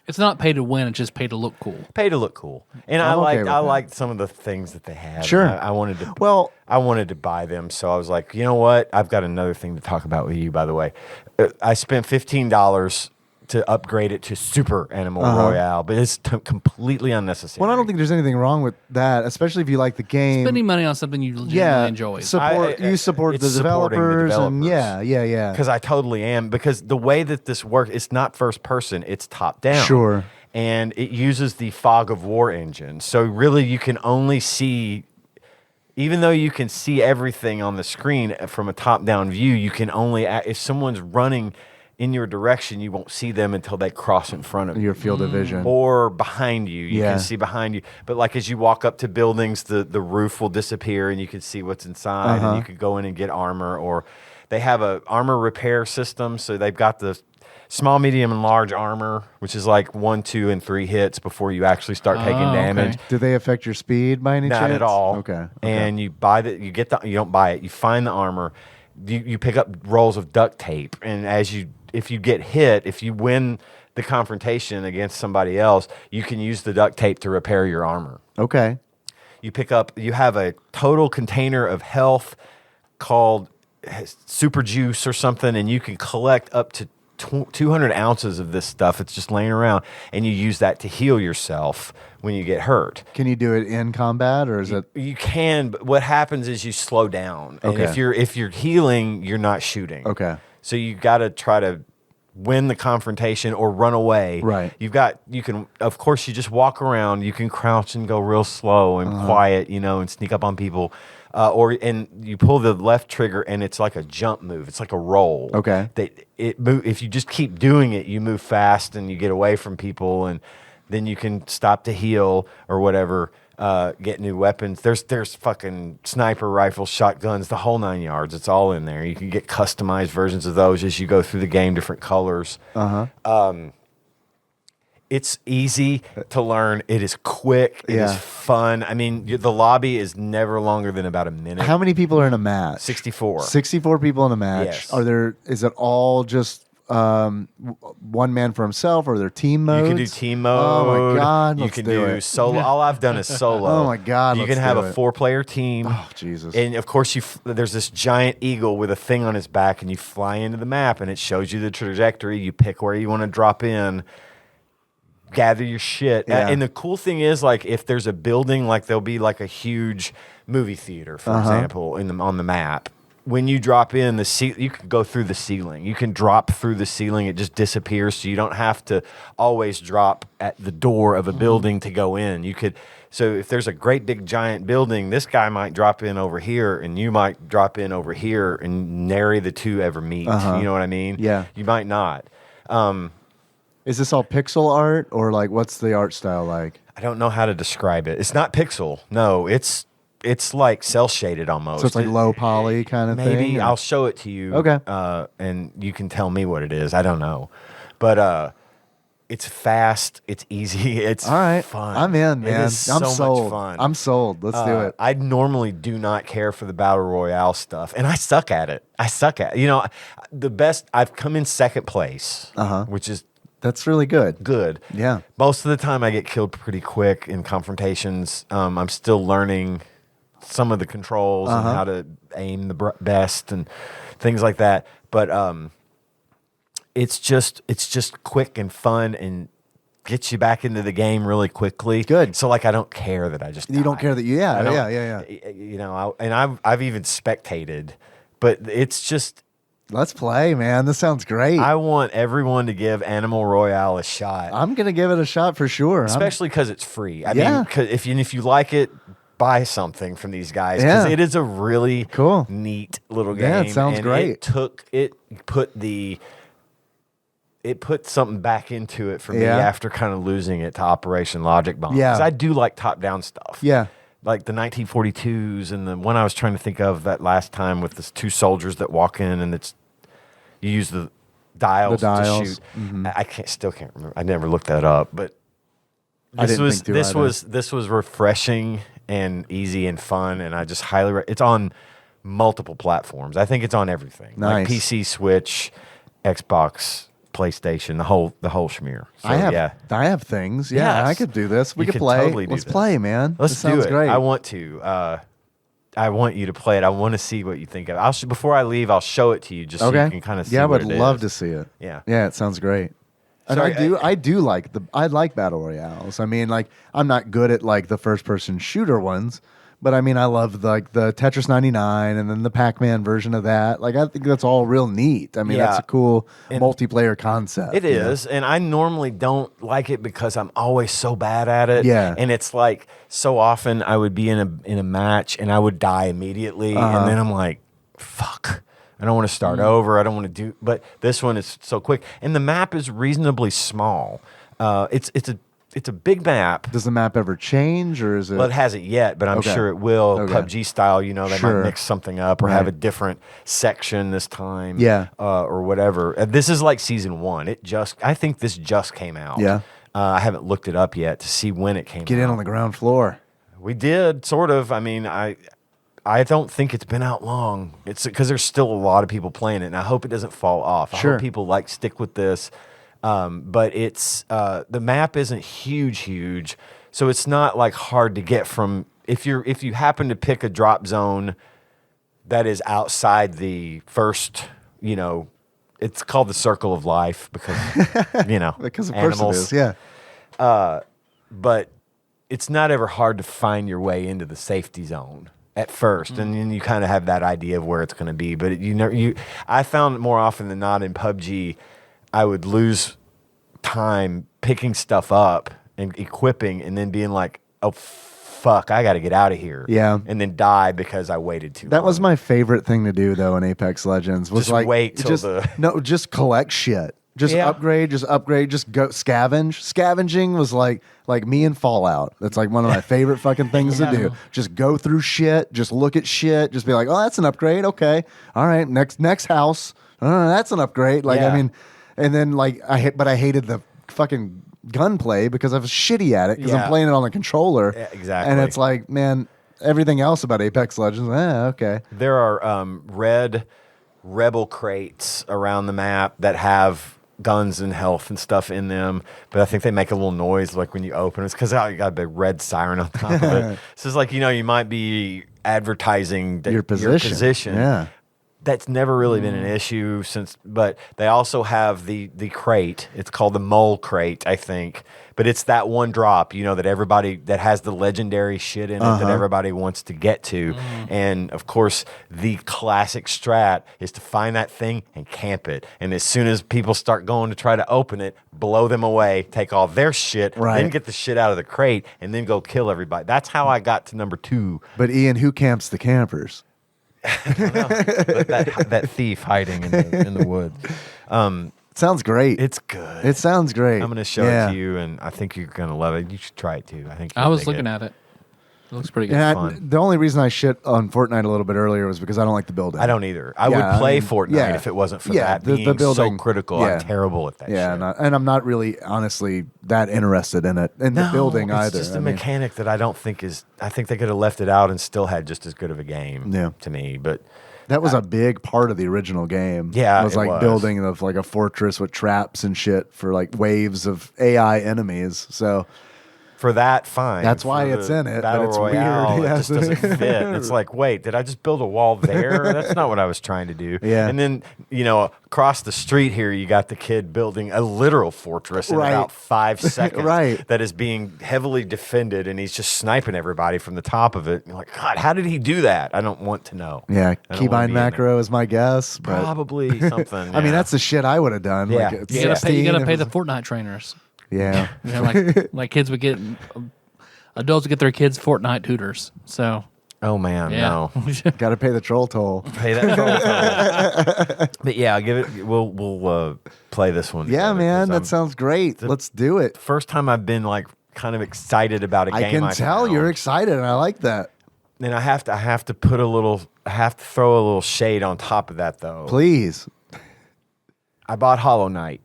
It's not pay to win; it's just pay to look cool. Pay to look cool, and I liked some of the things that they had. Sure, I wanted to buy them, so I was like, you know what? I've got another thing to talk about with you. By the way, I spent $15 to upgrade it to Super Animal Royale, but it's completely unnecessary. Well, I don't think there's anything wrong with that, especially if you like the game. Spending money on something you legitimately enjoy. You support the developers, and yeah. Because I totally am. Because the way that this works, it's not first person; it's top down. Sure. And it uses the Fog of War engine, so really you can only see. Even though you can see everything on the screen from a top-down view, you can only if someone's running in your direction, you won't see them until they cross in front of you. Your field of vision. Or behind you. You can see behind you. But like as you walk up to buildings, the roof will disappear and you can see what's inside and you could go in and get armor. Or they have a armor repair system. So they've got the small, medium, and large armor, which is like 1, 2, and 3 hits before you actually start taking damage. Do they affect your speed by any chance? Not at all. Okay. And you don't buy it. You find the armor. You pick up rolls of duct tape, and if you get hit, if you win the confrontation against somebody else, you can use the duct tape to repair your armor. Okay. You have a total container of health called super juice or something, and you can collect up to 200 ounces of this stuff. It's just laying around, and you use that to heal yourself when you get hurt. Can you do it in combat, or is it? You can, but what happens is you slow down. And Okay. if you're healing, you're not shooting. Okay. So you got to try to win the confrontation or run away. Right. Of course, you just walk around. You can crouch and go real slow and quiet, and sneak up on people. And you pull the left trigger and it's like a jump move. It's like a roll. Okay. If you just keep doing it, you move fast and you get away from people, and then you can stop to heal or whatever. Get new weapons. There's fucking sniper rifles, shotguns, the whole 9 yards. It's all in there. You can get customized versions of those as you go through the game, different colors. It's easy to learn. It is quick. It is fun. I mean, the lobby is never longer than about a minute. How many people are in a match? 64. 64 people in a match. Yes. Is it all just one man for himself, or are there team modes? You can do team mode. Oh my god! You can do solo. All I've done is solo. Oh my god! You can have a 4-player team. Oh Jesus! And of course, there's this giant eagle with a thing on his back, and you fly into the map, and it shows you the trajectory. You pick where you want to drop in. Gather your shit. Yeah. And the cool thing is, like, if there's a building, like there'll be like a huge movie theater, for example, on the map. When you drop in you can go through the ceiling. You can drop through the ceiling. It just disappears, so you don't have to always drop at the door of a building to go in. You could. So if there's a great big giant building, this guy might drop in over here, and you might drop in over here, and nary the two ever meet. You know what I mean? Yeah. You might not. Is this all pixel art, or like what's the art style like? I don't know how to describe it. It's not pixel. No, it's like cell shaded almost. So it's like low poly kind of thing? Maybe I'll show it to you. Okay. And you can tell me what it is. I don't know. But it's fast. It's easy. It's all right. fun. I'm in, man. It is I'm so sold. much fun. I'm sold. Let's do it. I normally do not care for the Battle Royale stuff, and I suck at it. The best, I've come in second place, which is That's really good. good. Yeah. Most of the time I get killed pretty quick in confrontations. I'm still learning some of the controls and how to aim the best and things like that. But it's just quick and fun and gets you back into the game really quickly. Good. So like I don't care that I just You don't die. care that you, I don't- yeah. You know, I've even spectated, but it's just Let's play, man. This sounds great. I want everyone to give Animal Royale a shot. I'm going to give it a shot for sure. Especially because it's free. I Yeah. mean, 'cause if you like it, buy something from these guys because it is a really Cool. neat little game. Yeah, it sounds and great. It put something back into it for me Yeah. after kind of losing it to Operation Logic Bomb. Yeah. Because I do like top-down stuff. Yeah. Like the 1942s and the one I was trying to think of that last time with the two soldiers that walk in and you use the dials to shoot. I still can't remember. I never looked that up, but I didn't think to either. this was refreshing and easy and fun, and I just it's on multiple platforms. I think it's on everything. Like Nice. PC, Switch, Xbox, PlayStation, the whole schmear. So, I have things. Yeah, Yes. I could do this. We You could could play. totally do Let's this. play, man. Let's this sounds do it. great. I want to. I want you to play it. I want to see what you think of it. Before I leave, I'll show it to you just so you can kind of see Yeah, I what would it love is. to see it. Yeah. Yeah, it sounds great. And Sorry, I like battle royales. I mean, like I'm not good at like the first person shooter ones, but I mean I love the Tetris 99 and then the Pac-Man version of that. Like I think that's all real neat. I mean, that's Yeah. a cool And multiplayer concept. It you know? is, and I normally don't like it because I'm always so bad at it. Yeah. And it's like so often I would be in a match and I would die immediately, and then I'm like, fuck. I don't want to start over. I don't want to do. But this one is so quick, and the map is reasonably small. It's a big map. Does the map ever change, or is it? Well, it hasn't yet, but I'm Okay. sure it will. Okay. PUBG style, they Sure. might mix something up or Right. have a different section this time. Yeah. Or whatever. This is like season 1. I think this just came out. Yeah. I haven't looked it up yet to see when it came out. Get in on the ground floor. We did, sort of. I mean, I don't think it's been out long. It's because there's still a lot of people playing it, and I hope it doesn't fall off. I Sure. hope people stick with this. But it's the map isn't huge, so it's not like hard to get from. If you happen to pick a drop zone that is outside the first, it's called the Circle of Life because Because of animals. course it is. Yeah. But it's not ever hard to find your way into the safety zone at first, and then you kind of have that idea of where it's going to be. But I found more often than not in PUBG, I would lose time picking stuff up and equipping, and then being like, "Oh fuck, I got to get out of here." Yeah. and then die because I waited too long. That was my favorite thing to do though in Apex Legends. Was Just like wait till just collect shit. Just Yeah. upgrade, just go scavenge. Scavenging was like me in Fallout. That's like one of my favorite fucking things to do. Just go through shit, just look at shit, just be like, "Oh, that's an upgrade. Okay. All right, next house. That's an upgrade." Like Yeah. I mean, and then like I hated the fucking gunplay because I was shitty at it because Yeah. I'm playing it on the controller. Yeah, exactly. And it's like, man, everything else about Apex Legends, okay. There are red rebel crates around the map that have guns and health and stuff in them, but I think they make a little noise like when you open it. It's because I got a big red siren on top of it. So it's like, you might be advertising that Your position. Yeah. that's never really been an issue since. But they also have the crate. It's called the mole crate, I think. But it's that one drop, that everybody that has the legendary shit in it that everybody wants to get to. And of course, the classic strat is to find that thing and camp it. And as soon as people start going to try to open it, blow them away, take all their shit, then get the shit out of the crate, and then go kill everybody. That's how I got to number 2. But Ian, who camps the campers? I don't know. But that thief hiding in the woods. Sounds great. It's good. It sounds great. I'm going to show it to you, and I think you're going to love it. You should try it too. I was looking at it. It looks pretty good. And the only reason I shit on Fortnite a little bit earlier was because I don't like the building. I don't either. I would play Fortnite if it wasn't for that being the building, so critical. I'm terrible at that shit. And I'm not really, honestly, that interested in it, the building either. It's just a mechanic that I don't think is... I think they could have left it out and still had just as good of a game to me, but... That was a big part of the original game. Yeah, it was like building of like a fortress with traps and shit for like waves of AI enemies. So for that, fine. That's why it's in it. Battle but it's Royale, weird. it just doesn't fit. It's like, wait, did I just build a wall there? That's not what I was trying to do. Yeah. And then across the street here, you got the kid building a literal fortress in about 5 seconds. That is being heavily defended, and he's just sniping everybody from the top of it. You're like, God, how did he do that? I don't want to know. Yeah, keybind macro is my guess. But probably something. I mean, that's the shit I would have done. Yeah. Like, You gotta pay the Fortnite trainers. Yeah. Like kids would get, adults would get their kids Fortnite tutors. So. Oh man, no. Got to pay the troll toll. Pay that troll toll. But yeah, give it. We'll play this one. Yeah, man, that sounds great. Let's do it. First time I've been like kind of excited about a game. I can tell you're excited, and I like that. And I have to put a little. I have to throw a little shade on top of that though. Please. I bought Hollow Knight,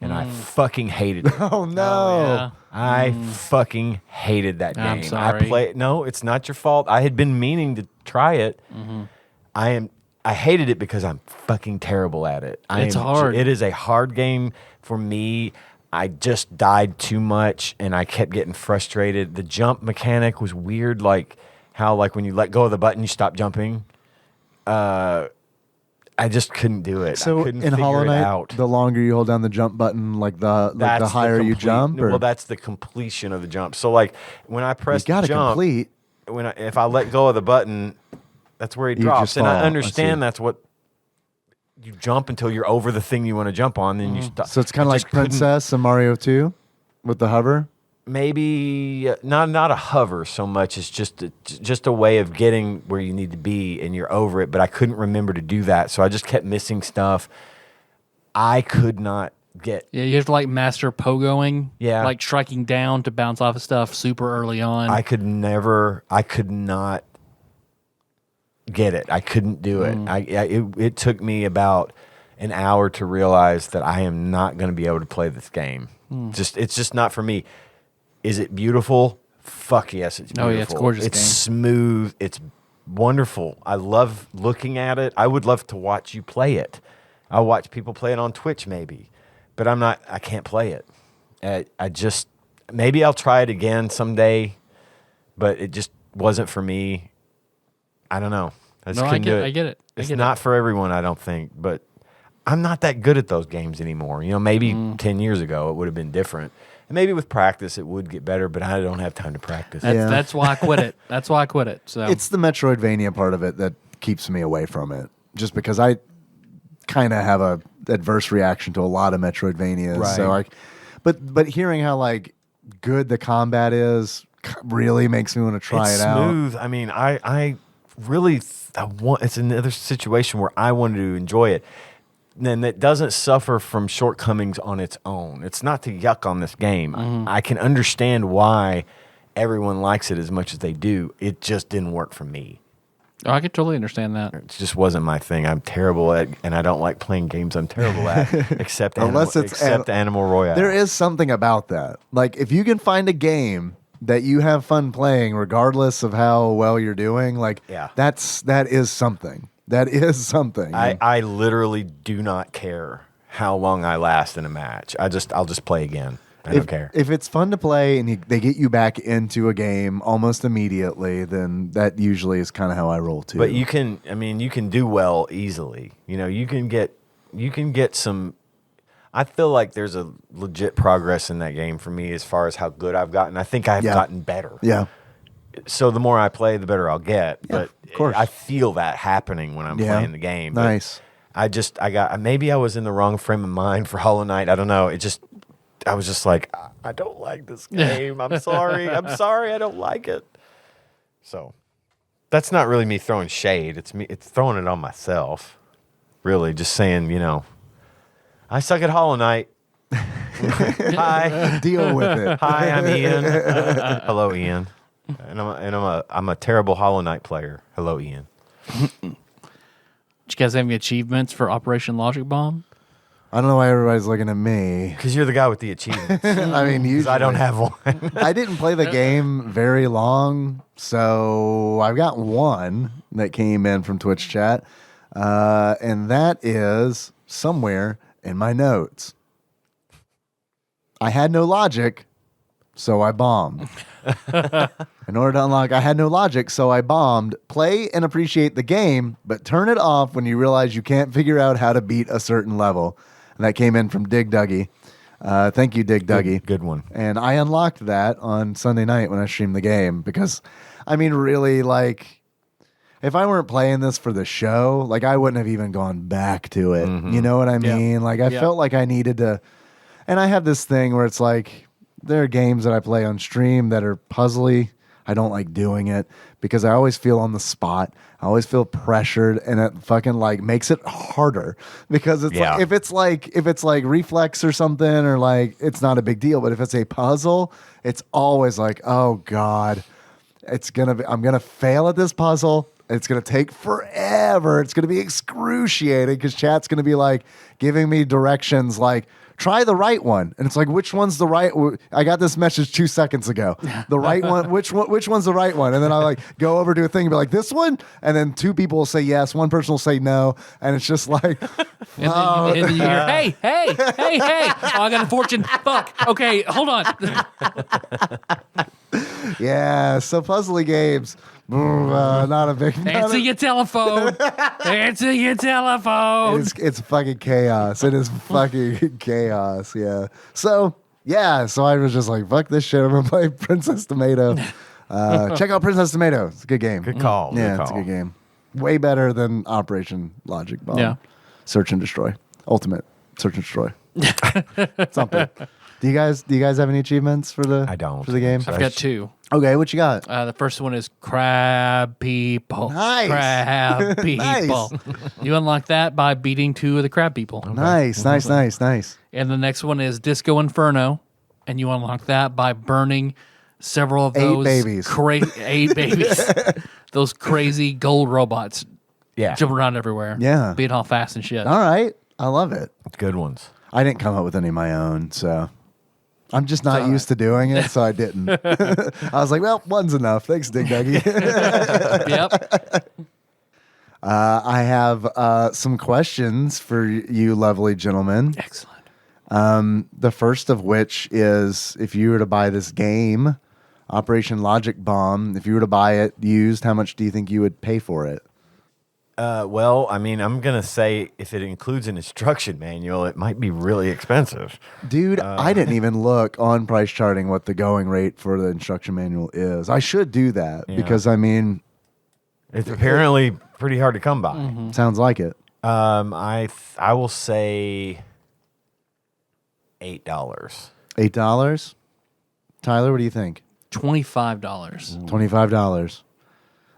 and I fucking hated it. Oh no. Oh, yeah. I fucking hated that game. I'm sorry. No, it's not your fault. I had been meaning to try it. I hated it because I'm fucking terrible at it. It's hard. It is a hard game for me. I just died too much, and I kept getting frustrated. The jump mechanic was weird, like how when you let go of the button, you stop jumping. I just couldn't do it. So I couldn't in Hollow figure it Knight, out. the longer you hold down the jump button, the higher you jump. Or? Well, that's the completion of the jump. So when I press you the jump, complete. If I let go of the button, that's where he drops. And I understand that's what you jump until you're over the thing you want to jump on, then you stop. So it's kind of like Princess and Mario 2 with the hover. Maybe not a hover so much as just a way of getting where you need to be, and you're over it. But I couldn't remember to do that, so I just kept missing stuff. I could not get. Yeah, you have to master pogoing. Yeah, like striking down to bounce off of stuff super early on. I could not get it. I couldn't do it. It took me about an hour to realize that I am not going to be able to play this game. It's just not for me. Is it beautiful? Fuck yes, it's beautiful. Oh, yeah, it's gorgeous. It's smooth. It's wonderful. I love looking at it. I would love to watch you play it. I'll watch people play it on Twitch maybe, but I can't play it. Maybe I'll try it again someday, but it just wasn't for me. I don't know. I just couldn't do it. I get it. It's not for everyone, I don't think, but I'm not that good at those games anymore. Maybe 10 years ago it would have been different. And maybe with practice it would get better, but I don't have time to practice. That's why I quit it. That's why I quit it. So it's the Metroidvania part of it that keeps me away from it. Just because I kind of have a adverse reaction to a lot of Metroidvanias. Right. So but hearing how good the combat is really makes me want to try it out. Smooth. I mean, I really it's another situation where I wanted to enjoy it. And it doesn't suffer from shortcomings on its own. It's not to yuck on this game. I can understand why everyone likes it as much as they do. It just didn't work for me. Oh, I can totally understand that. It just wasn't my thing. I'm terrible at, and I don't like playing games I'm terrible at, except Animal Royale. There is something about that. If you can find a game that you have fun playing, regardless of how well you're doing, that is something. That is something. I literally do not care how long I last in a match. I'll just play again. I don't care. If it's fun to play and they get you back into a game almost immediately, then that usually is kind of how I roll too. But you can do well easily. You can get some. I feel like there's a legit progress in that game for me as far as how good I've gotten. I think I've gotten better. Yeah. So the more I play, the better I'll get. Yeah, But of course. I feel that happening when I'm playing the game. But Nice. maybe I was in the wrong frame of mind for Hollow Knight. I don't know. I was just like, I don't like this game. I'm sorry. I'm sorry. I don't like it. So that's not really me throwing shade. It's throwing it on myself. Really, just saying, I suck at Hollow Knight. Hi. Deal with it. Hi, I'm Ian. Hello, Ian. And I'm a terrible Hollow Knight player. Hello, Ian. Did you guys have any achievements for Operation Logic Bomb? I don't know why everybody's looking at me. Because you're the guy with the achievements. I mean, usually I don't have one. I didn't play the game very long, so I've got one that came in from Twitch chat, and that is somewhere in my notes. I had no logic, so I bombed. In order to unlock, I had no logic, so I bombed. Play and appreciate the game, but turn it off when you realize you can't figure out how to beat a certain level. And that came in from Dig Dougie. Thank you, Dig Dougie. Good one. And I unlocked that on Sunday night when I streamed the game because, I mean, really, like, if I weren't playing this for the show, like, I wouldn't have even gone back to it. You know what I mean? Like, I felt like I needed to. And I have this thing where it's like, there are games that I play on stream that are puzzly. I don't like doing it because I always feel on the spot. I always feel pressured, and it fucking like makes it harder because it's like, if it's like reflex or something, or like it's not a big deal. But if it's a puzzle, it's always like, oh God, I'm gonna fail at this puzzle. It's going to take forever. It's going to be excruciating because chat's going to be like giving me directions like, try the right one. And it's like, which one's the right? I got this message 2 seconds ago. The right one, which one's the right one? And then I like go over to a thing and be like, this one? And then two people will say yes. One person will say no. And it's just like, and then you hear, hey. Oh, I got a fortune. Fuck. Okay, hold on. yeah. So puzzly games. Not a big. Answer your telephone. Answer your telephone. It's fucking chaos. It is fucking chaos. Yeah. So I was just like, fuck this shit. I'm gonna play Princess Tomato. Check out Princess Tomato. It's a good game. Good call. Yeah, it's a good game. Way better than Operation Logic Bomb. Yeah. Search and Destroy. Ultimate Search and Destroy. Something. Do you guys have any achievements for the? I don't. For the game. I've got two. Okay, what you got? The first one is crab people. Nice. Crab people. Nice. You unlock that by beating two of the crab people. Okay. Nice. And the next one is Disco Inferno, and you unlock that by burning several of those 8 babies. 8 babies. Those crazy gold robots. Yeah. Jumping around everywhere. Yeah. Being all fast and shit. All right, I love it. Good ones. I didn't come up with any of my own, so I'm just not used to doing it, so I didn't. I was like, well, one's enough. Thanks, Dig Dougie. Yep. I have some questions for you lovely gentlemen. Excellent. The first of which is, if you were to buy this game, Operation Logic Bomb, if you were to buy it used, how much do you think you would pay for it? Well, I mean, I'm going to say if it includes an instruction manual, it might be really expensive. Dude, I didn't even look on price charting what the going rate for the instruction manual is. I should do that because, I mean... It's apparently pretty hard to come by. Mm-hmm. Sounds like it. I will say $8. $8? Tyler, what do you think? $25. $25.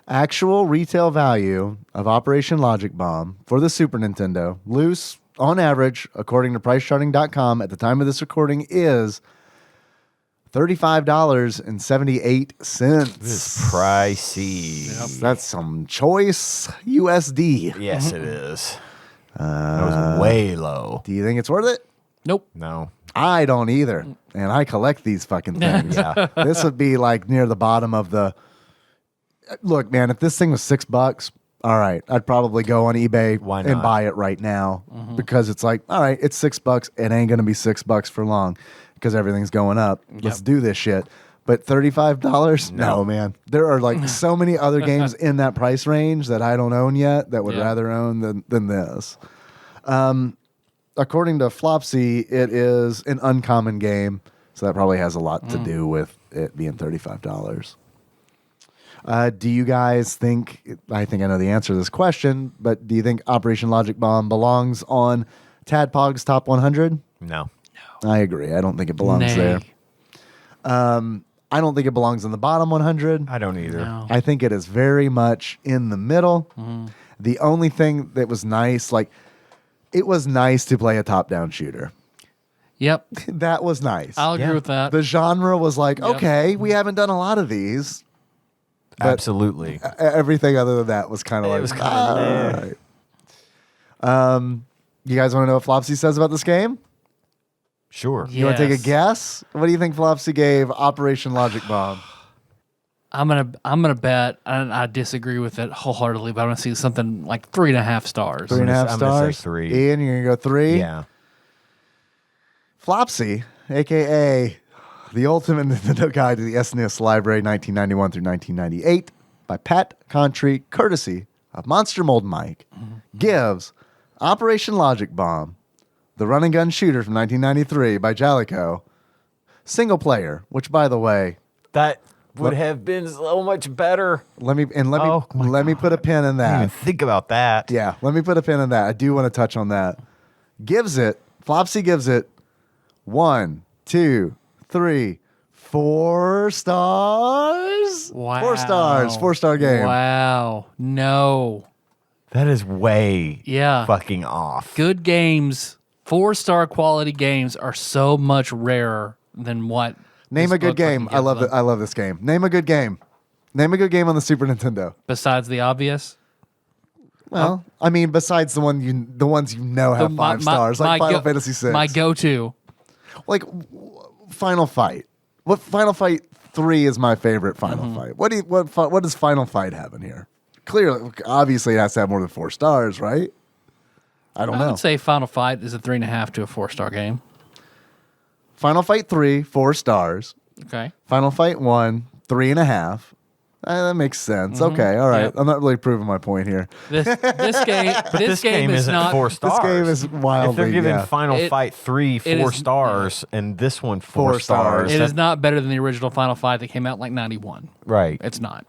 Actual retail value of Operation Logic Bomb for the Super Nintendo, loose, on average, according to PriceCharting.com, at the time of this recording, is $35.78. This is pricey. Yep. That's some choice USD. Yes, it is. That was way low. Do you think it's worth it? Nope. No. I don't either. And I collect these fucking things. This would be like near the bottom of the... Look, man, if this thing was $6, all right, I'd probably go on eBay Why and not? buy it right now because it's like, all right, it's $6. It ain't going to be $6 for long because everything's going up. Let's do this shit. But $35? No, man. There are like so many other games in that price range that I don't own yet that would rather own than this. According to Flopsy, it is an uncommon game, so that probably has a lot to do with it being $35. Do you guys think, I think I know the answer to this question, but do you think Operation Logic Bomb belongs on TADPOG's top 100? No. I agree. I don't think it belongs there. I don't think it belongs in the bottom 100. I don't either. No. I think it is very much in the middle. The only thing that was nice, like, it was nice to play a top-down shooter. Yep. That was nice. I'll agree with that. The genre was like, okay, we haven't done a lot of these. But Absolutely. Everything other than that was kind of like, was kinda all right. You guys want to know what Flopsy says about this game? Sure. You want to take a Yes. guess? What do you think Flopsy gave Operation Logic Bomb? I'm gonna bet, and I disagree with it wholeheartedly, but I'm gonna see something like 3.5 stars. 3.5 I'm gonna say stars. 3. Ian, you're gonna go 3. Yeah. Flopsy, aka the Ultimate Nintendo Guide to the SNES Library, 1991 through 1998, by Pat Contry, courtesy of Monster Mold Mike, gives Operation Logic Bomb, the run and gun shooter from 1993 by Jalico, single player. Which, by the way, That would have been so much better. let me Oh, my me put a pin in I didn't even that. think about that. Yeah, let me put a pin in that. I do want to touch on that. Flopsy gives it 1, 2, 3, 4 stars. Wow. 4 stars. 4-star game. Wow. No. That is way Yeah. fucking off. Good games, 4-star quality games are so much rarer than what. Name this a good book fucking game. I gives love them. it. I love this game. Name a good game. Name a good game on the Super Nintendo. Besides the obvious. Well, I mean, besides the ones you know have The- 5 stars, like Final Fantasy VI. My go-to. Like Final Fight. What Final Fight 3 is my favorite Final Mm-hmm. Fight. What does Final Fight have in here? Clearly, obviously, it has to have more than 4 stars, right? I don't I know. would say Final Fight is a 3.5 to a 4-star game. Final Fight 3, 4 stars. Okay. Final Fight 1, 3.5. That makes sense. Okay, all right. Yep. I'm not really proving my point here. This game this game is isn't not 4 stars. This game is wildly. If they're giving yeah. Final It- Fight 3 it 4 is- stars and this one 4 4 stars. stars. It is not better than the original Final Fight that came out in like 91. Right. It's not.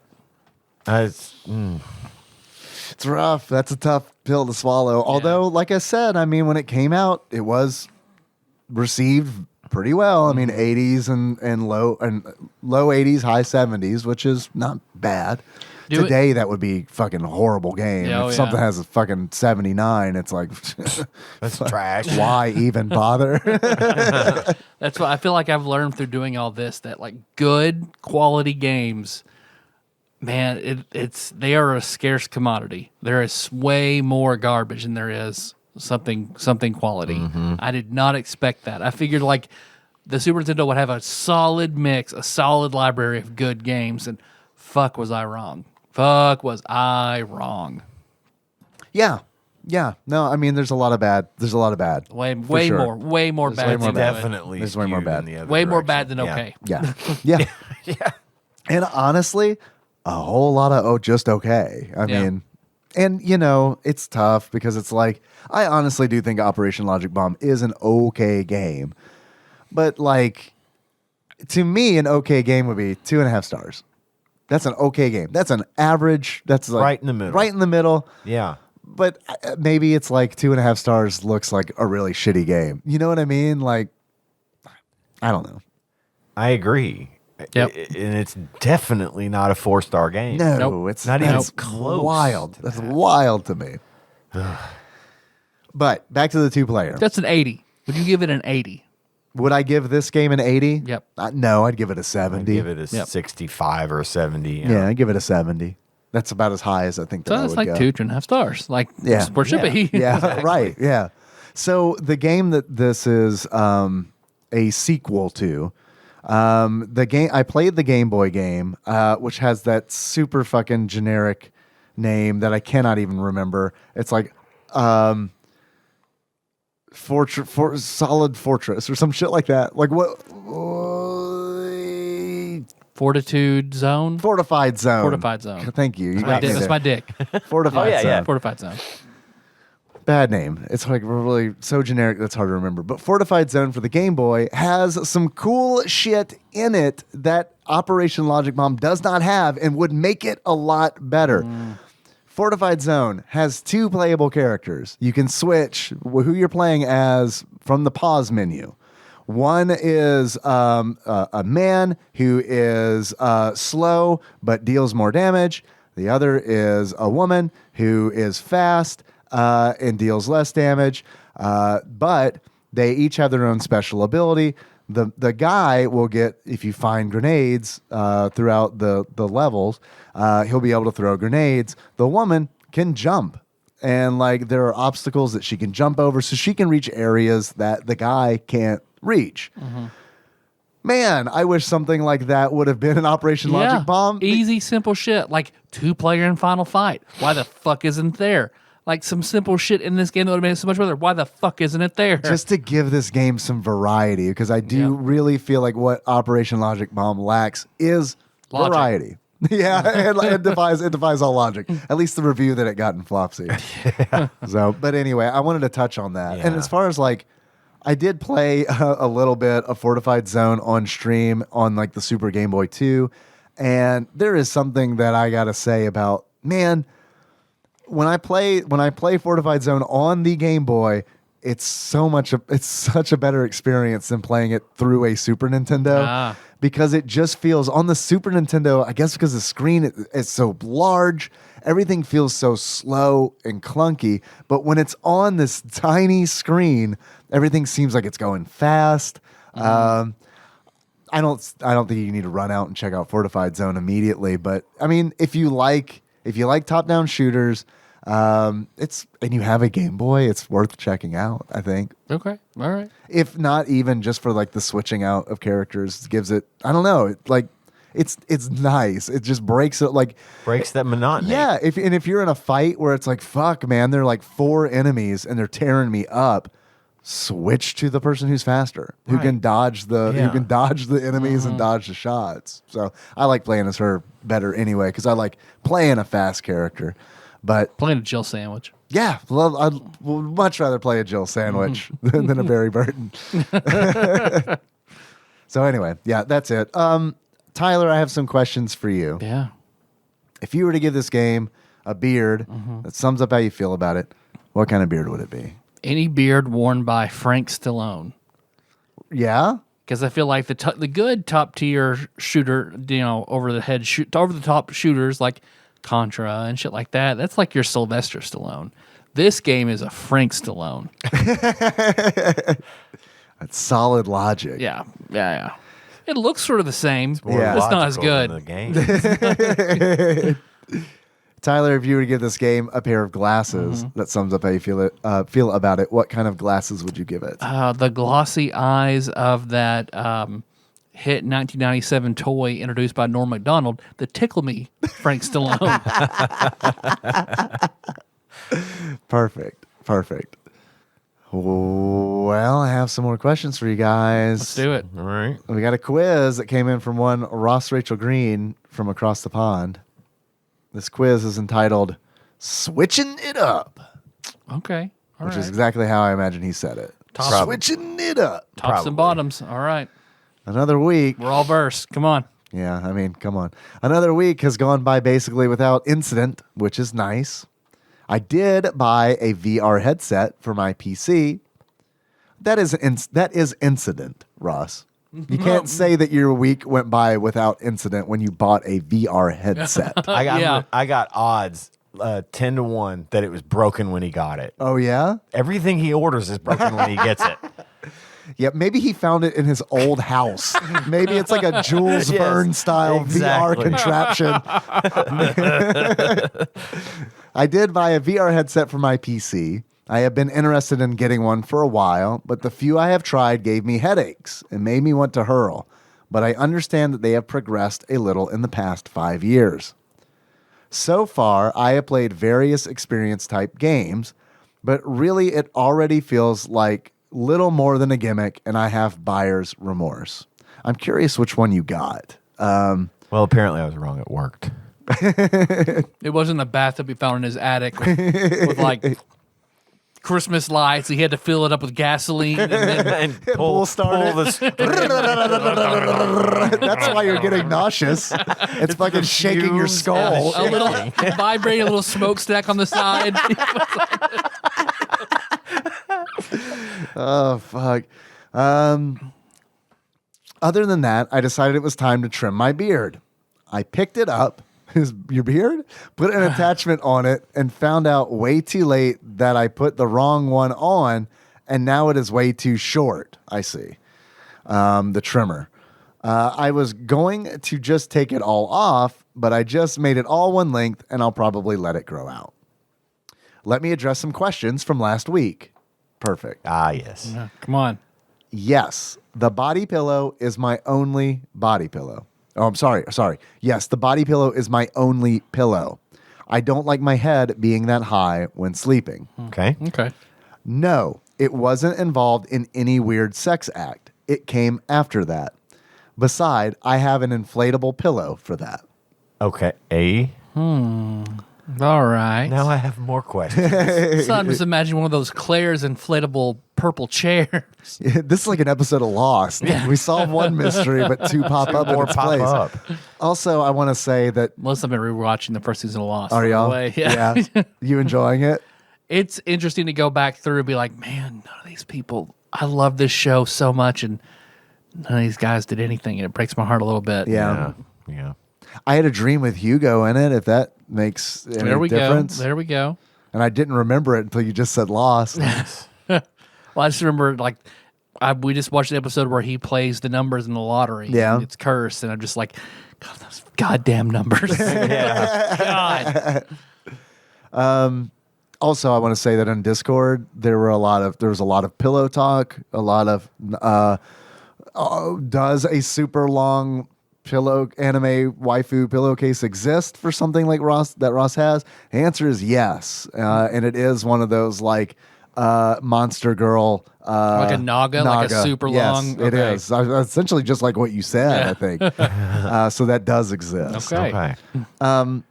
It's rough. That's a tough pill to swallow. Although, like I said, I mean, when it came out, it was received pretty well. I mean, 80s and low 80s, high 70s, which is not bad. Do it- Today, that would be fucking horrible game. Yeah, oh, if yeah. something has a fucking 79, it's like, That's trash. why even bother? That's what I feel like I've learned through doing all this, that like good quality games, man, they are a scarce commodity. There is way more garbage than there is something quality. I did not expect that. I figured like the Super Nintendo would have a solid mix, a solid library of good games, and fuck was I wrong. Yeah. No, I mean, there's a lot of bad. Way sure. more more bad. bad. than good. Definitely. There's way more skewed bad. in the other Way more direction. bad than okay. Yeah. Yeah. And honestly, a whole lot of just okay. I Yeah. mean, and you know, it's tough because it's like, I honestly do think Operation Logic Bomb is an okay game. But like, to me, an okay game would be 2.5 stars. That's an okay game. That's an average. That's like Right in the middle. Right in the middle. Yeah. But maybe it's like 2.5 stars looks like a really shitty game. You know what I mean? Like, I don't know. I agree. Yep. And it's definitely not a 4-star game. No, Nope. it's Not even that's close. Wild. That's wild to me. But back to the 2-player. That's an 80. Would you give it an 80? Would I give this game an 80? Yep. No, I'd give it a I'd 70. give it a Yep. 65 or a 70. Yeah, I'd give it a 70. That's about as high as I think that So I that's would like go. 2.5 stars. Like, Yeah. where should be? Yeah, right. Yeah. So the game that this is a sequel to, the game I played the Game Boy game, which has that super fucking generic name that I cannot even remember. It's like Solid Fortress or some shit like that. Like what? Fortitude Zone. Fortified Zone. Fortified Zone. Thank you. You got me That's there. my dick. Fortified yeah, Zone. yeah. Fortified Zone. Bad name. It's like really so generic that's hard to remember. But Fortified Zone for the Game Boy has some cool shit in it that Operation Logic Bomb does not have and would make it a lot better. Fortified Zone has 2 playable characters. You can switch who you're playing as from the pause menu. One is a man who is slow but deals more damage. The other is a woman who is fast and deals less damage. But they each have their own special ability. The guy will get, if you find grenades throughout the levels, he'll be able to throw grenades. The woman can jump. And like there are obstacles that she can jump over, so she can reach areas that the guy can't reach. Man, I wish something like that would have been an Operation Logic Bomb. Easy, simple shit. Like 2-player in Final Fight. Why the fuck isn't there? Like some simple shit in this game that would have made it so much better. Why the fuck isn't it there? Just to give this game some variety, because I do really feel like what Operation Logic Bomb lacks is Logic. variety. Yeah, it defies all logic. At least the review that it got in Flopsy. So, but anyway, I wanted to touch on that. And as far as like, I did play a little bit of Fortified Zone on stream on like the Super Game Boy 2, and there is something that I gotta say about, man, when I play Fortified Zone on the Game Boy, it's such a better experience than playing it through a Super Nintendo. Because it just feels on the Super Nintendo, I guess because the screen is so large, everything feels so slow and clunky. But when it's on this tiny screen, everything seems like it's going fast. I don't think you need to run out and check out Fortified Zone immediately. But I mean, if you like top-down shooters, and you have a Game Boy, it's worth checking out, I think. Okay. All right. If not even just for like the switching out of characters, gives it, I don't know, it's nice. It just breaks that monotony. Yeah, if you're in a fight where it's like, fuck man, there are like 4 enemies and they're tearing me up, switch to the person who's faster, who can dodge the enemies and dodge the shots. So I like playing as her better anyway, because I like playing a fast character. But Playing a Jill sandwich. yeah, I'd much rather play a Jill sandwich than a Barry Burton. So anyway, yeah, that's it. Tyler, I have some questions for you. Yeah. If you were to give this game a beard that sums up how you feel about it, what kind of beard would it be? Any beard worn by Frank Stallone. Yeah? Because I feel like the good top tier shooter, over the top shooters like Contra and shit like that, that's like your Sylvester Stallone. This game is a Frank Stallone. That's solid logic. Yeah. It looks sort of the same. It's not as logical good. than the game. Tyler, if you were to give this game a pair of glasses that sums up how you feel about it, what kind of glasses would you give it? The glossy eyes of that hit 1997 toy introduced by Norm Macdonald, the Tickle Me Frank Stallone. Perfect. Well, I have some more questions for you guys. Let's do it. All right. We got a quiz that came in from one Ross Rachel Green from across the pond. This quiz is entitled Switching It Up, Okay. All which right. is exactly how I imagine he said it. Switching it up. Tops Probably. and bottoms. All right. Another week. We're all versed. Come on. Yeah, I mean, come on. Another week has gone by basically without incident, which is nice. I did buy a VR headset for my PC. That is incident, Ross. You can't say that your week went by without incident when you bought a VR headset. I got odds 10-1 that it was broken when he got it. Oh, yeah? Everything he orders is broken when he gets it. Yeah, maybe he found it in his old house. Maybe it's like a Jules Yes, Verne style VR exactly. contraption. I did buy a VR headset for my PC. I have been interested in getting one for a while, but the few I have tried gave me headaches and made me want to hurl. But I understand that they have progressed a little in the past 5 years. So far, I have played various experience type games, but really it already feels like little more than a gimmick, and I have buyer's remorse. I'm curious which one you got. Well, apparently I was wrong. It worked. It wasn't the bathtub he found in his attic with like Christmas lights. He had to fill it up with gasoline and then And Pull started. this. That's why you're getting nauseous. It's fucking shaking your fumes skull. a little vibrating, a little smokestack on the side. Oh, fuck. Other than that, I decided it was time to trim my beard. I picked it up, your beard, put an attachment on it, and found out way too late that I put the wrong one on, and now it is way too short. I see. The trimmer. I was going to just take it all off, but I just made it all one length, and I'll probably let it grow out. Let me address some questions from last week. Perfect. Ah, yes. Come on. Yes, the body pillow is my only body pillow. Oh, I'm sorry. Yes, the body pillow is my only pillow. I don't like my head being that high when sleeping. Okay. Okay. No, it wasn't involved in any weird sex act. It came after that. Beside, I have an inflatable pillow for that. Okay. All right. Now I have more questions. So I'm just imagining one of those Claire's inflatable purple chairs. This is like an episode of Lost. We solve one mystery, but two pop up in More its pop place. up. Also, I want to say that, Melissa, I've been rewatching the first season of Lost. are by the y'all? way. Yeah. You enjoying it? It's interesting to go back through and be like, man, none of these people, I love this show so much, and none of these guys did anything, and it breaks my heart a little bit. Yeah. Yeah. I had a dream with Hugo in it, if that makes any There we difference. go. There we go. And I didn't remember it until you just said Lost. Well, I just remember, like, we just watched an episode where he plays the numbers in the lottery. Yeah. And it's cursed, and I'm just like, God, those goddamn numbers. Yeah. God. Also, I want to say that on Discord there was a lot of pillow talk, a lot of does a super long anime waifu pillowcase exist for something like Ross has? The answer is yes, and it is one of those like monster girl, Like a naga, like a super yes, long. It Okay. is essentially just like what you said. Yeah. I think so. That does exist. Okay. Okay.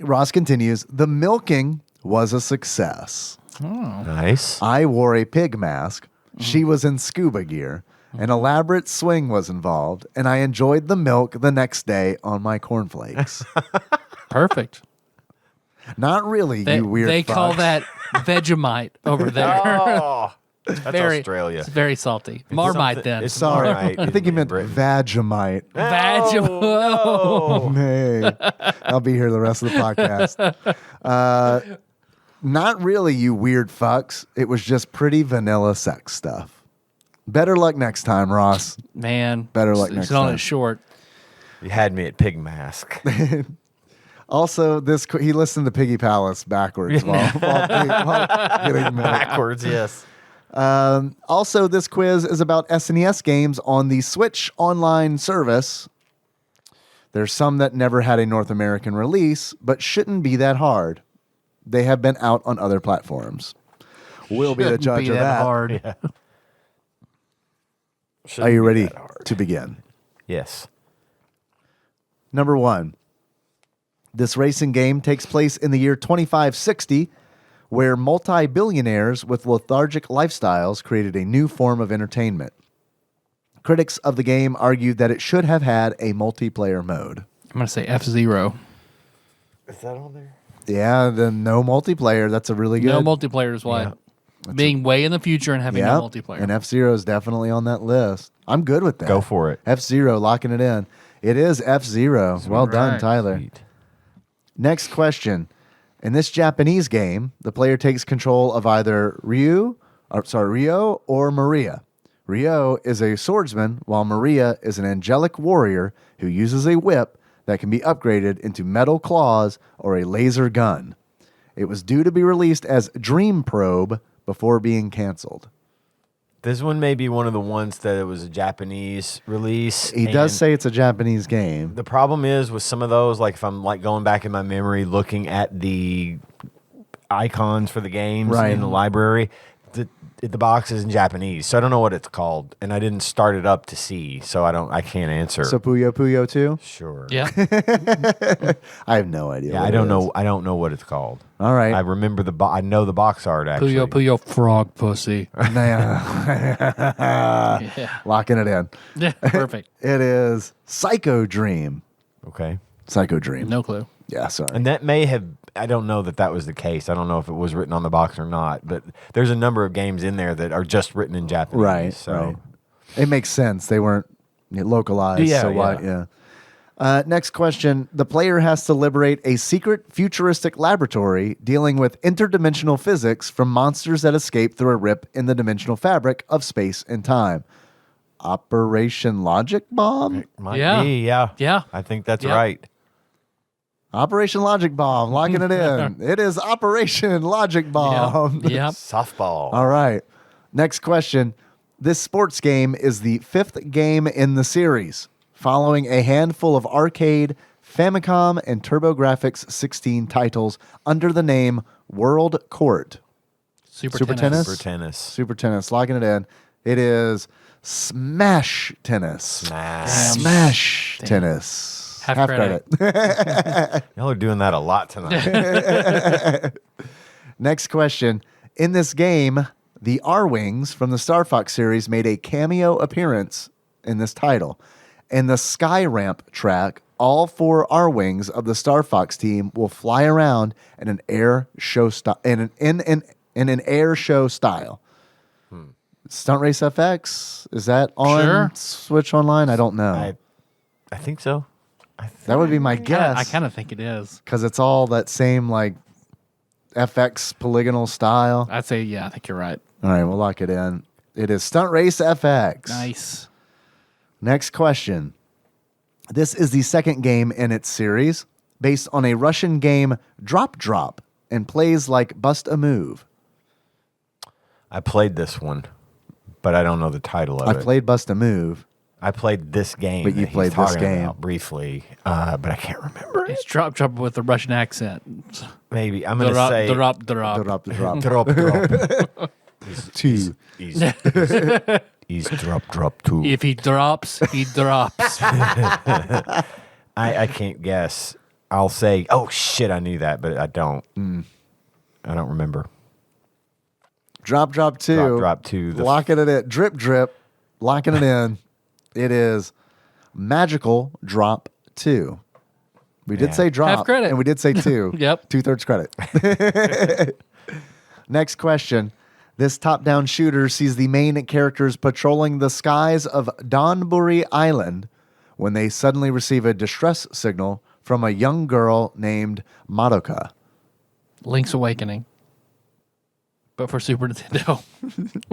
Ross continues. The milking was a success. Nice. I wore a pig mask. She was in scuba gear. An elaborate swing was involved, and I enjoyed the milk the next day on my cornflakes. Perfect. Not really, They, you weird they call fucks. that Vegemite over there. Oh, that's very, Australia. It's very salty. Marmite something- then. it's Sorry, Marmite I think you in meant Britain. Vegemite. Vegemite. Oh, Hey, I'll be here the rest of the podcast. Not really, you weird fucks. It was just pretty vanilla sex stuff. Better luck next time, Ross. Man. Better luck he's next on time. it short. You had me at pig mask. Also, he listened to Piggy Palace backwards while getting milk. Backwards, yes. Also, this quiz is about SNES games on the Switch online service. There's some that never had a North American release, but shouldn't be that hard. They have been out on other platforms. We'll be the Shouldn't judge be of that. hard. Yeah. Are you ready to begin? Yes. Number 1. This racing game takes place in the year 2560, where multi-billionaires with lethargic lifestyles created a new form of entertainment. Critics of the game argued that it should have had a multiplayer mode. I'm going to say F-Zero. Is that on there? Yeah, the no multiplayer. That's a really good. No multiplayer is why. Being way in the future and having no multiplayer. And F-Zero is definitely on that list. I'm good with that. Go for it. F-Zero, locking it in. It is F-Zero. Well done, right. Tyler. Sweet. Next question. In this Japanese game, the player takes control of either Ryo or Maria. Ryo is a swordsman, while Maria is an angelic warrior who uses a whip that can be upgraded into metal claws or a laser gun. It was due to be released as Dream Probe before being canceled. This one may be one of the ones that it was a Japanese release. He does say it's a Japanese game. The problem is with some of those, like if I'm like going back in my memory, looking at the icons for the games in the library, the box is in Japanese, so I don't know what it's called, and I didn't start it up to see, so I can't answer. So Puyo Puyo 2? Sure. Yeah. I have no idea. Yeah, I don't know. I don't know what it's called. All right. I remember I know the box art actually. Puyo Puyo frog pussy. Yeah. Locking it in. Yeah, perfect. It is Psycho Dream. Okay. Psycho Dream. No clue. Yeah, sorry. And that may have. I don't know that was the case. I don't know if it was written on the box or not. But there's a number of games in there that are just written in Japanese. Right. So right. It makes sense. They weren't localized. Yeah, so why? Yeah. Next question. The player has to liberate a secret futuristic laboratory dealing with interdimensional physics from monsters that escape through a rip in the dimensional fabric of space and time. Operation Logic Bomb? might Yeah. be. Yeah. Yeah. I think that's Yep. right. Operation Logic Bomb. Locking it in. It is Operation Logic Bomb. Yep. Softball. All right. Next question. This sports game is the 5th game in the series, following a handful of arcade, Famicom, and TurboGrafx 16 titles under the name World Court. Super Tennis? Super tennis. Super Tennis. Locking it in. It is Smash Tennis. Smash Tennis. Half credit. Y'all are doing that a lot tonight. Next question. In this game, the R-Wings from the Star Fox series made a cameo appearance in this title. In the Sky Ramp track, all 4 R-Wings of the Star Fox team will fly around in an air show in an air show style. Stunt Race FX, is that on Sure. Switch Online? I don't know. I think so. That would be my guess. I kind of think it is. Because it's all that same like FX polygonal style. I'd say, yeah, I think you're right. All right, we'll lock it in. It is Stunt Race FX. Nice. Next question. This is the 2nd game in its series, based on a Russian game Drop Drop, and plays like Bust a Move. I played this one, but I don't know the title of I it. played Bust a Move. I played this game. But you that he's played this talking game. about briefly, but I can't remember it. It's drop with a Russian accent. Maybe I'm going to say Drop. Drop. drop. Two. He's drop too. If he drops, he drops. I can't guess. I'll say, oh shit, I knew that, but I don't. I don't remember. Drop 2. Drop 2. Locking it in. Drip. Locking it in. It is Magical Drop 2. We did say drop. Half credit. And we did say 2. Yep. 2/3 credit. Next question. This top-down shooter sees the main characters patrolling the skies of Donbury Island when they suddenly receive a distress signal from a young girl named Paducah. Link's Awakening. But for Super Nintendo.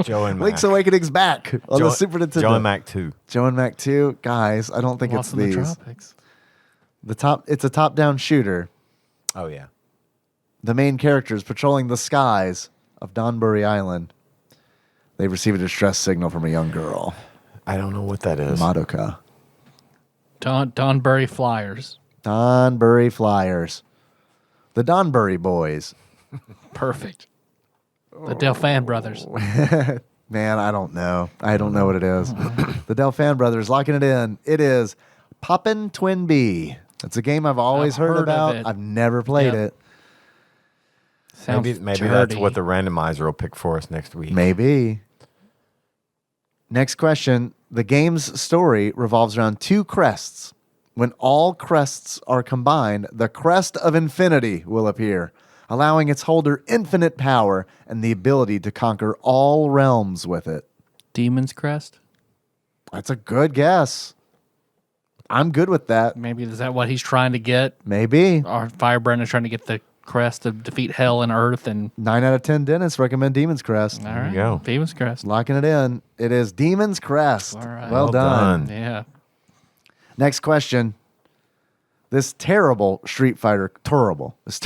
Joe and Mac. Link's Awakening's back on the Super Nintendo. Joe and Mac 2. Joe and Mac 2. Guys, I don't think Lost it's in the these. Tropics. It's a top-down shooter. Oh, yeah. The main characters patrolling the skies of Donbury Island. They receive a distress signal from a young girl, I don't know what that is. Paducah. Donbury Flyers. Donbury Flyers. The Donbury Boys. Perfect. The Delphin Brothers. Man, I don't know. I don't know what it is. The Delphin Brothers, locking it in. It is Poppin' Twin B. It's a game I've always I've heard of about. it. I've never played Yep. it. Sounds Maybe dirty. that's what the randomizer will pick for us next week. Maybe. Next question. The game's story revolves around 2 crests. When all crests are combined, the crest of infinity will appear, allowing its holder infinite power and the ability to conquer all realms with it. Demon's Crest. That's a good guess. I'm good with that. Maybe is that what he's trying to get? Maybe. Or Firebrand is trying to get the crest to defeat hell and earth. And 9 out of 10 dentists recommend Demon's Crest. all right, you go. Demon's Crest. Locking it in. It is Demon's Crest. All right. Well Well done. done. Yeah. Next question. This terrible Street Fighter clone was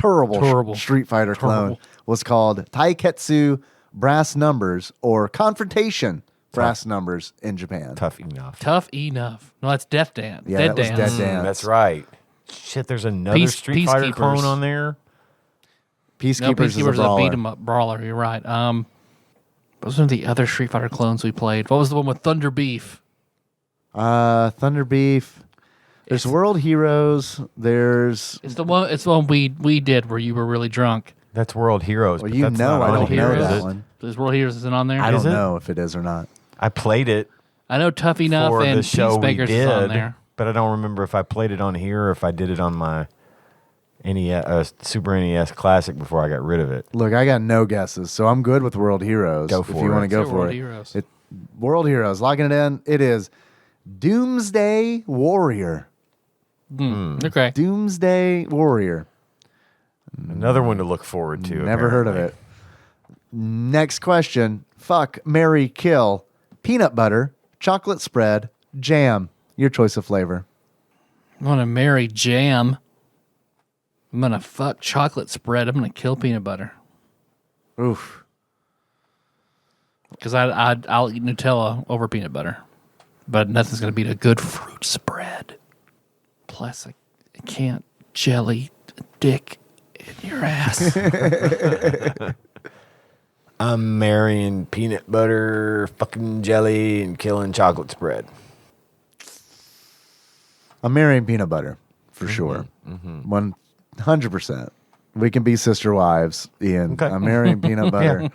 called Taiketsu Brass Numbers or Confrontation brass numbers in Japan. Tough enough. Tough enough. No, that's Death Dance. Yeah, Dead that was Dance. Dead Dance. That's right. Shit, there's another Street Fighter Peacekeepers. clone on there. Peacekeepers, No, Peacekeepers is a brawler. beat 'em up brawler. You're right. Those are the other Street Fighter clones we played. What was the one with Thunder Beef? Thunder Beef. There's World Heroes. There's It's the one we did where you were really drunk. That's World Heroes. well, but you that's know not I on don't here, know is that it? one. Does World Heroes isn't on there? I Is don't it? know if it is or not. I played it I know Tough Enough for and the show we Peacemakers is on did, there. but I don't remember if I played it on here or if I did it on my Super NES Classic before I got rid of it. Look, I got no guesses, so I'm good with World Heroes. Go if for you want to it. go Say for World it. Heroes. World Heroes, locking it in. It is Doomsday Warrior. Okay. Doomsday Warrior. Another one to look forward to. Never heard of apparently. it. Next question. Fuck, marry, kill. Peanut butter, chocolate spread, jam. Your choice of flavor. I'm gonna marry jam. I'm gonna fuck chocolate spread. I'm gonna kill peanut butter Oof. because I'll eat Nutella over peanut butter, but nothing's gonna beat a good fruit spread. Plus, I can't jelly a dick in your ass. I'm marrying peanut butter, fucking jelly, and killing chocolate spread. I'm marrying peanut butter for sure. 100%. We can be sister wives, Ian. Okay. I'm marrying peanut butter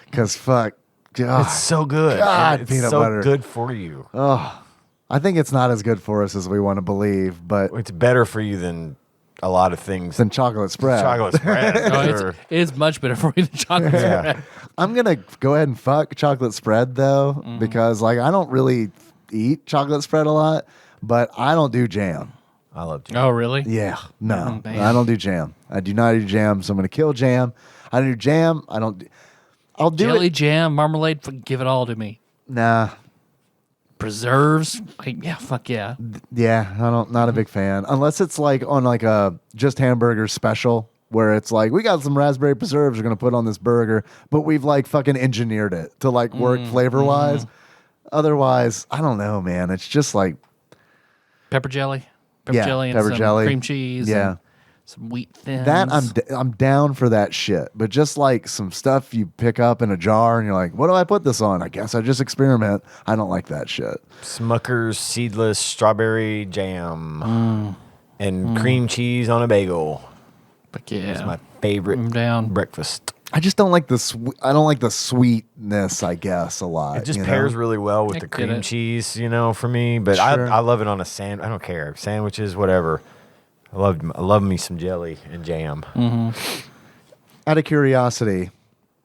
because fuck, God, It's so good. God, it's peanut so butter. good for you. I think it's not as good for us as we want to believe, but It's better for you than a lot of things. than chocolate spread. Chocolate spread. Oh, sure. it is much better for you than chocolate Yeah. spread. I'm gonna go ahead and fuck chocolate spread though, because like I don't really eat chocolate spread a lot, but I don't do jam. I love jam. Oh, really? Yeah, no, damn. I don't do jam. I do not do jam, so I'm gonna kill jam. I don't do jam. I don't. I'll do Jelly, it. jam, marmalade. Give it all to me. Nah, Preserves. Yeah, fuck yeah. yeah, I don't. Not a big fan unless it's like on like a just hamburger special where it's like we got some raspberry preserves we're gonna put on this burger, but we've like fucking engineered it to like work flavor wise. Otherwise, I don't know, man. It's just like Pepper jelly. Pepper Yeah, jelly and pepper some jelly. cream cheese. Yeah. And some wheat thins. that. I'm down for that shit, but just like some stuff you pick up in a jar and you're like, what do I put this on? I guess I just experiment. I don't like that shit. Smucker's seedless strawberry jam and cream cheese on a bagel. Fuck yeah. It's my favorite I'm down. breakfast. I just don't like I don't like the sweetness. I guess a lot. It just you know? pairs really well with I the get cream it. cheese, for me. But Sure. I love it on a sandwich. I don't care. Sandwiches, whatever. I love me some jelly and jam. Out of curiosity.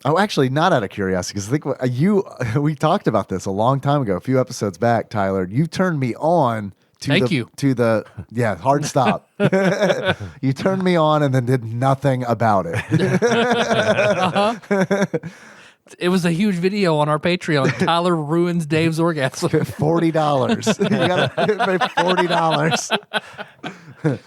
Oh, actually, not out of curiosity, because I think we talked about this a long time ago, a few episodes back, Tyler. You turned me on to Thank you. hard stop. You turned me on and then did nothing about it. It was a huge video on our Patreon. Tyler ruins Dave's orgasm. $40. You gotta pay $40.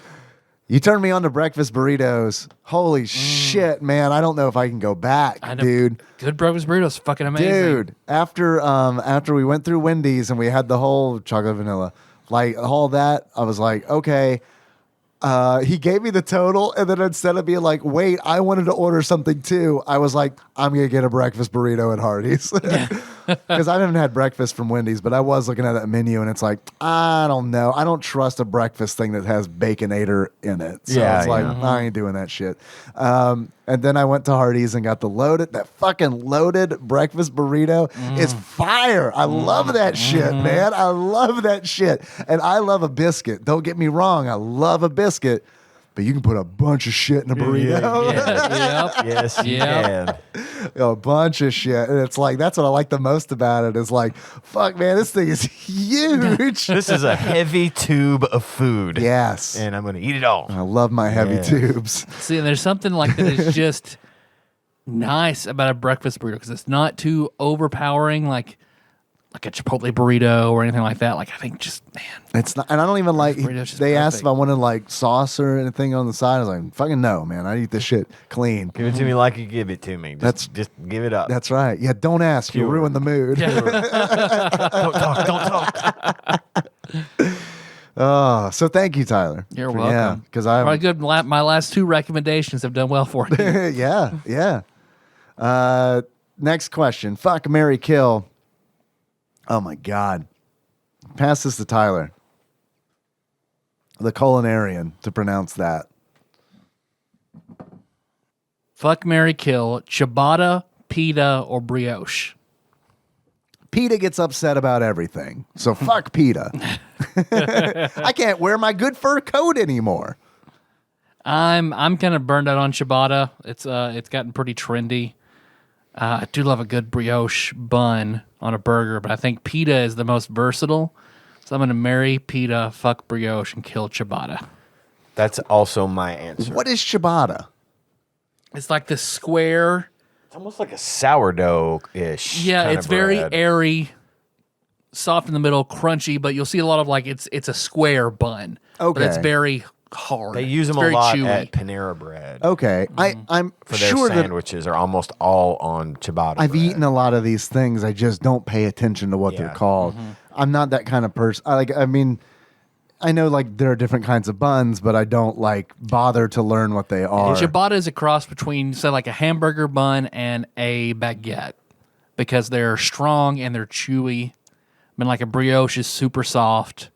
You turned me on to breakfast burritos. Holy shit, man. I don't know if I can go back, I know. dude. Good breakfast burritos. Fucking amazing. Dude, after we went through Wendy's and we had the whole chocolate vanilla, like all that, I was like, okay. He gave me the total, and then instead of being like, wait, I wanted to order something too, I was like, I'm gonna get a breakfast burrito at Hardee's. Because I haven't had breakfast from Wendy's, but I was looking at that menu and it's like, I don't know. I don't trust a breakfast thing that has Baconator in it. So Yeah, it's like, yeah. I ain't doing that shit. And then I went to Hardee's and got that fucking loaded breakfast burrito is fire. I love that shit, man. I love that shit. And I love a biscuit. Don't get me wrong. I love a biscuit. But you can put a bunch of shit in a burrito. Yeah, yep. Yes, you Yep. can. A bunch of shit. And it's like, that's what I like the most about it is like, fuck, man, this thing is huge. This is a heavy tube of food. Yes. And I'm going to eat it all. I love my heavy Yeah. tubes. See, and there's something like that is just nice about a breakfast burrito because it's not too overpowering. Like like a Chipotle burrito or anything like that. Like I think just man, It's not, and I don't even like. Burrito's just They asked if perfect. I wanted like sauce or anything on the side. I was like, fucking no, man. I eat this shit clean. Give it to me like you give it to me. Just give it up. That's right. Yeah, don't ask. You'll Pure. ruin the mood. Don't talk. Don't talk. So thank you, Tyler. You're Yeah, welcome. because I'm. Probably good. My last 2 recommendations have done well for you. Yeah. Next question. Fuck, marry, kill. Oh my God. Pass this to Tyler. The culinarian to pronounce that. Fuck, marry, kill, ciabatta, pita, or brioche. PETA gets upset about everything. So fuck PETA. I can't wear my good fur coat anymore. I'm kind of burned out on ciabatta. It's gotten pretty trendy. I do love a good brioche bun on a burger, but I think pita is the most versatile. So I'm going to marry pita, fuck brioche, and kill ciabatta. That's also my answer. What is ciabatta? It's like this square. It's almost like a sourdough-ish. Yeah, kind it's of very bread. airy, soft in the middle, crunchy, but you'll see a lot of like it's a square bun. But it's Okay. very hard. They use them It's a very lot chewy. at Panera Bread. Okay. I'm For their sure that sandwiches are almost all on ciabatta I've bread. eaten a lot of these things. I just don't pay attention to what they're Yeah. called. I'm not that kind of person. I mean, I know like there are different kinds of buns, but I don't like bother to learn what they are. Ciabatta is a cross between, say, like a hamburger bun and a baguette because they're strong and they're chewy. I mean, like a brioche is super soft,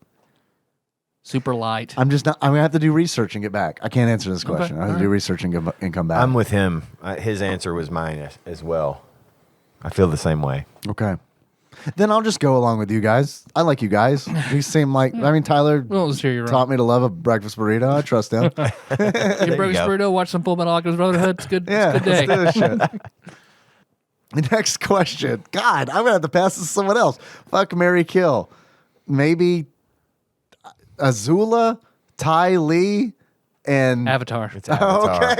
super light. I'm just not. I'm gonna have to do research and get back. I can't answer this question. I have to do research and come back. I'm with him. His answer was mine as well. I feel the same way. Okay. Then I'll just go along with you guys. I like you guys. You seem like, I mean, Tyler Well, let's hear you taught me to love a breakfast burrito. I trust him. You you breakfast go. burrito, watch some Full Metal Alchemist Brotherhood. It's good. Yeah, It's a good day. let's do this shit. Next question. God, I'm going to have to pass this to someone else. Fuck, marry, kill. Maybe Azula, Ty Lee, and Avatar. It's Avatar.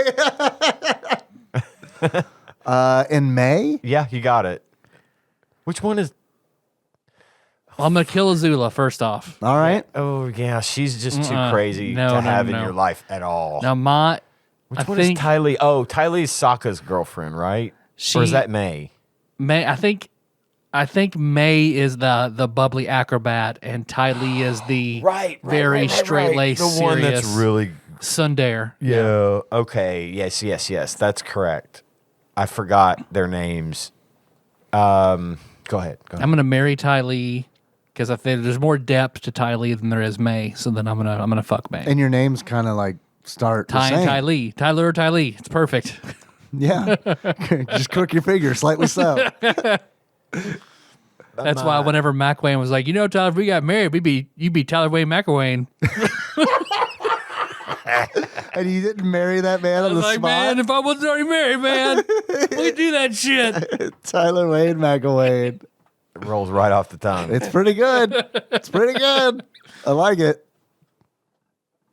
in May. Yeah, you got it. Which one is? I'm gonna kill Azula first off. All right. Oh yeah, she's just too Uh-uh. crazy No, to no, have no. in your life at all. Now, Which I one think is Ty Lee? Oh, Ty Lee's Sokka's girlfriend, right? Or is She- that May? May. I think May is the bubbly acrobat, and Ty Lee is the very straight laced, The one serious that's really Sundare. yeah. Okay. Yes. That's correct. I forgot their names. Go ahead. I'm gonna marry Ty Lee because I think there's more depth to Ty Lee than there is May. So then I'm gonna fuck May. And your names kind of like start the Ty and same. Ty Lee, Tyler or Ty Lee. It's perfect. Yeah. Just cook your fingers slightly so. That's why whenever McWayne was like, Tyler, if we got married, you'd be Tyler Wayne McWayne. And you didn't marry that man I on was the like, spot? man, if I wasn't already married, man, we could do that shit. Tyler Wayne McElwain. It rolls right off the tongue. It's pretty good. It's pretty good. I like it.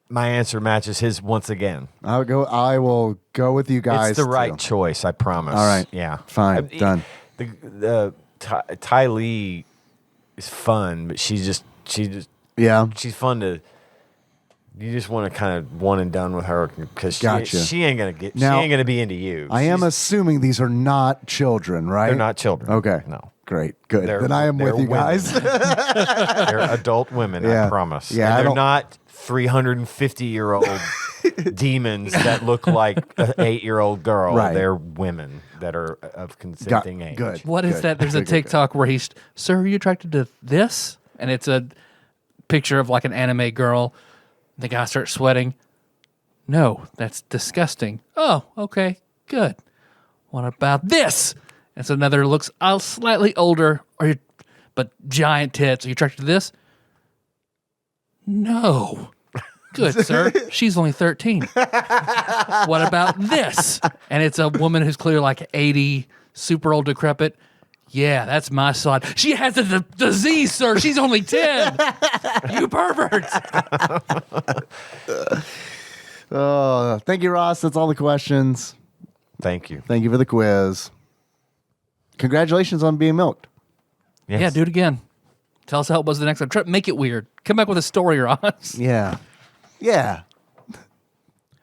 My answer matches his once again. I will go with you guys. It's the right too. choice, I promise. All right. Yeah. Fine. Done. The Ty Lee is fun, but she's Yeah. fun to. You just want to kind of one and done with her because Gotcha. she ain't gonna be into you. I am She's- assuming these are not children, right? They're not children. Okay. No. Great. Good. They're- Then I am with they're you guys. They're adult women, Yeah. I promise. Yeah, And I they're don't- not 350-year-old demons that look like an 8-year-old girl. Right. They're women that are of consenting age. good. What is Good. that? There's a Good, good, good. TikTok where sir, are you attracted to this? And it's a picture of like an anime girl. The guy starts sweating. No, that's disgusting. Oh, okay, good. What about this? And so another looks slightly older, but giant tits. Are you attracted to this? No. Good, sir. She's only 13. What about this? And it's a woman who's clearly like 80, super old, decrepit. Yeah, that's my side. She has a disease, sir. She's only 10. You pervert. Oh, thank you, Ross. That's all the questions. Thank you. Thank you for the quiz. Congratulations on being milked. Yes. Yeah, do it again. Tell us how it was the next time. Try, make it weird. Come back with a story, Ross. Yeah. Yeah.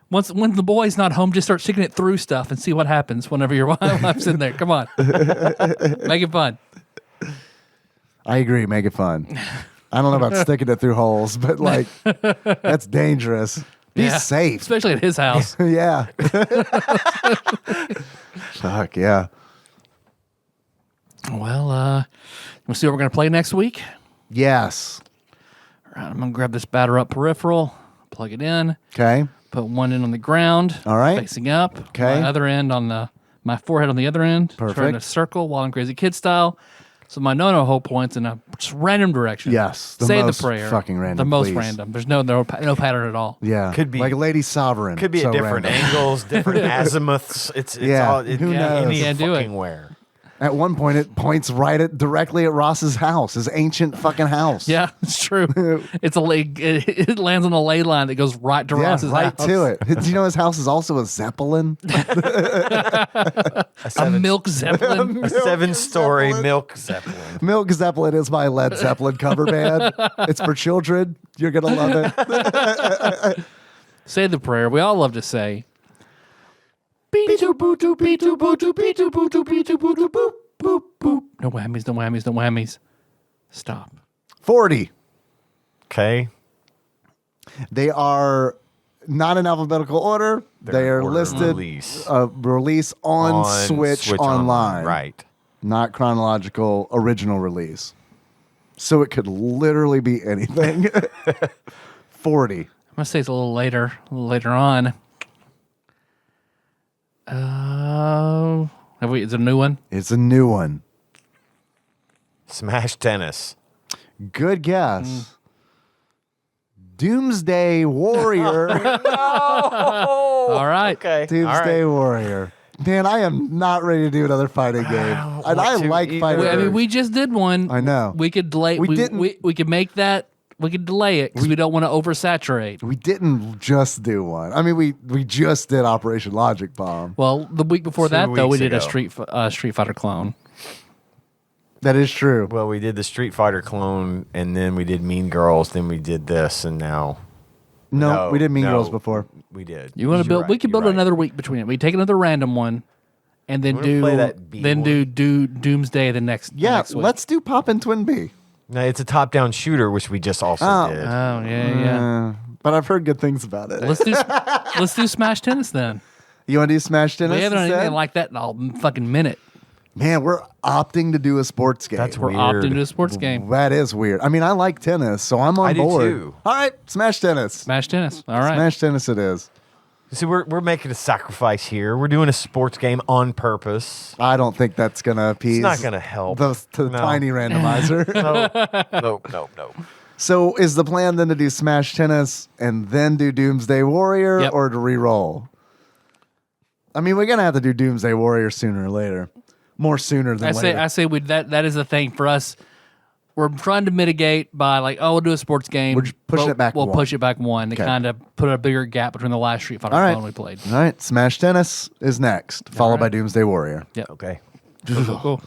When the boy's not home, just start sticking it through stuff and see what happens whenever your wife's in there. Come on. Make it fun. I agree. Make it fun. I don't know about sticking it through holes, but like, that's dangerous. Be safe. Especially at his house. Yeah. Fuck, yeah. Well, we'll see what we're going to play next week. Yes. All right, I'm going to grab this batter up peripheral, plug it in, Okay. put one end on the ground, All right. facing up. Okay. My other end on my forehead on the other end. Perfect. Turn a circle while I'm crazy kid style. So my no hole points in a just random direction. Yes. Say most the prayer. fucking random. The most please. random. There's no pattern at all. Yeah. Could be- like Lady Sovereign. Could be So at different random. angles, different azimuths. It's Yeah, all who knows? any Can't do it. fucking where. At one point, it points directly at Ross's house, his ancient fucking house. Yeah, it's true. It's a lay. It lands on a ley line that goes right to Yeah, Ross's right house. to it. Do you know his house is also a Zeppelin? A milk zeppelin. A 7-story milk zeppelin. Milk Zeppelin is my Led Zeppelin cover band. It's for children. You're going to love it. Say the prayer. We all love to say. No whammies, no whammies, no whammies. Stop. 40. Okay. They are not in alphabetical order. They are order listed release. Release on Switch Online. Right. Not chronological original release. So it could literally be anything. 40. I'm gonna say it's a little later on. Is it a new one? It's a new one. Smash Tennis. Good guess. Doomsday Warrior. All right. Okay. Doomsday Warrior. Man, I am not ready to do another fighting game. And I like fighting games. We just did one. I know. We could delay. We didn't- We could make that. We could delay it because we don't want to oversaturate. We didn't just do one. I mean, we just did Operation Logic Bomb. Well, the week before 2 that, though, we weeks did a ago. Street Fighter clone. That is true. Well, we did the Street Fighter clone, and then we did Mean Girls, then we did this, and now... No, we did Mean no, Girls before. We did. You want to build? You're We right, could build you're right. another week between it. We take another random one, and then You wanna play that B do Doomsday the next. Yeah, next week. let's do Pop and Twin B. No, it's a top-down shooter, which we just also Oh. did. Oh yeah. But I've heard good things about it. Let's do Smash Tennis then. You want to do Smash Tennis? We haven't done instead? anything like that in a fucking minute. Man, we're opting to do a sports game. That's We're weird. opting to a sports game. That is weird. I mean, I like tennis, so I'm on I do board. too. All right, Smash Tennis. Smash Tennis. All right. Smash Tennis it is. See, we're making a sacrifice here. We're doing a sports game on purpose. I don't think that's going to appease It's not going to help. the No. tiny randomizer. No. So is the plan then to do Smash Tennis and then do Doomsday Warrior Yep. or to re-roll? I mean, we're going to have to do Doomsday Warrior sooner or later. More sooner than later. I say that is the thing for us. We're trying to mitigate by like, we'll do a sports game. We're just pushing but it back We'll one. push it back one to Okay. kind of put a bigger gap between the last Street Fighter All right. clone we played. All right, Smash Tennis is next, followed by right. Doomsday Warrior. Yep. Okay. Cool.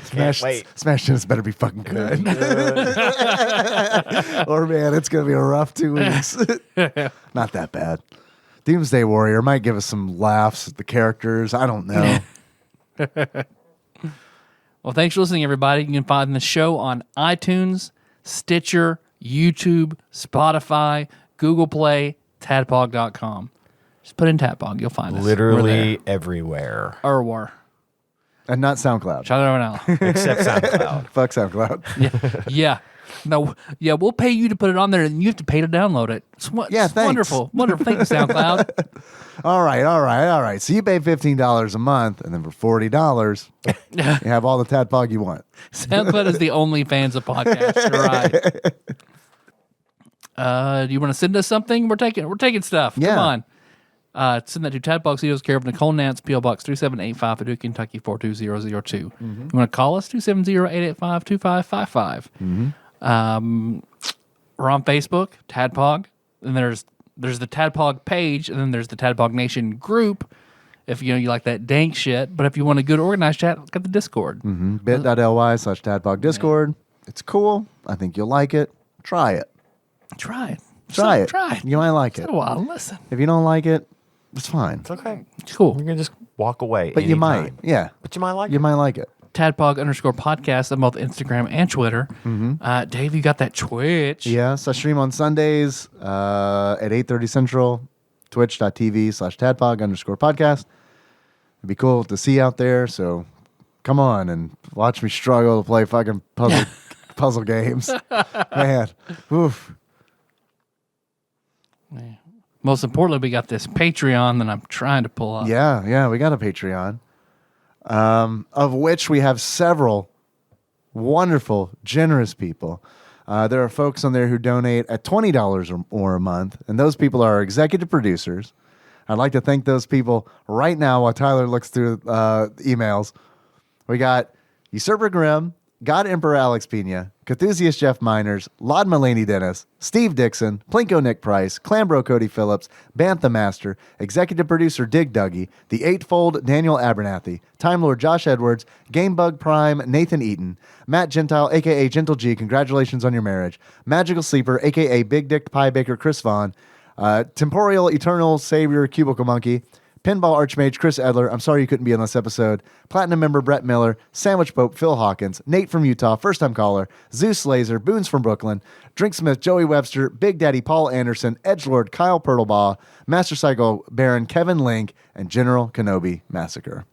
Smash, wait. Smash Tennis better be fucking good. Or man, it's going to be a rough 2 weeks. Not that bad. Doomsday Warrior might give us some laughs at the characters. I don't know. Well, thanks for listening, everybody. You can find the show on iTunes, Stitcher, YouTube, Spotify, Google Play, tadpog.com. Just put in Tadpog. You'll find us. Literally everywhere. War. And not SoundCloud. Shout out to Except SoundCloud. Fuck SoundCloud. Yeah. No, yeah, we'll pay you to put it on there, and you have to pay to download it. It's, Yeah, it's thanks. wonderful. Wonderful. Thank you, SoundCloud. All right. So you pay $15 a month, and then for $40, you have all the Tadpog you want. SoundCloud is the only fans of podcasts. You're right. Do you want to send us something? We're taking stuff. Yeah. Come on. Send that to Tadpog Studios, care of Nicole Nance, P.O. Box 3785, Paducah, Kentucky 42002. You want to call us? 270-885-2555. We're on Facebook, Tadpog. And there's the Tadpog page, and then there's the Tadpog Nation group. if you like that dank shit. But if you want a good organized chat, got the Discord. bit.ly/TADPOG Discord. It's cool. I think you'll like it. Try it. Try it. Try it. Try it. You might like it. It's a while. Listen. If you don't like it, it's fine. It's okay. It's cool. You can just walk away. But you anytime. might. Yeah. But you might like You it. might like it. TADPOG_podcast on both Instagram and Twitter. Dave, you got that Twitch. Yes, I stream on Sundays at 8:30 Central, twitch.tv/TADPOG_podcast. It'd be cool to see you out there, so come on and watch me struggle to play fucking puzzle games. Man, oof. Most importantly, we got this Patreon that I'm trying to pull up. Yeah, we got a Patreon, of which we have several wonderful, generous people. There are folks on there who donate at $20 or more a month, and those people are our executive producers. I'd like to thank those people right now while Tyler looks through emails. We got Usurper Grimm, God Emperor Alex Pena, Cthusiast Jeff Miners, Laud Mulaney Dennis, Steve Dixon, Plinko Nick Price, Clambro Cody Phillips, Bantha Master, Executive Producer Dig Dougie, The Eightfold Daniel Abernathy, Time Lord Josh Edwards, Gamebug Prime Nathan Eaton, Matt Gentile, a.k.a. Gentle G, congratulations on your marriage, Magical Sleeper, a.k.a. Big Dick Pie Baker Chris Vaughn, Temporal Eternal Savior Cubicle Monkey, Pinball Archmage Chris Edler, I'm sorry you couldn't be on this episode, Platinum member Brett Miller, Sandwich Pope Phil Hawkins, Nate from Utah, first time caller, Zeus Laser, Boons from Brooklyn, Drinksmith Joey Webster, Big Daddy Paul Anderson, Edgelord Kyle Pertlebaugh, Master Cycle Baron Kevin Link, and General Kenobi Massacre.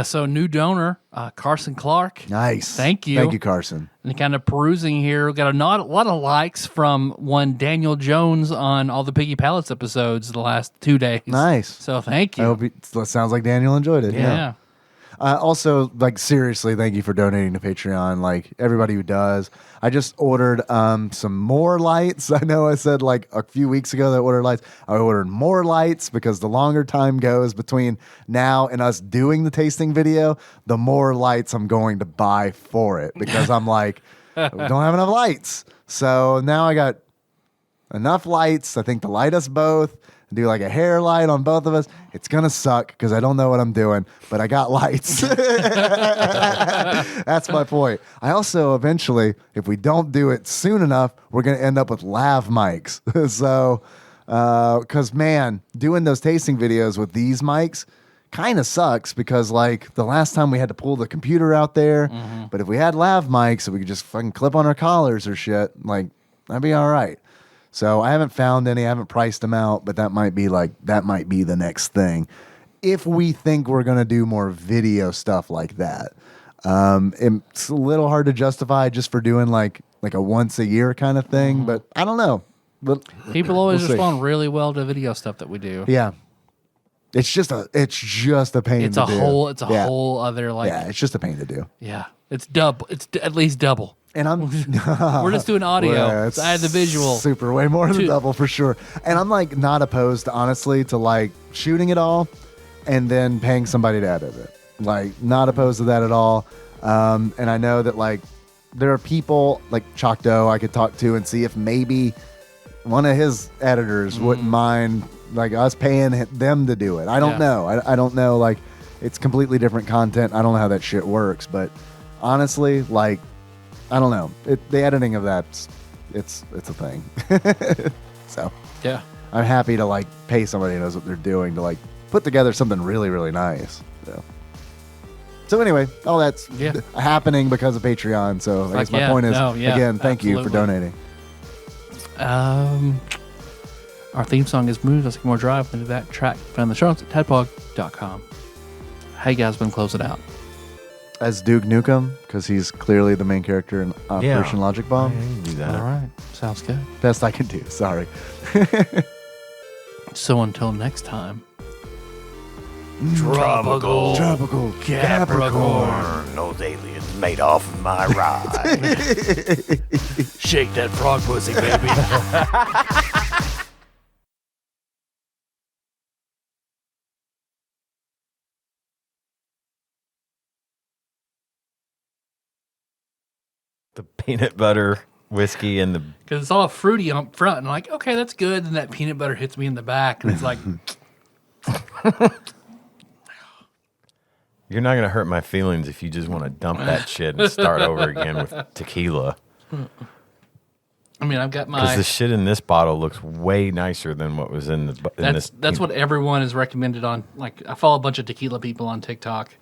So new donor, Carson Clark. Nice. Thank you. Thank you, Carson. And kind of perusing here, we got a lot of likes from one Daniel Jones on all the Piggy Palace episodes the last 2 days. Nice. So thank I you. hope it sounds like Daniel enjoyed it. Yeah. Also, like, seriously, thank you for donating to Patreon. Like, everybody who does. I just ordered some more lights. I know I said, like, a few weeks ago that I ordered lights. I ordered more lights because the longer time goes between now and us doing the tasting video, the more lights I'm going to buy for it because I'm like, we don't have enough lights. So now I got enough lights, I think, to light us both. Do like a hair light on both of us. It's gonna suck because I don't know what I'm doing, but I got lights. That's my point. I also eventually, if we don't do it soon enough, we're gonna end up with lav mics. So, because man, doing those tasting videos with these mics kind of sucks because like the last time we had to pull the computer out there, but if we had lav mics, we could just fucking clip on our collars or shit, like that'd be all right. So I haven't found any, I haven't priced them out, but that might be the next thing. If we think we're going to do more video stuff like that, it's a little hard to justify just for doing like a once a year kind of thing, but I don't know. But People always we'll see. respond really well to video stuff that we do. Yeah. It's just a pain It's to a do. whole other like Yeah, it's just a pain to do. yeah. It's double. It's at least double. And I'm We're just doing audio. Yeah, I had the visual. Super, way more than Two- double for sure. And I'm like not opposed, honestly, to like shooting it all and then paying somebody to edit it. Like not opposed to that at all. And I know that like there are people like Choctaw I could talk to and see if maybe one of his editors wouldn't mind like us paying them to do it. I don't know. I don't know. Like it's completely different content. I don't know how that shit works, but honestly, like I don't know. The editing of that, it's a thing. So Yeah. I'm happy to like pay somebody who knows what they're doing to like put together something really, really nice. So anyway, all that's happening because of Patreon. So I guess my point is, again, thank you for donating. Our theme song is Moves Us More Drive. Into that track, found the show notes at tadpog.com. How you guys been close it out? As Duke Nukem, because he's clearly the main character in Operation Logic Bomb. Do that. All right. Sounds good. Best I can do. Sorry. So until next time. Tropical Capricorn. Those aliens made off of my ride. Shake that frog pussy, baby. The peanut butter whiskey and the Because it's all fruity up front. And I'm like, okay, that's good. And that peanut butter hits me in the back. And it's like... You're not going to hurt my feelings if you just want to dump that shit and start over again with tequila. I mean, I've got Because my. the shit in this bottle looks way nicer than what was in this. That's what everyone is recommended on. Like, I follow a bunch of tequila people on TikTok,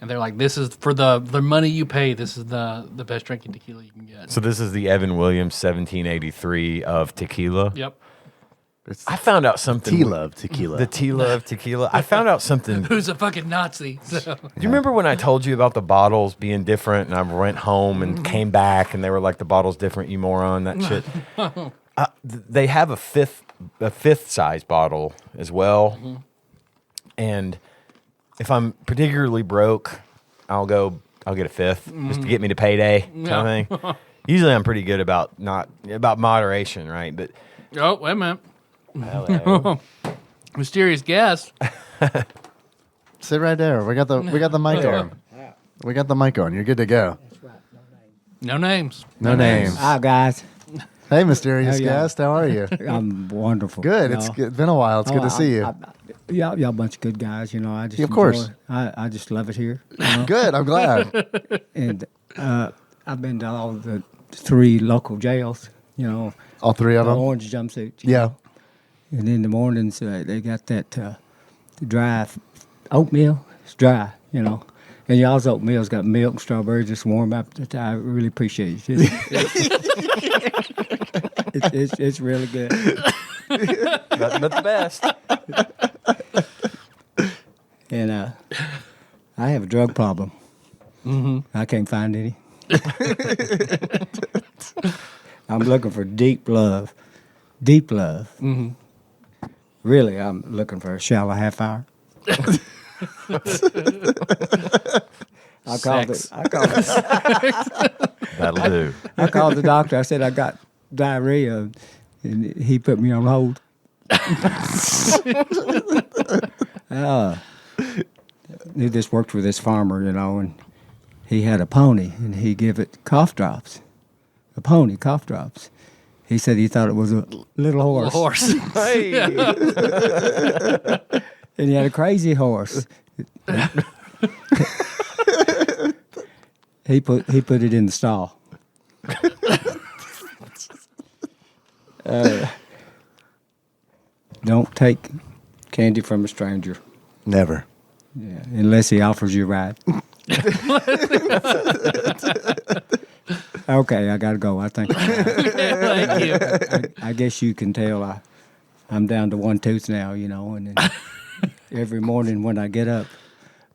and they're like, "This is for the money you pay. This is the best drinking tequila you can get." So this is the Evan Williams 1783 of tequila. Yep. I found out something. Tila of tequila. The Tila of tequila. I found out something. Who's a fucking Nazi? So. Do you remember when I told you about the bottles being different, and I went home and came back, and they were like, "The bottle's different, you moron." That shit. They have a fifth size bottle as well, and if I'm particularly broke, I'll get a fifth just to get me to payday kind of thing. Usually, I'm pretty good about moderation, right? But Oh, wait a minute. hello. Mysterious guest. Sit right there. We got the mic on. We got the mic on. You're good to go. No names. No names. Hi, guys. Hey, mysterious How y'all? guest. How are you? I'm wonderful. Good. You It's know. been a while. It's good to see you. Y'all a bunch of good guys. You know, I just Of course. I just love it here. You know? Good. I'm glad. And I've been to all the 3 local jails. You know, All 3 of the them. orange jumpsuits. Yeah. And in the mornings, they got that dry oatmeal. It's dry, you know. And y'all's oatmeal's got milk and strawberries just warm up. I really appreciate it. It's really good. Nothing but the best. And I have a drug problem. I can't find any. I'm looking for deep love. Deep love. Really, I'm looking for a shallow half hour. I called That'll do. I called the doctor. I said I got diarrhea, and he put me on hold. He just worked for this farmer, you know, and he had a pony, and he gave it cough drops. A pony, cough drops. He said he thought it was a little horse. Horse. Hey. And he had a crazy horse. He put it in the stall. Don't take candy from a stranger. Never. Yeah, unless he offers you a ride. Okay, I gotta go. I think. Thank you. I guess you can tell I'm down to one tooth now, you know, and then every morning when I get up,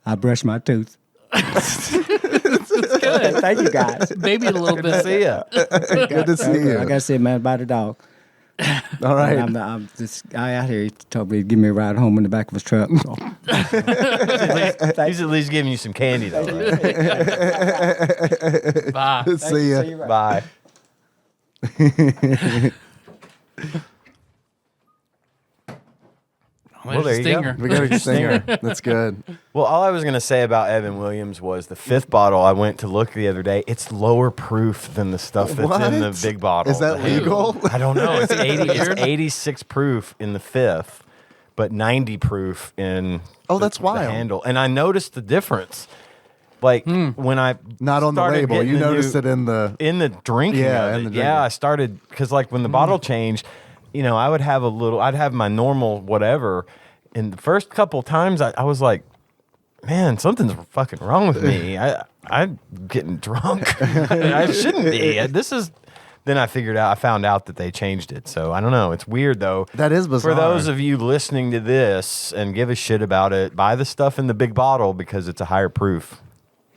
I brush my tooth. Good. Thank you, guys. Maybe a little bit. See ya. Good to see you. I gotta say, man, about a dog. All right. I'm this guy out here. He told me to give me a ride home in the back of his truck. So. He's at least giving you some candy, though. Right? Bye. See ya. Bye. Well, there you go. stinger. We got a stinger. That's good. Well, all I was going to say about Evan Williams was the 5th bottle I went to look the other day. It's lower proof than the stuff that's in the What? big bottle. Is that legal? I don't know. It's 86 proof in the 5th, but 90 proof in Oh, that's the wild. handle. And I noticed the difference. Like when I Not on the started label. getting You the noticed new- it in the. in the drinking Yeah, of in it. the drinking. Yeah, I started because like when the bottle changed, you know, I would have I'd have my normal whatever. And the first couple times I was like, man, something's fucking wrong with me. I'm getting drunk. I shouldn't be. Then I found out that they changed it. So I don't know. It's weird though. That is bizarre. For those of you listening to this and give a shit about it, buy the stuff in the big bottle because it's a higher proof.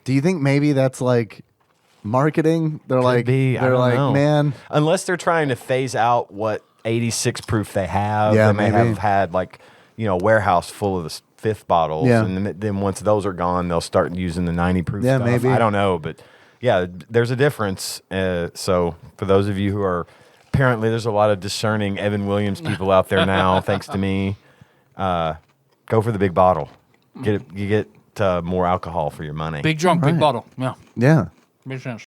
Do you think maybe that's like marketing? They're like, be. I they're don't like, know. man. Unless they're trying to phase out what 86 proof they have. Yeah, they may maybe. have had like, you know, a warehouse full of the 5th bottles. Yeah. And then once those are gone, they'll start using the 90 proof Yeah, stuff. maybe. I don't know, but yeah, there's a difference. So for those of you who are, apparently there's a lot of discerning Evan Williams people out there now, thanks to me. Go for the big bottle. You get more alcohol for your money. Big drunk, big Right. bottle. Yeah. Yeah. Makes sense.